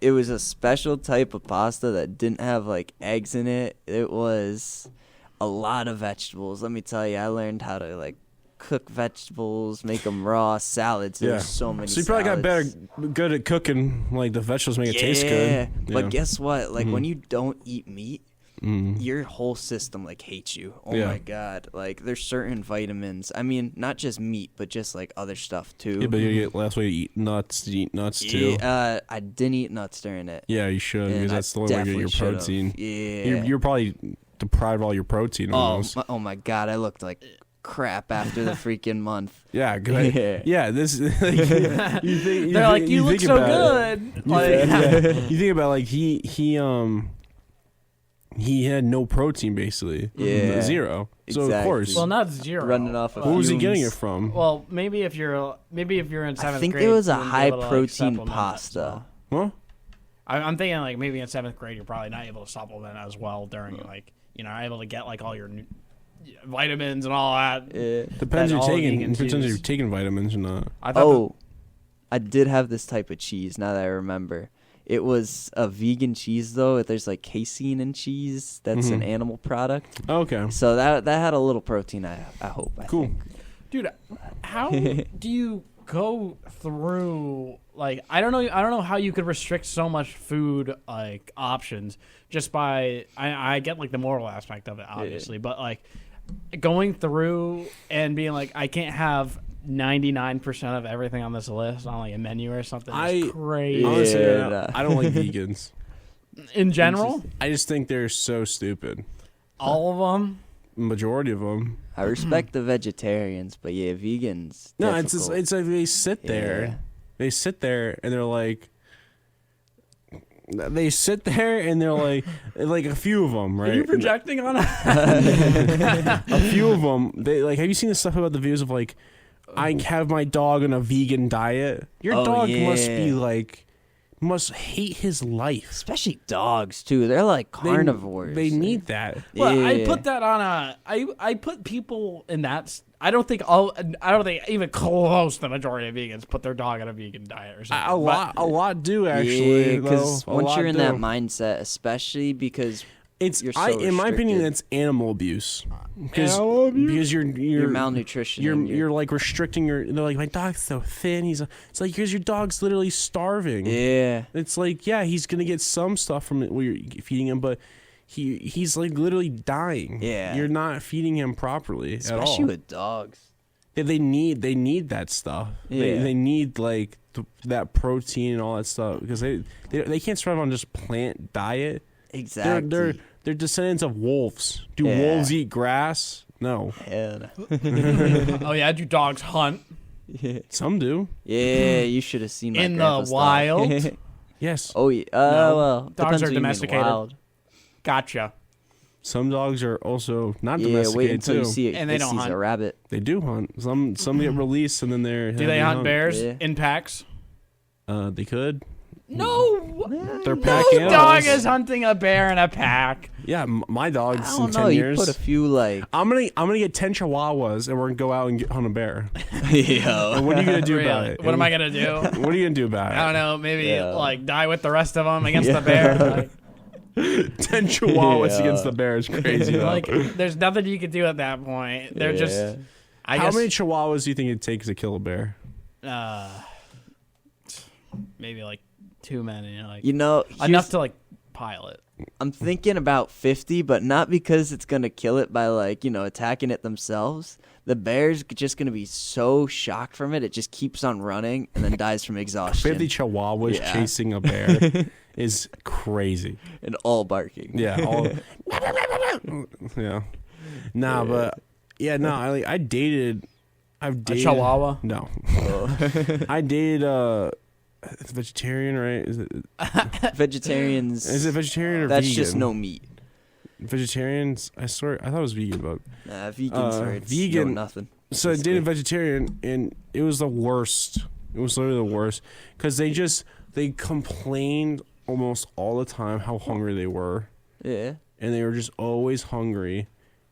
S3: It was a special type of pasta that didn't have eggs in it. It was a lot of vegetables. Let me tell you, I learned how to cook vegetables, make them raw, salads. There's so many.
S6: So you probably
S3: salads.
S6: got good at cooking. The vegetables make it taste good.
S3: Yeah, but guess what? When you don't eat meat, your whole system hates you. Oh
S6: Yeah.
S3: my God! There's certain vitamins. I mean, not just meat, but just other stuff too.
S6: Yeah, but last way you eat nuts too.
S3: Yeah, I didn't eat nuts during it.
S6: Yeah, you should,
S3: And
S6: because
S3: I
S6: that's the only way to get your
S3: definitely
S6: protein.
S3: should've. Yeah.
S6: You're probably deprived of all your protein almost.
S3: Oh my God! I looked like crap after the freaking month.
S6: Yeah, good. Yeah, this. Like,
S7: They're like, you look so good.
S6: You think about like he had no protein basically.
S3: Yeah.
S6: Zero. So of
S3: Exactly.
S6: course.
S7: Well, not zero.
S3: Running off of
S6: Where was he getting
S3: fumes.
S6: it from?
S7: Well, maybe if you're in seventh
S3: I think
S7: grade,
S3: it was a
S7: you wouldn't be
S3: high
S7: able to, like,
S3: protein
S7: supplement as
S3: pasta.
S7: well.
S6: Huh?
S7: I'm thinking like maybe in 7th grade you're probably not able to supplement as well during like able to get like all your vitamins and all that.
S6: Depends
S7: that
S6: if
S7: all
S6: you're taking.
S7: vegans
S6: Depends if
S7: use.
S6: you're taking vitamins or not.
S7: I thought
S3: Oh, I did have this type of cheese. Now that I remember, it was a vegan cheese though. There's like casein in cheese. That's an animal product.
S6: Okay.
S3: So that had a little protein. I hope. I
S6: Cool.
S3: think.
S7: dude, how do you go through like I don't know how you could restrict so much food like options just by I get like the moral aspect of it obviously, but like going through and being like I can't have 99% of everything on this list on like a menu or something is crazy.
S6: Honestly,
S3: Yeah.
S6: I don't like vegans.
S7: In general,
S6: I just think they're so stupid.
S7: all of them.
S6: Majority of them.
S3: I respect the vegetarians, but yeah, vegans.
S6: No, it's
S3: difficult.
S6: it's like they sit there.
S3: Yeah.
S6: They sit there and they're like. They sit there and they're like a few of them, right?
S7: Are you projecting on it?
S6: A few of them. They like. Have you seen the stuff about the views of like, I have my dog on a vegan diet. Your
S3: Oh,
S6: dog must
S3: yeah.
S6: be like, must hate his life.
S3: Especially dogs too. They're like carnivores.
S6: They need that.
S7: Well, I
S3: Yeah.
S7: put that on a. I put people in that. I don't think even close the majority of vegans put their dog on a vegan diet or something.
S6: A lot do actually.
S3: because
S6: though. A
S3: once
S6: lot
S3: you're in
S6: do.
S3: that mindset, especially because
S6: It's
S3: you're so
S6: in my opinion,
S3: restricted.
S6: that's animal abuse. Because you're
S3: you're malnutrition. and
S6: you're like restricting your. They're like, my dog's so thin. It's like because your dog's literally starving.
S3: yeah.
S6: It's like, yeah, he's gonna get some stuff from it while you're feeding him, but he's like literally dying.
S3: Yeah.
S6: You're not feeding him properly at all.
S3: Especially with dogs.
S6: Yeah, they need that stuff.
S3: Yeah.
S6: They need like that protein and all that stuff because they can't survive on just plant diet.
S3: Exactly.
S6: They're descendants of wolves. Do
S3: Yeah.
S6: wolves eat grass? No.
S3: Hell no.
S7: Oh yeah, do dogs hunt
S6: Some do.
S3: Yeah, you should have seen my
S7: in the
S3: grandpa's dog.
S7: wild?
S6: Yes.
S3: Oh yeah.
S7: No.
S3: Well,
S7: Dogs
S3: depends
S7: are
S3: what you mean,
S7: domesticated.
S3: wild.
S7: Gotcha.
S6: Some dogs are also not
S3: Yeah,
S6: domesticated
S3: wait until
S6: too.
S3: you see it.
S7: And they don't
S3: sees
S7: hunt.
S3: a rabbit.
S6: They do hunt. Some get released and then they're.
S7: Do they hunt bears
S3: Yeah.
S7: in packs?
S6: They could.
S7: No.
S6: They're pack
S7: No
S6: animals.
S7: dog is hunting a bear in a pack.
S6: Yeah, my dog's
S3: I
S6: in
S3: don't
S6: 10
S3: know.
S6: years.
S3: You put a few like.
S6: I'm gonna get 10 chihuahuas and we're gonna go out and hunt a bear.
S3: Yo.
S6: And what are you gonna do about
S7: Really?
S6: it?
S7: What am I gonna do?
S6: What are you gonna do about it?
S7: I don't know. Maybe
S3: Yeah.
S7: like die with the rest of them against the bear. Like,
S6: 10 chihuahuas
S3: Yeah.
S6: against the bear is crazy. though.
S7: like, there's nothing you can do at that point. They're just.
S3: Yeah.
S7: I
S6: How
S7: guess,
S6: many chihuahuas do you think it takes to kill a bear?
S7: maybe like too many. Like
S3: You know,
S7: enough
S3: here's-
S7: to like pile it.
S3: I'm thinking about 50, but not because it's gonna kill it by like attacking it themselves. The bear's just gonna be so shocked from it, it just keeps on running and then dies from exhaustion
S6: 50 chihuahuas
S3: Yeah.
S6: chasing a bear is crazy.
S3: and all barking.
S6: Yeah. All, yeah. Nah, but yeah, no. I've dated.
S7: A chihuahua.
S6: No,
S3: Oh.
S6: I dated it's vegetarian, right? Is it
S3: Vegetarians.
S6: vegetarian or
S3: That's
S6: vegan?
S3: just no meat.
S6: Vegetarians. I thought it was vegan, but
S3: Nah, vegans are it's
S6: vegan-
S3: no nothing.
S6: so I
S3: Basically.
S6: dated vegetarian, and it was the worst. It was literally the worst because they complained almost all the time how hungry they were,
S3: Yeah.
S6: and they were just always hungry.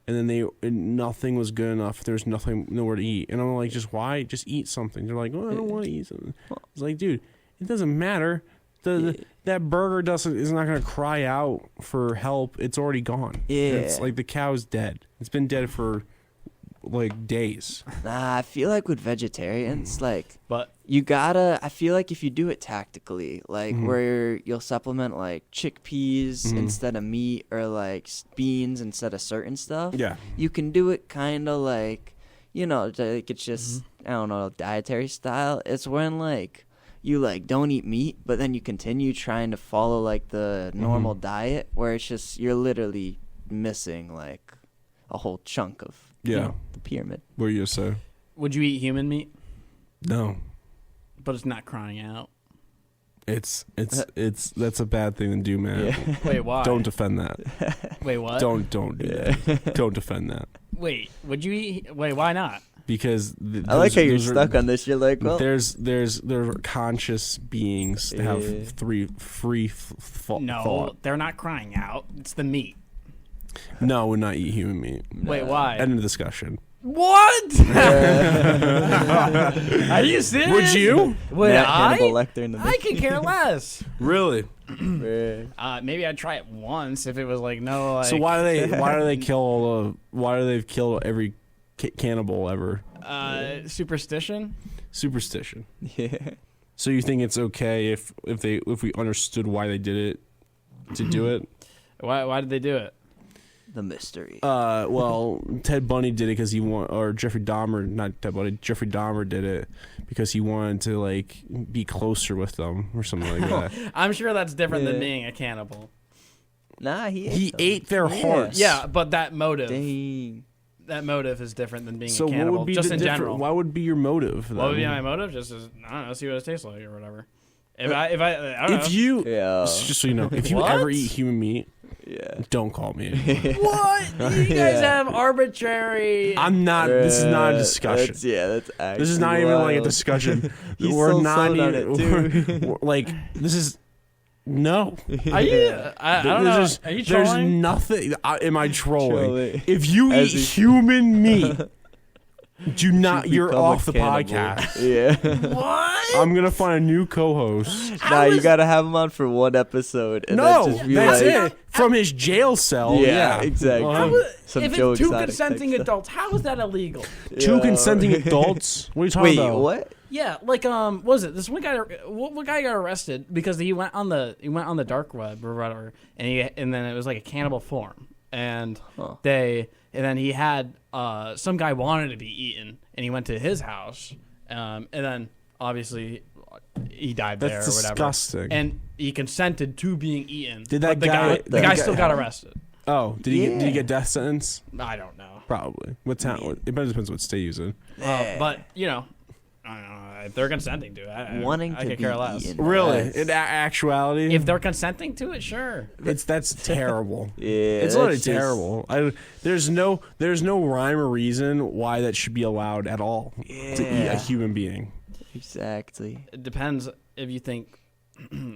S6: And then nothing was good enough. There was nowhere to eat. And I'm like, why? Just eat something. They're like, well, I don't want to eat something. It's like, dude, it doesn't matter. That burger is not going to cry out for help. It's already gone.
S3: Yeah.
S6: It's like the cow's dead. It's been dead for like days.
S3: Nah, I feel like with vegetarians, like
S7: But
S3: I feel like if you do it tactically, like where you'll supplement like chickpeas instead of meat or like beans instead of certain stuff.
S6: Yeah.
S3: You can do it kind of like, like it's just, I don't know, dietary style. It's when like you like don't eat meat, but then you continue trying to follow like the normal diet where it's just, you're literally missing like a whole chunk of
S6: Yeah.
S3: The pyramid.
S6: What are you gonna say?
S7: Would you eat human meat?
S6: No.
S7: But it's not crying out.
S6: It's that's a bad thing to do, man.
S3: Yeah.
S7: Wait, why?
S6: Don't defend that.
S7: Wait, what?
S6: Don't do that. Don't defend that.
S7: Wait, would you eat? Wait, why not?
S6: Because
S3: I like how you're stuck on this. You're like, well,
S6: there are conscious beings that have free thought.
S7: No, they're not crying out. It's the meat.
S6: No, would not eat human meat.
S7: Wait, why?
S6: End of discussion.
S7: What? Are you serious?
S6: Would you?
S7: Would
S3: Hannibal Lecter in the
S7: I could care less.
S6: Really?
S7: Maybe I'd try it once if it was like no. Like,
S6: So why do they kill every cannibal ever?
S7: Superstition.
S6: Superstition.
S3: Yeah.
S6: So you think it's okay if we understood why they did it to do it?
S7: Why did they do it?
S3: The mystery.
S6: Well, Ted Bundy did it because he or Jeffrey Dahmer, not Ted Bundy, Jeffrey Dahmer did it because he wanted to like be closer with them or something like that.
S7: I'm sure that's different than being a cannibal.
S3: Nah,
S6: he ate their hearts.
S7: Yeah, but that motive.
S3: Dang.
S7: That motive is different than being
S6: So
S7: a cannibal.
S6: what would be
S7: just in general.
S6: What would be your motive? Then?
S7: What would be my motive? Just as I don't know, see what it tastes like or whatever. I don't know.
S6: If you,
S3: Yeah.
S6: just so you know, if you
S7: What?
S6: ever eat human meat,
S3: Yeah.
S6: don't call me.
S7: What? You guys have arbitrary.
S6: I'm not. This is not a discussion.
S3: That's actually
S6: This is not even like a
S3: wild.
S6: discussion.
S3: He's
S6: We're
S3: so
S6: not
S3: sold on
S6: even.
S3: it, too.
S6: we're- like this is no.
S7: Are you? I don't know. Are you
S6: There's
S7: trolling?
S6: nothing. Am I trolling?
S3: Trolling.
S6: If you
S3: As
S6: eat
S3: he-
S6: human meat, do not. You're
S3: Become a
S6: off the
S3: cannibal.
S6: podcast.
S3: Yeah.
S7: What?
S6: I'm gonna find a new co-host.
S3: Nah, you gotta have him on for one episode. And
S6: No,
S3: then just be
S6: that's
S3: like,
S6: it. From his jail cell.
S3: Yeah, exactly. Some
S7: if
S3: Joe
S7: it's two
S3: Exotic
S7: consenting
S3: type stuff.
S7: adults, how is that illegal?
S6: Two
S3: Yeah.
S6: consenting adults. What are you talking
S3: Wait,
S6: about?
S3: what?
S7: Yeah, like what was it? This one guy, what guy got arrested because he went on the dark web or whatever, and then it was like a cannibal form, and then he had some guy wanted to be eaten, and he went to his house, and then obviously he died there
S6: That's
S7: or whatever.
S6: disgusting.
S7: And he consented to being eaten.
S6: Did that
S7: but
S6: guy-
S7: the guy still got arrested.
S6: Oh, did he get death sentence?
S7: I don't know.
S6: Probably. What town? It depends what state he's in.
S7: But you know, I don't know if they're consenting to it.
S3: Wanting
S7: I
S3: to
S7: could
S3: be
S7: care less.
S3: eaten.
S6: Really?
S3: That's-
S6: In actuality,
S7: If they're consenting to it, sure.
S6: that's terrible.
S3: Yeah,
S6: It's literally
S3: that's just-
S6: terrible. There's no rhyme or reason why that should be allowed at all to eat a
S3: Yeah.
S6: human being.
S3: Exactly.
S7: It depends if you think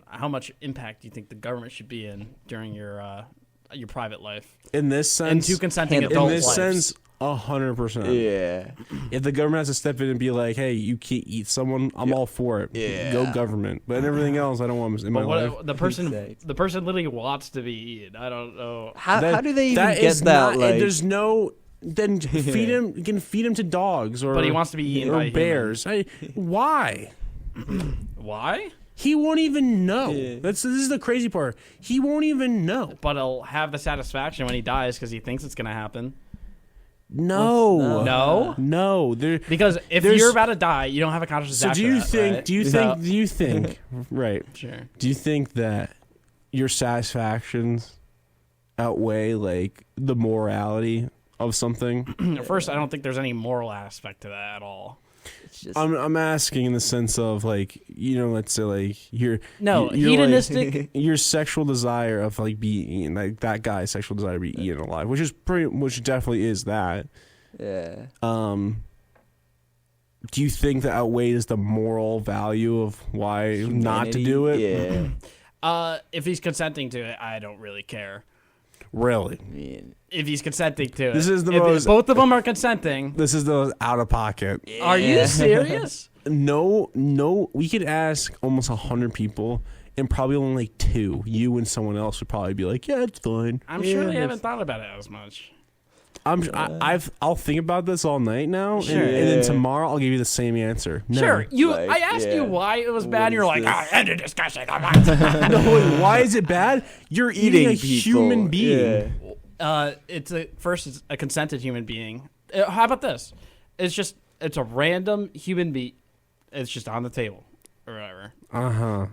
S7: how much impact you think the government should be in during your private life.
S6: In this
S7: And
S6: sense,
S7: two consenting
S3: in
S7: adult
S6: in this
S7: lives.
S6: sense, 100%.
S3: Yeah.
S6: If the government has to step in and be like, "Hey, you can't eat someone," I'm all for it.
S3: Yeah.
S6: Go government. But in everything else, I don't want in my
S7: But
S6: life.
S7: what, the person
S3: Exactly.
S7: the person literally wants to be eaten. I don't know.
S3: How do they even
S6: that
S3: get
S6: is
S3: that?
S6: not-
S3: Like,
S6: there's no. Then feed him. You can feed him to dogs or.
S7: But he wants to be eaten
S6: or
S7: by
S6: bears. Why?
S7: Why?
S6: He won't even know.
S3: Yeah.
S6: This is the crazy part. He won't even know.
S7: But he'll have the satisfaction when he dies because he thinks it's going to happen.
S6: No.
S7: No?
S6: No.
S7: Because if
S6: There's-
S7: you're about to die, you don't have a conscious
S6: So
S7: after
S6: do you
S7: that,
S6: think?
S7: right?
S6: Do you think? Do you think? Right.
S7: Sure.
S6: Do you think that your satisfactions outweigh like the morality of something?
S7: First, I don't think there's any moral aspect to that at all.
S3: it's just,
S6: I'm asking in the sense of like, you know, let's say like you're
S7: No,
S6: you're
S7: hedonistic.
S6: like, your sexual desire of like being eaten, like that guy's sexual desire to be eaten alive, which definitely is that.
S3: yeah.
S6: Do you think that outweighs the moral value of why not to do it?
S3: Yeah.
S7: If he's consenting to it, I don't really care.
S6: Really?
S3: I mean,
S7: If he's consenting to it,
S6: This is the
S7: if
S6: most-
S7: both of them are consenting.
S6: This is the out of pocket.
S7: Are you
S3: Yeah.
S7: serious?
S6: No. We could ask almost 100 people, and probably only like 2, you and someone else, would probably be like, "Yeah, it's fine."
S7: I'm sure they haven't thought about it as much.
S6: I'll think about this all night now,
S7: Sure.
S6: and then
S3: Yeah.
S6: tomorrow I'll give you the same answer. No.
S7: Sure,
S3: Like,
S7: I asked you
S3: yeah.
S7: why it was
S3: What
S7: bad, and you're
S3: is
S7: like,
S3: this?
S7: end of discussion. I'm not.
S6: No, wait, why is it bad? You're eating a
S3: people.
S6: human being.
S3: Yeah.
S7: It's a consented human being. How about this? It's a random human being. It's just on the table or whatever.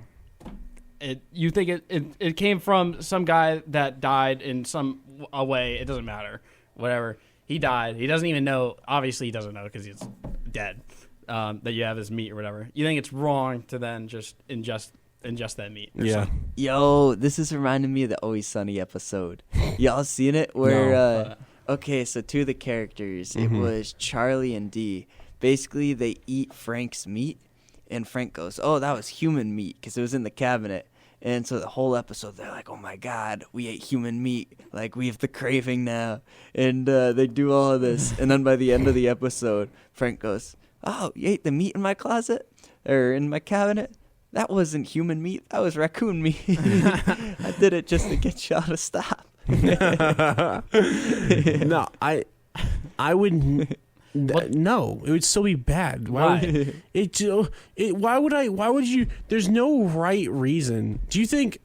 S7: You think it came from some guy that died in some a way? It doesn't matter. Whatever. he died. He doesn't even know. Obviously, he doesn't know because he's dead. That you have his meat or whatever. You think it's wrong to then just ingest that meat? Or
S6: Yeah.
S7: something.
S3: Yo, this is reminding me of the Always Sunny episode. Y'all seen it? Where okay, so two of the characters, it was Charlie and Dee. Basically, they eat Frank's meat, and Frank goes, "Oh, that was human meat," because it was in the cabinet. And so the whole episode, they're like, "Oh my God, we ate human meat. Like, we have the craving now." And they do all of this. And then by the end of the episode, Frank goes, "Oh, you ate the meat in my closet? Or in my cabinet? That wasn't human meat. That was raccoon meat. I did it just to get y'all to stop."
S6: No, I wouldn't. No, it would still be bad. Why would you? There's no right reason. Do you think?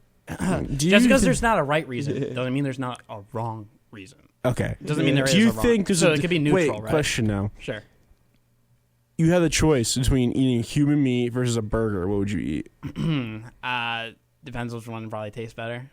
S7: Just because there's not a right reason doesn't mean there's not a wrong reason.
S6: Okay.
S7: Doesn't mean there is
S6: Do you
S7: a wrong.
S6: think?
S7: So it could be neutral,
S6: wait,
S7: right?
S6: question now.
S7: Sure.
S6: You have the choice between eating human meat versus a burger. What would you eat?
S7: Depends which one probably tastes better.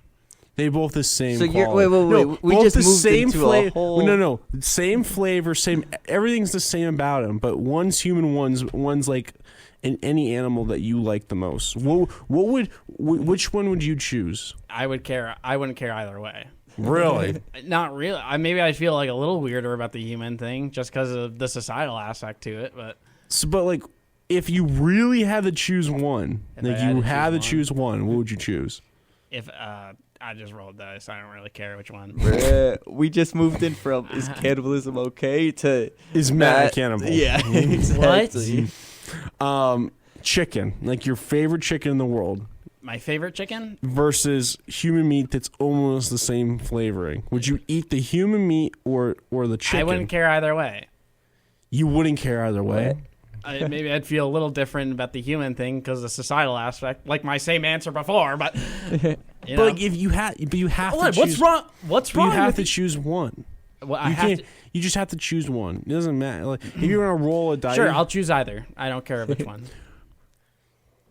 S6: They both the same.
S3: So you're
S6: quality.
S3: wait.
S6: No,
S3: We
S6: both
S3: just
S6: the
S3: moved
S6: same
S3: into
S6: flavor.
S3: a whole.
S6: No, same flavor, same. Everything's the same about them, but one's human, one's like in any animal that you like the most. Which one would you choose?
S7: I wouldn't care either way.
S6: Really?
S7: Not really. Maybe I feel like a little weirder about the human thing just because of the societal aspect to it, but.
S6: But like, if you really had to choose one,
S7: If
S6: like
S7: I had
S6: you
S7: to
S6: had to
S7: choose
S6: choose one, what would you choose?
S7: If I just rolled dice, I don't really care which one.
S3: We just moved in from is cannibalism okay to
S6: Is Matt a cannibal?
S3: Yeah, exactly.
S6: Chicken, like your favorite chicken in the world,
S7: My favorite chicken?
S6: versus human meat that's almost the same flavoring. Would you eat the human meat or the chicken?
S7: I wouldn't care either way.
S6: You wouldn't care either way.
S7: Maybe I'd feel a little different about the human thing because the societal aspect, like my same answer before. But you know.
S6: But like, if you have to choose.
S7: What's wrong? What's wrong?
S6: You have
S7: with
S6: to choose one.
S7: Well, I
S6: You
S7: have
S6: can't.
S7: to,
S6: You just have to choose one. It doesn't matter. Like, if you're gonna roll a dice,
S7: sure, I'll choose either. I don't care which one.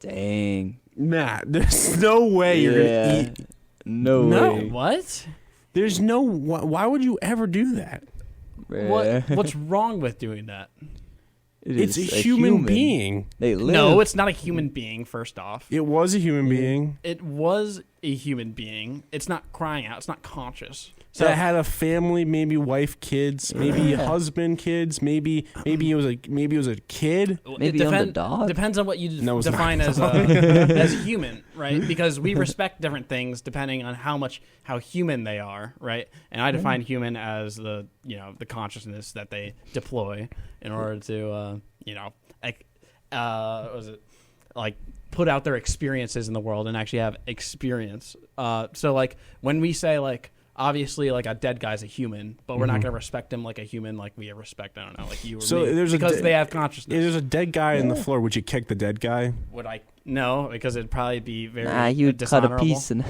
S3: Dang.
S6: Matt, there's no way you're gonna eat.
S3: No
S6: No.
S3: way.
S7: What?
S6: There's no. Why would you ever do that?
S7: What's wrong with doing that?
S6: It's a human being.
S3: They live.
S7: No, it's not a human being. First off,
S6: It was a human being
S7: it was a human being. It's not crying out. It's not conscious. So
S6: that had a family, maybe wife, kids, maybe husband, kids, maybe it was a kid.
S3: Maybe on the dog?
S7: Depends on what you
S6: No, it's
S7: define
S6: not.
S7: as as human, right? Because we respect different things depending on how human they are, right? And I define human as the consciousness that they deploy in order to put out their experiences in the world and actually have experience. So like when we say like, obviously, like a dead guy's a human, but we're not going to respect him like a human, like we respect, I don't know, like you or
S6: So
S7: me,
S6: there's
S7: because
S6: a
S7: they have consciousness.
S6: If there's a dead guy on the floor, would you kick the dead guy?
S7: Would I? No, because it'd probably be very
S3: Nah, you would cut a
S7: dishonorable.
S3: piece and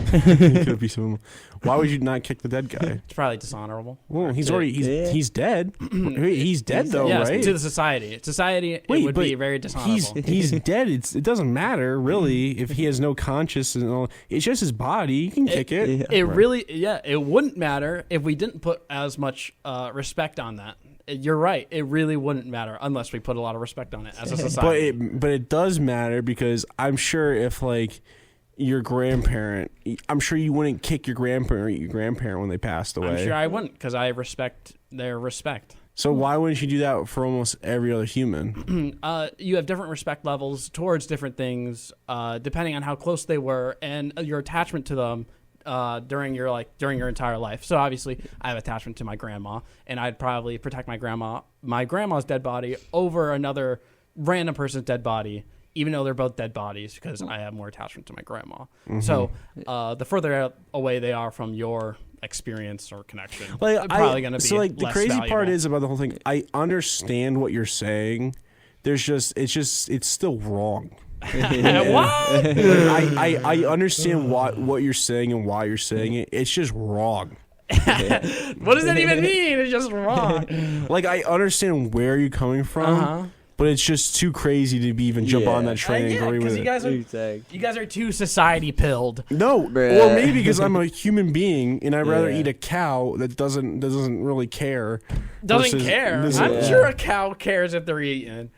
S6: Could be someone. Why would you not kick the dead guy?
S7: It's probably dishonorable.
S6: Well, he's
S7: To-
S6: already he's dead. He's dead though,
S7: yes,
S6: right?
S7: to the society. Society, it would be very dishonorable.
S6: He's dead. It doesn't matter really if he has no conscience and all. It's just his body. You can kick it.
S7: It really, it wouldn't matter if we didn't put as much respect on that. You're right. It really wouldn't matter unless we put a lot of respect on it as a society.
S6: But it does matter because I'm sure if like your grandparent, I'm sure you wouldn't kick your grandparent or eat your grandparent when they passed away.
S7: I'm sure I wouldn't because I respect their respect.
S6: So why wouldn't you do that for almost every other human?
S7: You have different respect levels towards different things, depending on how close they were and your attachment to them during your entire life. So obviously, I have attachment to my grandma, and I'd probably protect my grandma's dead body over another random person's dead body, even though they're both dead bodies, because I have more attachment to my grandma. So the further away they are from your experience or connection,
S6: Like
S7: probably going to be
S6: the
S7: less
S6: crazy part
S7: valuable.
S6: is about the whole thing. I understand what you're saying. It's still wrong.
S7: What?
S6: I understand what you're saying and why you're saying it. It's just wrong.
S7: What does that even mean? It's just wrong.
S6: Like I understand where you're coming from, but it's just too crazy to be even jump on that train and agree with it.
S7: You guys are too society pilled.
S6: No,
S3: Bruh.
S6: or maybe because I'm a human being and I'd rather eat a cow that doesn't really care.
S7: Doesn't
S6: versus-
S7: care. I'm sure a cow cares if they're eaten.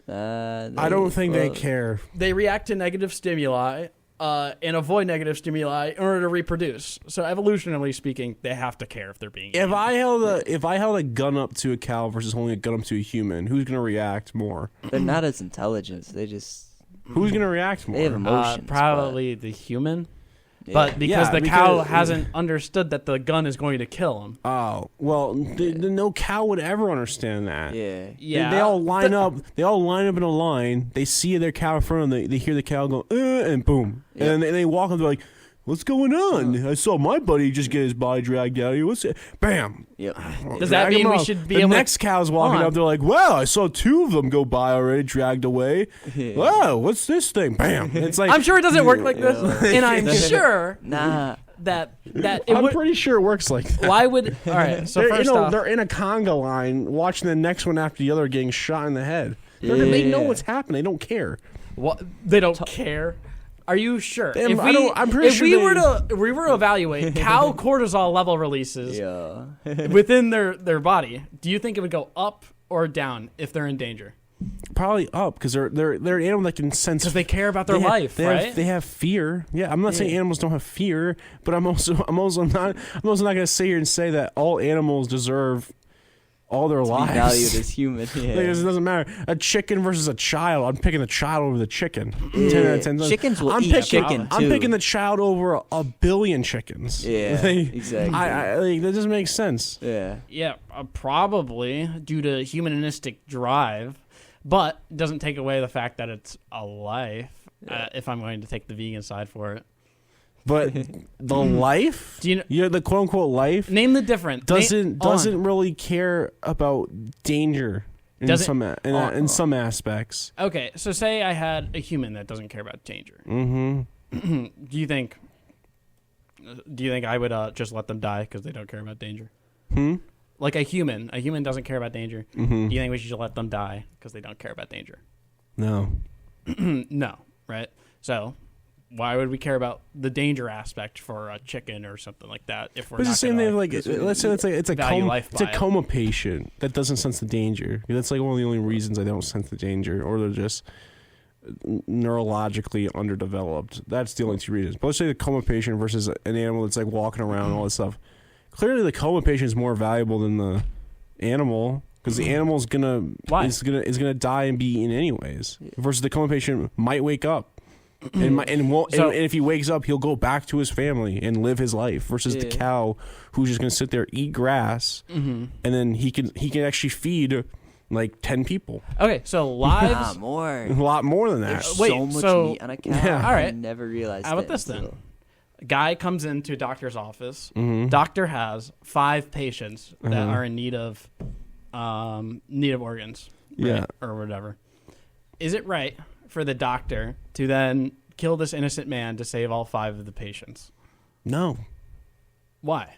S6: I don't think they care.
S7: They react to negative stimuli and avoid negative stimuli in order to reproduce. So evolutionarily speaking, they have to care if they're being eaten.
S6: If I held a gun up to a cow versus holding a gun up to a human, who's gonna react more?
S3: They're not as intelligent. They just
S6: Who's gonna react more?
S3: they have emotions.
S7: Probably the human.
S3: but-
S7: But because
S6: Yeah,
S7: the cow
S6: because-
S7: hasn't understood that the gun is going to kill him.
S6: Oh well, no cow would ever understand that.
S3: yeah.
S6: They all line up. They all line up in a line. They see their cow in front of them. They hear the cow go, and boom. And then they walk up. They're like, "What's going on? I saw my buddy just get his body dragged out of here. What's it?" Bam.
S3: Yep.
S7: Does that
S6: Drag
S7: mean
S6: him
S7: we
S6: out.
S7: should be
S6: The
S7: able
S6: next cow's walking
S7: on.
S6: up. They're like, "Wow, I saw 2 of them go by already, dragged away.
S3: Yeah.
S6: Wow, what's this thing?" Bam. It's like
S7: I'm sure it doesn't work like this, and I'm sure
S3: Nah.
S7: that it
S6: I'm
S7: would.
S6: pretty sure it works like that.
S7: Why would? All right. So first off,
S6: they're in a conga line watching the next one after the other getting shot in the head. They know what's happening. They don't care.
S7: what, they don't care. Are you sure?
S6: Damn, I'm pretty
S7: if
S6: sure
S7: we
S6: they-
S7: were to evaluate cow cortisol level releases
S3: Yeah.
S7: within their body, do you think it would go up or down if they're in danger?
S6: Probably up because they're an animal that can sense.
S7: Because they care about their
S6: They have-
S7: life,
S6: they
S7: right?
S6: Have, they have fear. Yeah, I'm not saying animals don't have fear, but I'm also not going to sit here and say that all animals deserve all their
S3: Be
S6: lives.
S3: valued as human.
S6: Like, it doesn't matter. A chicken versus a child. I'm picking the child over the chicken. 10 out of 10.
S3: Chickens will
S6: I'm
S3: eat
S6: picking,
S3: chicken,
S6: I'm
S3: too.
S6: picking the child over a billion chickens.
S3: Yeah,
S6: Like,
S3: exactly.
S6: like, that doesn't make sense.
S3: Yeah.
S7: Yeah, probably due to humanistic drive, but it doesn't take away the fact that it's a life. If I'm going to take the vegan side for it,
S6: But the life,
S7: Do you know-
S6: the quote unquote life,
S7: name the difference.
S6: doesn't really care about danger in
S7: Doesn't-
S6: in some aspects.
S7: Okay, so say I had a human that doesn't care about danger.
S6: Mm-hmm.
S7: Do you think I would just let them die because they don't care about danger?
S6: Hmm?
S7: Like a human doesn't care about danger.
S6: Mm-hmm.
S7: Do you think we should let them die because they don't care about danger?
S6: No.
S7: No, right? So why would we care about the danger aspect for a chicken or something like that if we're
S6: But it's
S7: not
S6: the same
S7: gonna,
S6: thing. Like, let's say it's a
S7: value life by it.
S6: coma patient that doesn't sense the danger. That's like one of the only reasons they don't sense the danger, or they're just neurologically underdeveloped. That's the only 2 reasons. But let's say the coma patient versus an animal that's like walking around and all this stuff. Clearly, the coma patient is more valuable than the animal because the animal's is gonna die and be eaten anyways. Versus the coma patient might wake up. And if he wakes up, he'll go back to his family and live his life. Versus the cow, who's just gonna sit there, eat grass, and then he can actually feed like 10 people.
S7: Okay, so
S3: Ah,
S7: lives.
S3: more.
S6: A lot more than that.
S3: There's
S7: Wait,
S3: so much
S7: so-
S3: meat on a cow.
S6: Yeah.
S7: All right.
S3: I never realized
S7: How about
S3: that
S7: this then?
S3: until-
S7: A guy comes into a doctor's office.
S6: Mm-hmm.
S7: Doctor has 5 patients that are in need of organs, right?
S6: Yeah.
S7: or whatever. Is it right for the doctor to then kill this innocent man to save all 5 of the patients?
S6: No,
S7: Why?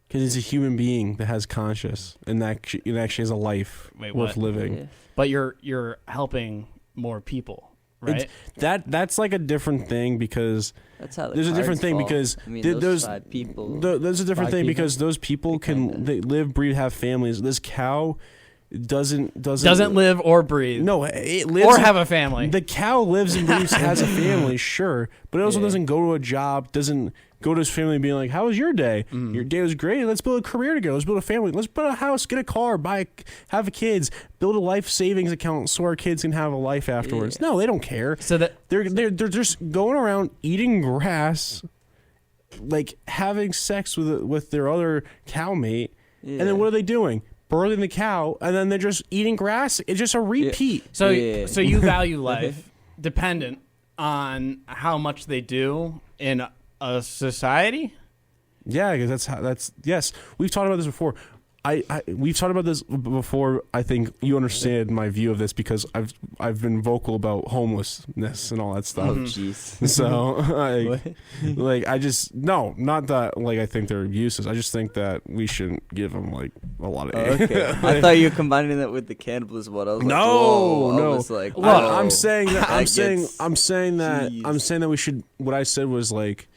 S6: because he's a human being that has conscience and that it actually has a life
S7: Wait,
S6: worth
S7: what?
S6: living.
S3: Yeah.
S7: But you're helping more people, right?
S6: That's like a different thing because
S3: That's how the
S6: there's a different
S3: cards
S6: thing
S3: fall.
S6: because
S3: I mean,
S6: th-
S3: those
S6: those
S3: 5 people.
S6: there's a different
S7: 5
S6: thing
S7: people?
S6: because those people they live, breathe, have families. This cow doesn't
S7: Doesn't live or breathe,
S6: No, it lives
S7: or have a family.
S6: The cow lives and breathes, has a family, sure, but it also
S3: Yeah.
S6: doesn't go to a job, doesn't go to his family and be like, "How was your day? Your day was great. Let's build a career together. Let's build a family. Let's build a house, get a car, have kids, build a life savings account so our kids can have a life afterwards." No, they don't care.
S7: So that
S6: They're just going around eating grass, like having sex with their other cow mate, and then what are they doing? Birthing the cow, and then they're just eating grass. It's just a repeat.
S7: so
S3: Yeah.
S7: so you value life dependent on how much they do in a society.
S6: Yeah, because that's yes. We've talked about this before. we've talked about this before. I think you understand my view of this because I've been vocal about homelessness and all that stuff.
S3: Oh, jeez.
S6: So I just not that like I think they're abuses. I just think that we shouldn't give them like a lot of aid.
S3: Okay. I thought you were combining that with the cannibalism. What I was like,
S6: No,
S3: whoa.
S6: no.
S3: I was like,
S6: I'm saying that I'm
S3: That
S6: saying
S3: gets-
S6: that we should. What I said was like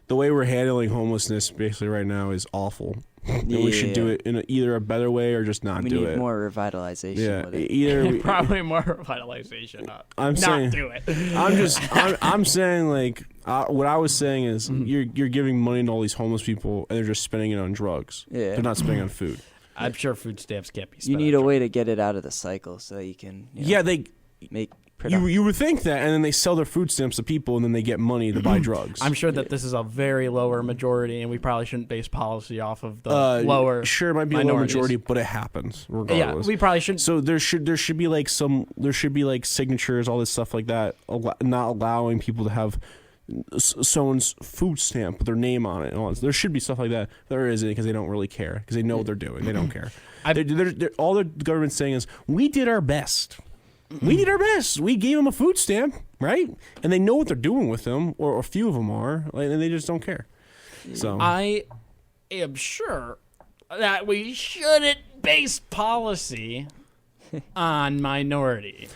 S6: the way we're handling homelessness basically right now is awful. And we should do it in either a better way or just not
S3: we
S6: do
S3: need
S6: it.
S3: more revitalization.
S6: Yeah,
S3: with it.
S6: either
S7: Probably more revitalization.
S6: I'm
S7: not
S6: saying
S7: do it.
S6: I'm saying like what I was saying is you're giving money to all these homeless people and they're just spending it on drugs.
S3: Yeah.
S6: They're not spending it on food.
S7: I'm sure food stamps can't be spent.
S3: You need
S7: on
S3: a way to get it out of the cycle so you can
S6: They
S3: make production.
S6: you would think that, and then they sell their food stamps to people, and then they get money to buy drugs.
S7: I'm sure that this is a very lower majority, and we probably shouldn't base policy off of the lower.
S6: Sure, it might be a low
S7: minorities.
S6: majority, but it happens
S7: Yeah,
S6: regardless.
S7: we probably shouldn't.
S6: So there should be like signatures, all this stuff like that, not allowing people to have someone's food stamp with their name on it. And all this. There should be stuff like that. There isn't because they don't really care because they know what they're doing. They don't care. All the government's saying is we did our best. We did our best. We gave them a food stamp, right? And they know what they're doing with them, or a few of them are, and they just don't care. So
S7: I am sure that we shouldn't base policy on minority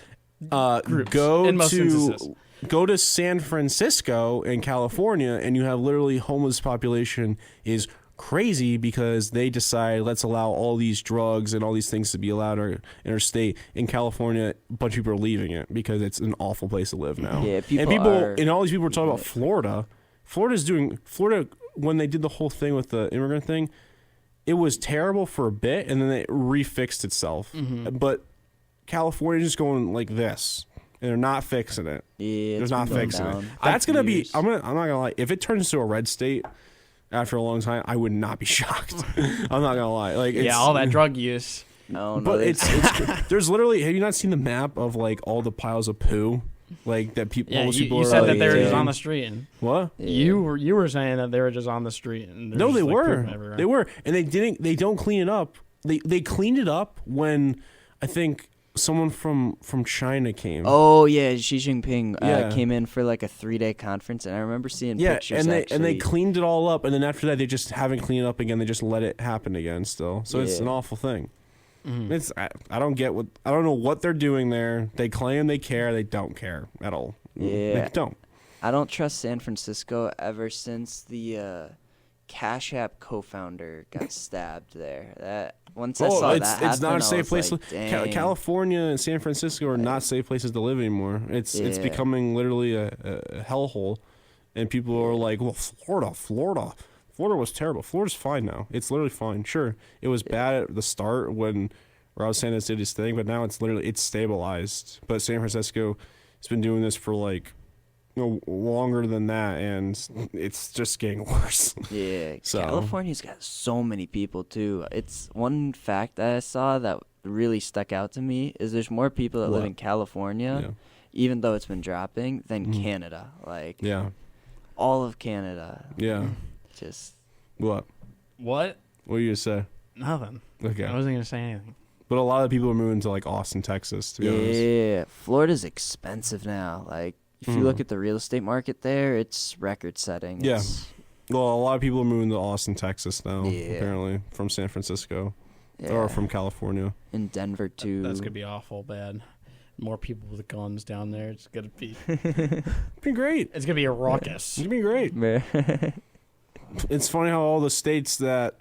S7: groups in most instances.
S6: Go to San Francisco in California, and you have literally homeless population is crazy because they decide let's allow all these drugs and all these things to be allowed in our state. In California, a bunch of people are leaving it because it's an awful place to live now.
S3: Yeah,
S6: and all these people are talking about Florida. Florida when they did the whole thing with the immigrant thing, it was terrible for a bit, and then it refixed itself. But California is just going like this. And they're not fixing it.
S3: Yeah,
S6: they're not fixing it. That's gonna be. I'm not gonna lie. If it turns into a red state after a long time, I would not be shocked. I'm not gonna lie. Like,
S7: all that drug use.
S3: No,
S6: but it's there's literally. Have you not seen the map of like all the piles of poo, like that people?
S7: Yeah,
S6: people
S7: you
S6: are
S7: said
S6: like,
S7: that they were just on the street. And
S6: what?
S7: You were saying that they were just on the street. And
S6: No, they were. They were, and they didn't. They don't clean it up. They cleaned it up when I think someone from China came.
S3: Oh yeah, Xi Jinping
S6: Yeah.
S3: came in for like a 3-day conference, and I remember seeing pictures.
S6: and they cleaned it all up, and then after that they just haven't cleaned it up again. They just let it happen again still. So it's an awful thing. It's I don't know what they're doing there. They claim they care, they don't care at all.
S3: Yeah.
S6: They don't.
S3: I don't trust San Francisco ever since the Cash App co-founder got stabbed there. That once I saw that happen,
S6: it's not a safe place.
S3: Like, dang.
S6: California and San Francisco are not safe places to live anymore. It's becoming literally a hellhole, and people are like, "Well, Florida was terrible. Florida's fine now. It's literally fine. Sure, it was bad at the start when Ron DeSantis did his thing, but now it's stabilized. But San Francisco has been doing this for like longer than that, and it's just getting worse.
S3: Yeah,
S6: So-
S3: California's got so many people too. It's one fact that I saw that really stuck out to me is there's more people that live in California,
S6: Yeah.
S3: even though it's been dropping, than Canada. Like
S6: Yeah,
S3: all of Canada.
S6: yeah.
S3: Just
S6: What?
S7: What?
S6: What are you gonna say?
S7: Nothing.
S6: Okay,
S7: I wasn't gonna say anything.
S6: but a lot of people are moving to like Austin, Texas. To be honest.
S3: yeah, Florida's expensive now. Like if you look at the real estate market there, it's record setting.
S6: Yeah. Well, a lot of people are moving to Austin, Texas now.
S3: Yeah.
S6: Apparently, from San Francisco
S3: Yeah.
S6: or from California.
S3: in Denver too.
S7: That's gonna be awful bad. More people with guns down there. It's gonna be.
S6: It'd be great.
S7: It's gonna be a ruckus.
S6: It'd be great. It's funny how all the states that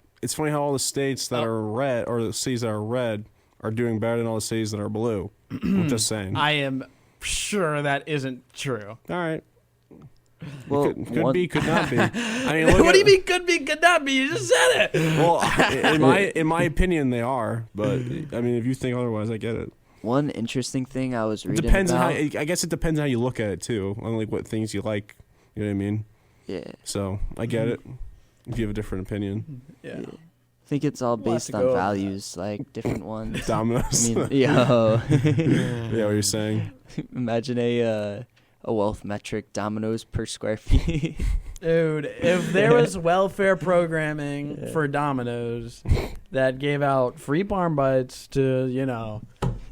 S6: are red, or the cities that are red, are doing better than all the cities that are blue. I'm just saying.
S7: I am sure that isn't true.
S6: All right.
S3: Well,
S6: Could be, could not be. I mean, look
S7: What do you
S6: at-
S7: mean could be, could not be? You just said it.
S6: Well, in my opinion, they are. But I mean, if you think otherwise, I get it.
S3: One interesting thing I was
S6: It
S3: reading
S6: depends on
S3: about.
S6: how. I guess it depends on how you look at it too, on like what things you like. You know what I mean?
S3: Yeah,
S6: So I get it. If you have a different opinion,
S7: Yeah.
S3: I think it's all
S7: We'll have
S3: based
S7: to
S3: on
S7: go over
S3: values, like different ones.
S6: Domino's.
S3: I mean, yo,
S6: Yeah, what you're saying?
S3: imagine a wealth metric, dominoes per square feet.
S7: Dude, if there was welfare programming for Domino's that gave out free parm bites to,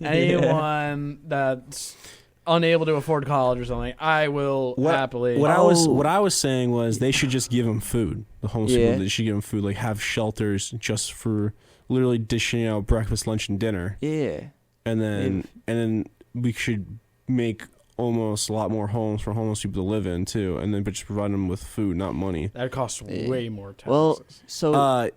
S7: anyone that's unable to afford college or something, I will happily.
S6: What I was saying was they should just give them food. The homeless people, they should give them food, like have shelters just for literally dishing out breakfast, lunch, and dinner.
S3: Yeah.
S6: And then we should make almost a lot more homes for homeless people to live in too, and then just provide them with food, not money.
S7: That costs way more taxes.
S3: Well, so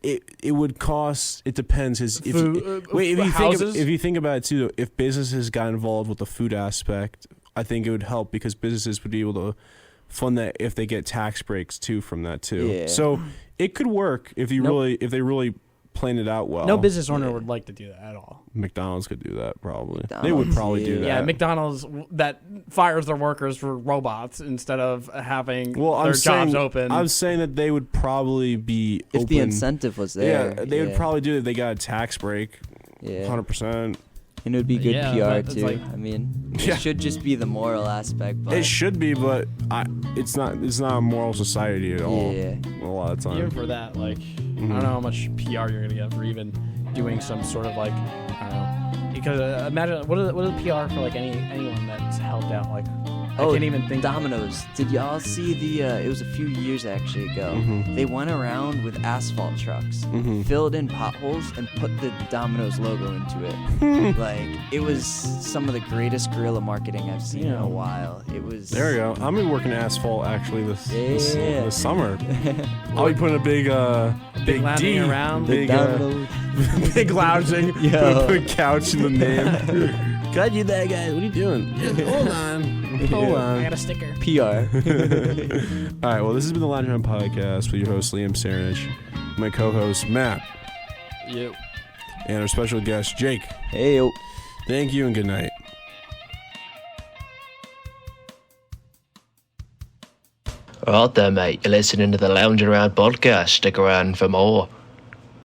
S6: it would cost. It depends. If you think about it too, if businesses got involved with the food aspect, I think it would help because businesses would be able to fund that if they get tax breaks too from that too.
S3: Yeah.
S6: So it could work if they really plan it out well.
S7: No business owner would like to do that at all.
S6: McDonald's could do that probably.
S3: McDonald's,
S6: They would probably do that.
S7: Yeah, McDonald's that fires their workers for robots instead of having their jobs open.
S6: I'm saying that they would probably be
S3: if
S6: open.
S3: the incentive was there.
S6: Yeah, they would probably do it if they got a tax break.
S3: Yeah.
S6: 100%.
S3: And it would be good PR too.
S7: like-
S3: It should just be the moral aspect. But
S6: It should be, but it's not a moral society at all.
S3: Yeah.
S6: A lot of
S7: Even
S6: times.
S7: for that, I don't know how much PR you're gonna get for even doing some sort of I don't know. Because imagine what is the PR for anyone that's helped out I can't even think.
S3: Domino's. Did y'all see it was a few years actually ago. They went around with asphalt trucks, filled in potholes, and put the Domino's logo into it. It was some of the greatest guerrilla marketing I've seen in a while. It was.
S6: There you go. I'm gonna be working asphalt actually this summer. I'll be putting a big
S7: lounging
S6: D
S7: around.
S6: big
S3: Domino's.
S6: big lounging.
S3: Yo.
S6: Put a couch in the name. Can I do that, guys? What are you doing? Hold on. Hold on.
S7: I got a sticker.
S3: PR.
S6: All right, well, this has been the Lounge Around Podcast with your host, Liam Saranich, my co-host, Matt,
S7: You.
S6: and our special guest, Jake.
S3: Hey, yo.
S6: Thank you and good night.
S1: Right there, mate. You're listening to the Lounge Around podcast. Stick around for more.